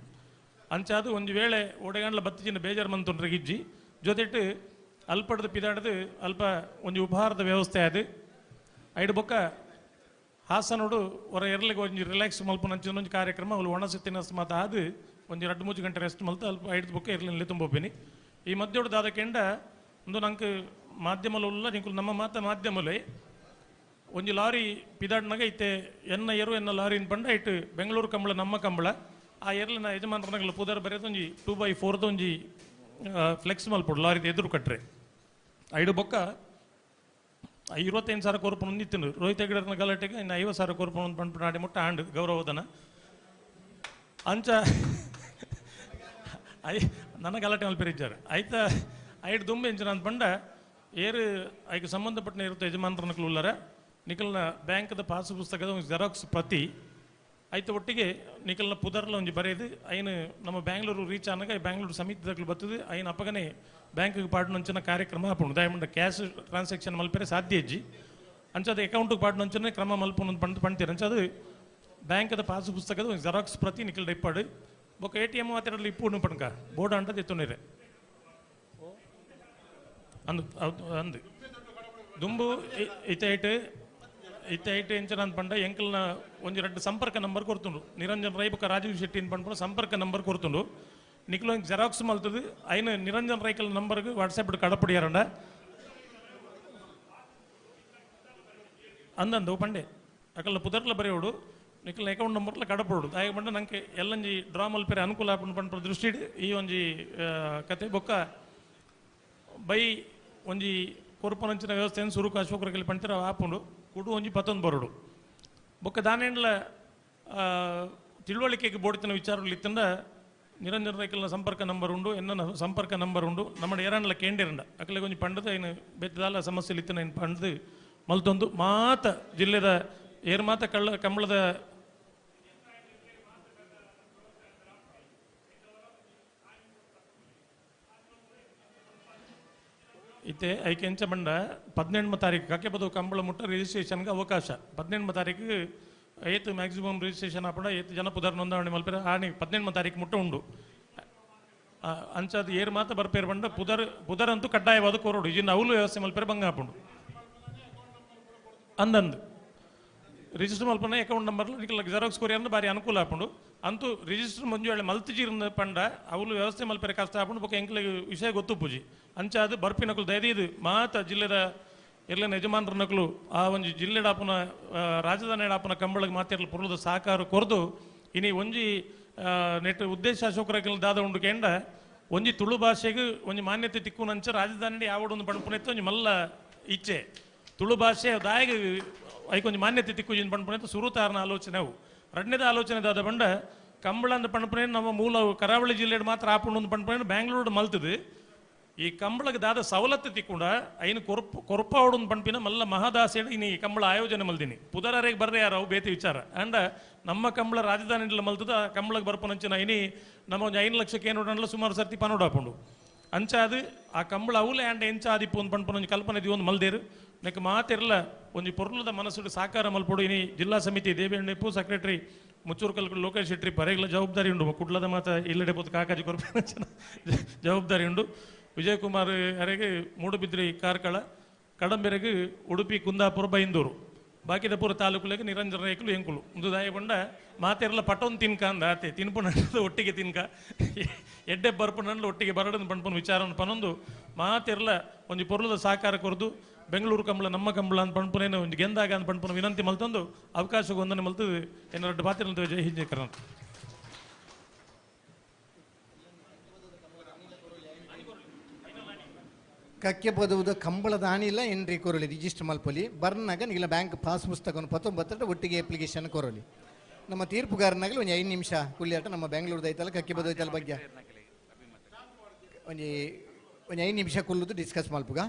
ಅಂಚಾದು ಒಂದು ವೇಳೆ ಒಡೆಗಂಡ್ಲ ಬತ್ತಿಜಿನ ಬೇಜಾರು ಮಂತೊಂಡ್ರೆ ಗಿಜ್ಜಿ ಜೊತೆಟ್ಟು ಅಲ್ಪಡ್ದು ಪಿದಾಡ್ದು ಅಲ್ಪ ಒಂದು ಉಪಹಾರದ ವ್ಯವಸ್ಥೆ ಅದು ಐದು ಬೊಕ್ಕ ಹಾಸನೋಡು ಹೊರ ಎರಲಿಗೆ ಒಂಜಿ ರಿಲ್ಯಾಕ್ಸ್ ಮಲ್ಪನ ಒಂಜಿ ಕಾರ್ಯಕ್ರಮ ಅವಳು ಒಣಸಿತ್ತಿನ ಮಾತ ಅದು ಒಂದು 2-3 ಗಂಟೆ ರೆಸ್ಟ್ ಮಲ್ತು ಅಲ್ಪ ಐದು ಬೊಕ್ಕ ಇರ್ಲಿನಲ್ಲಿ ತುಂಬೋಪಿನಿ ಈ ಮಧ್ಯೋಡು ದಾದ ಕೆಂಡ ಒಂದು ನಂಗೆ ಮಾಧ್ಯಮಲ್ಲ ನಿಂಕು ನಮ್ಮ ಮಾಧ್ಯಮಲೇ ಒಂಜಿ ಲಾರಿ ಪಿದಾಡ್ನಾಗ ಐತೆ ಎನ್ನ ಲಾರಿನ ಪಂಡ ಇಟ್ಟು ಬೆಂಗಳೂರು ಕಂಬಳ ನಮ್ಮ ಕಂಬಳ ಆ ಎರ್ಲಿನ ಯಜಮಾನರನಾಗಲ್ಲ ಪುದರ್ ಬರೆಯೋದು ಒಂಜಿ 2x4 ಒಂಜಿ ಫ್ಲೆಕ್ಸ್ ಮಲ್ಪಡು ಲಾರಿದ ಎದುರು ಕಟ್ರೆ ಐದು ಬೊಕ್ಕ 25,000 ಕೊರ್ಪನ ನಿಂತಿನ ರೋಹಿತ್ ಹೆಗ್ಡರ್ನ ಗಲಾಟೆಗೆ ಇನ್ನು 50,000 ಕೊರ್ಪನ ಒಂದು ಪಂಪು ನಾಡಿ ಮುಟ್ಟ ಆಂಡ್ ಗೌರವಧನ ಅಂಚ ನನ್ನ ಗಲಾಟೆ ಮಲ್ಪೆರಿದ್ದಾರೆ ಆಯ್ತಾ ಐದು ದುಂಬೆ ಎಂಚಿನ ಅಂತ ಪಂಡ ಏರು ಐಕೆ ಸಂಬಂಧಪಟ್ಟ ಇರುತ್ತೆ ಯಜಮಾನರನಕ್ಲು ಉಳ್ಳರ ನಿಖಲ್ನ ಬ್ಯಾಂಕ್ದ ಪಾಸ್ ಪುಸ್ತಕದ ಒಂದು ಜೆರಾಕ್ಸ್ ಪ್ರತಿ ಆಯ್ತು ಒಟ್ಟಿಗೆ ನಿಖಲ್ನ ಪುದರ್ಲ ಒಂಜಿ ಬರೆಯದು ಐನು ನಮ್ಮ ಬ್ಯಾಂಗ್ಳೂರು ರೀಚ್ ಆನಾಗ ಬ್ಯಾಂಗ್ಳೂರು ಸಮಿತಿದಾಗಲು ಬರ್ತದೆ ಐನು ಅಪ್ಪಗನೆ ಬ್ಯಾಂಕಿಗೆ ಪಾಡ್ನಂಚಿನ ಕಾರ್ಯಕ್ರಮ ಹಾಪುಂಡು ದಯಮಂಡ ಕ್ಯಾಶ್ ಟ್ರಾನ್ಸಾಕ್ಷನ್ ಮಲ್ಪರೆ ಸಾಧ್ಯ ಇಜ್ಜಿ ಅಂಚದು ಅಕೌಂಟಿಗೆ ಪಾಡ್ನಂಚನೆ ಕ್ರಮ ಮಲ್ಪೊಂದು ಪಂಡ್ತೀರ ಅಂಚದು ಬ್ಯಾಂಕದ ಪಾಸ್ ಪುಸ್ತಕದ ಒಂದು ಜೆರಾಕ್ಸ್ ಪ್ರತಿ ನಿಖಲ್ ಇಪ್ಪಾಡು ಬೊಕ್ಕ ATM ಮಾತಾಡಲಿ ಇಪ್ಪು ಪಣಕ ಬೋರ್ಡ್ ಅಂಟದು ಎತ್ತೊಂಡಿರೆ ಅಂದು ದುಂಬು ಇತ್ತ ಎಂಚನ ಅಂತ ಪಂಡ ಎಂಕಲ್ನ ಒಂಜಿ 2 ಸಂಪರ್ಕ ನಂಬರ್ ಕೊರ್ತುಂಡು ನಿರಂಜನ್ ರೈ ಬೊಕ್ಕ ರಾಜೀವ್ ಶೆಟ್ಟಿ ಪಂಡ ಸಂಪರ್ಕ ನಂಬರ್ ಕೊರ್ತುಂಡು ನಿಕ್ಲು ಜೆರಾಕ್ಸ್ ಮಲ್ತದು ಐನು ನಿರಂಜನ್ ರೈಕಲ್ ನಂಬರ್ಗೆ ವಾಟ್ಸಪ್ ಕಡಪಡಿಯಾರಂಡ ಅಂದಂದು ಪಂಡೆ ಅಕಲ್ನ ಪುದರ್ಲ ಬರೆಯೋಡು ನಿಖಲ್ನ ಅಕೌಂಟ್ ನಂಬರ್ಲ ಕಡಪಡು ಆಗ ಬಂಡ ನಂಗೆ ಎಲ್ಲಂಜಿ ಡ್ರಾ ಮಲ್ಪೆರೆ ಅನುಕೂಲ ಆಪುಂಡು ಪಂಡ ದೃಷ್ಟಿ ಈ ಒಂಜಿ ಕತೆ ಬೊಕ್ಕ ಬೈ ಒಂಜಿ ಕೊರ್ಪನಂಚಿನ ವ್ಯವಸ್ಥೆಯನ್ನು ಸುರುಕು ಅಶೋಕರಲ್ಲಿ ಪಂಡ್ತಿರ ಆಪುಂಡು ಕುಡು ಒಂಜಿ 11 ಬರೋಡು ಬೊಕ್ಕ ದಾನೆಂಡ್ಲ ತಿಳುವಳಿಕೆಗೆ ಬೋಡ್ತಿನ ವಿಚಾರಗಳು ಇತ್ತಂದ ನಿರಂಜನ ರೈಕಲ್ನ ಸಂಪರ್ಕ ನಂಬರ್ ಉಂಡು ಎನ್ನ ಸಂಪರ್ಕ ನಂಬರ್ ಉಂಡು ನಮ್ಮ ಏರಣ್ಣ ಕೇಂಡಿರಂಡ ಅಕಲಿಗೆ ಒಂಜಿ ಪಂಡದ ಏನು ಬೆತ್ತದಾಲ ಸಮಸ್ಯೆ ಇತ್ತಿನ ಏನು ಪಂಡದು ಮಲ್ತೊಂದು ಮಾತ ಜಿಲ್ಲೆದ ಏರ್ ಮಾತ ಕಂಬಳದ ಇತ್ತೆ ಐಕೆ ಎಂಚ ಬಂಡ 18ನೇ ತಾರೀಕು ಕಕ್ಕೆ ಬದು ಕಂಬಳ ಮುಟ್ಟ ರಿಜಿಸ್ಟ್ರೇಷನ್ಗೆ ಅವಕಾಶ 18ನೇ ತಾರೀಕು ಏತ್ ಮ್ಯಾಕ್ಸಿಮಮ್ ರಿಜಿಸ್ಟ್ರೇಷನ್ ಆಪಡ ಏತ್ ಜನ ಪುದರ್ ನೋಂದಣಿ ಮಲ್ಪೆರ ಆಣಿ 18 ತಾರೀಕು ಮುಟ್ಟ ಉಂಡು ಅಂಚದು ಏರು ಮಾತ ಬರ್ಪೇರು ಬಂಡ ಪುದರ್ ಅಂತೂ ಕಡ್ಡಾಯವಾದ ಕೋರೋಡು ಇಜಿನ ಅವಲು ವ್ಯವಸ್ಥೆ ಮಲ್ಪೆರ ಬಂಗ ಹಾಪುಂಡು ಅಂದಂದು ರಿಜಿಸ್ಟರ್ ಮಲ್ಪನ ಅಕೌಂಟ್ ನಂಬರ್ ಜೆರಾಕ್ಸ್ ಕೊರಿಯರ್ನ ಬಾರಿ ಅನುಕೂಲ ಆಪುಂಡು ಅಂತೂ ರಿಜಿಸ್ಟರ್ ಮಂಜು ಹೇಳಿ ಮಲ್ತಿಜಿರ್ನ ಪಂಡ ಅವಳು ವ್ಯವಸ್ಥೆ ಮಲ್ಪೆರ ಕಷ್ಟ ಆಪುಂಡು ಬೊಕ್ಕ ಎಂಕ್ಲಿಗೆ ವಿಷಯ ಗೊತ್ತು ಪೂಜಿ ಅಂಚಾದು ಬರ್ಪಿನಕಲು ದಯದಿದು ಮಾತ ಜಿಲ್ಲೆದ ಎಲ್ಲ ಯಜಮಾನರನಕಲು ಆ ಒಂದು ಜಿಲ್ಲೆಡಾಪುನ ರಾಜಧಾನಿ ಆಪುನ ಕಂಬಳಿಗೆ ಮಾತಿರಲು ಪುರ್ಲದ ಸಹಕಾರ ಕೊರದು ಇನಿ ಒಂಜಿ ನೆಟ್ ಉದ್ದೇಶ ಅಶೋಕರಕಲ್ ದಾದ ಉಂಡು ಕೆಂಡ ಒಂಜಿ ತುಳು ಭಾಷೆಗೆ ಒಂಜಿ ಮಾನ್ಯತೆ ತಿಕ್ಕುನಂಚ ರಾಜಧಾನಿ ಯಾವಡೊಂದು ಪಂಪುನೆತ್ತ ಒಂಜಿ ಮಲ್ಲ ಇಚ್ಛೆ ತುಳು ಭಾಷೆ ದಾಯಿಗೆ ಐಕೊಂಜಿ ಮಾನ್ಯತೆ ತಿಕ್ಕುಜಿನ ಪಂಪುನೆತ್ತ ಸುರುತಾರನ ಆಲೋಚನೆ ಅವು ಎರಡನೇದ ಆಲೋಚನೆ ದಾದ ಬಂಡ ಕಂಬಳಂದ ಪಂಪುನೆ ನಮ್ಮ ಮೂಲ ಕರಾವಳಿ ಜಿಲ್ಲೆಡ್ ಮಾತ್ರ ಆಪುಂಡು ಪಂಪುನೆ ಬ್ಯಾಂಗ್ಳೂರು ಮಲ್ತದು ಈ ಕಂಬಳಗೆ ದಾದ ಸವಲತ್ತು ತಿಕ್ಕುಂಡ ಐನು ಕೊರಪಾವಡೊಂದು ಪಂಪಿನ ಮಲ್ಲ ಮಹಾದಾಸೇಡ ಇನ್ನು ಈ ಕಂಬಳ ಆಯೋಜನೆ ಮಲ್ದಿನಿ ಪುದರರಿಗೆ ಬರ್ರೆ ಯಾರು ಅವು ಬೇತಿ ವಿಚಾರ ಅಂಡ ನಮ್ಮ ಕಂಬಳ ರಾಜಧಾನಿ ಮಲ್ತದ ಕಂಬಳಗೆ ಬರ್ಪನಂಚಿನ ಐನಿ ನಮ್ಮ ಒಂದು 5 ಲಕ್ಷಕ್ಕೆ ಏನು ಸುಮಾರು ಸರ್ತಿ ಪನೋಡು ಹಾಕೊಂಡು ಅಂಚಾದು ಆ ಕಂಬಳ ಅವಲೇ ಆಂಡ ಎಂಚಾದಿಪ್ಪು ಒಂದು ಪಂಪನ ಒಂದು ಕಲ್ಪನೆ ಒಂದು ಮಲ್ದೇರು ನೆಕ್ ಮಾತಿರಲ್ಲ ಒಂದು ಪೊರ್ಲದ ಮನಸ್ಸು ಸಾಕಾರ ಮಲ್ಪಡು ಇನಿ ಜಿಲ್ಲಾ ಸಮಿತಿ ದೇವೇಣ್ಣೆಪ್ಪು ಸೆಕ್ರೆಟರಿ ಮುಚ್ಚೂರು ಕಲ್ಕುಡು ಲೋಕೇಶ್ ಶೆಟ್ಟಿ ಪರೆಗಳ ಜವಾಬ್ದಾರಿ ಉಂಡು ಕುಡ್ಲದ ಮಾತ ಇಲ್ಲಡೆ ಪೋತು ಕಾಕಾಜಿ ಕೊರ್ಪನ ಜವಾಬ್ದಾರಿ ಉಂಡು ವಿಜಯಕುಮಾರ್ ಅರೆಗೆ ಮೂಡುಬಿದ್ರಿ ಕಾರ್ಕಳ ಕಡಂಬೆರೆಗೆ ಉಡುಪಿ ಕುಂದಾಪುರ ಬೈಂದೂರು ಬಾಕಿದ ಪೂರ ತಾಲೂಕುಲೆಗೆ ನಿರಂಜನ ರೇಖಲು ಎಂಕುಲು ಒಂದು ದಾಯ ಬಂಡ ಮಾತೆರಲ್ಲ ಪಟೋನ್ ತಿನ್ಕ ಅಂದ ಆತೆ ತಿನ್ಪುನಂಡು ಒಟ್ಟಿಗೆ ತಿನ್ಕ ಎಡ್ಡೆ ಬರ್ಪುನಂಡು ಒಟ್ಟಿಗೆ ಬರಡನ್ನು ಪಂಪನ ವಿಚಾರವನ್ನು ಪನೊಂದು ಮಾತೆರಲ್ಲ ಒಂದು ಪೊರ್ಲದ ಸಹಕಾರ ಕೊರದು ಬೆಂಗಳೂರು ಕಂಬಳ ನಮ್ಮ ಕಂಬಳ ಅಂತ ಪಂಪನೇನು ಒಂದು ಗೆಂದಾಗ ಅಂತ ಪಂಪನ ವಿನಂತಿ ಮಲ್ತಂದು ಅವಕಾಶ ಒಂದನ್ನು ಮಲ್ತದು ಎನ್ನೆರಡು ಪಾತ್ರ ಜೈ ಹಿಂದೆ ಕರ್ನಾಟಕ
ಕಕ್ಕೆ ಪದವುದ ಕಂಬಳದ ಆಣಿಲ್ಲ ಎಂಟ್ರಿ ಕೊರಲಿ ರಿಜಿಸ್ಟರ್ ಮಲ್ಪೊಲಿ ಬರ್ನಾಗ ನಿಗಲ ಬ್ಯಾಂಕ್ ಪಾಸ್ ಪುಸ್ತಕವನ್ನು 19 ಒಟ್ಟಿಗೆ ಅಪ್ಲಿಕೇಶನ್ ಕೊರಲಿ ನಮ್ಮ ತೀರ್ಪುಗಾರನಾಗಲಿ ಒಂದು 5 ನಿಮಿಷ ಕುಲ್ಲಿಯಾಟ ನಮ್ಮ ಬೆಂಗಳೂರು ಐತಲ್ಲ ಕಕ್ಕೆ ಪದ ಐತಲ್ಲ ಬಗ್ಗೆ ಒಂದು 5 ನಿಮಿಷ ಕುಲ್ಲುದು ಡಿಸ್ಕಸ್ ಮಲ್ಪುಗ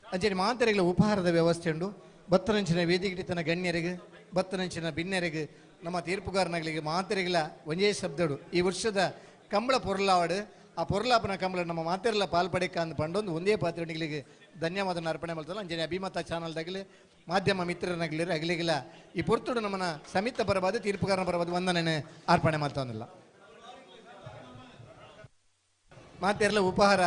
ಅಂಚೆ ಮಾತೆರೆಗಳ ಉಪಹಾರದ ವ್ಯವಸ್ಥೆ ಉಂಡು ಬತ್ತರಂಚಿನ ವೇದಿಕೆತನ ಗಣ್ಯರಿಗೆ ಬತ್ತರಂಚಿನ ಭಿನ್ನರಿಗೆ ನಮ್ಮ ತೀರ್ಪುಗಾರನಾಗಲಿಗೆ ಮಾತೆರೆಗಳ ಒಂದೇ ಶಬ್ದಡು ಈ ವರ್ಷದ ಕಂಬಳ ಪೊರ್ಲಾವಾಡು ಆ ಪೊರ್ಲಾಪನ ಕಂಬಳ ನಮ್ಮ ಮಾತೆರೆಲ್ಲ ಪಾಲ್ಪಡೆಕ ಅಂದ್ ಪಂಡೊಂದು ಒಂದೇ ಪಾತ್ರೆಗಳಿಗೆ ಧನ್ಯವಾದ ಅರ್ಪಣೆ ಮಾಡ್ತಲ್ಲ ಅಂಜನೆ ಅಭಿಮತ ಚಾನಲ್ದಾಗಲಿ ಮಾಧ್ಯಮ ಮಿತ್ರನಾಗಲಿ ಅಗಲಿಗಿಲ್ಲ ಈ ಪೊರ್ತುಡು ನಮ್ಮನ್ನ ಸಮಿತ ಬರಬಾದು ತೀರ್ಪುಗಾರನ ಬರಬಾದು ವಂದನೆ ಅರ್ಪಣೆ ಮಾಡ್ತಾವಲ್ಲ ಮಾತೆರೆಲ್ಲ ಉಪಹಾರ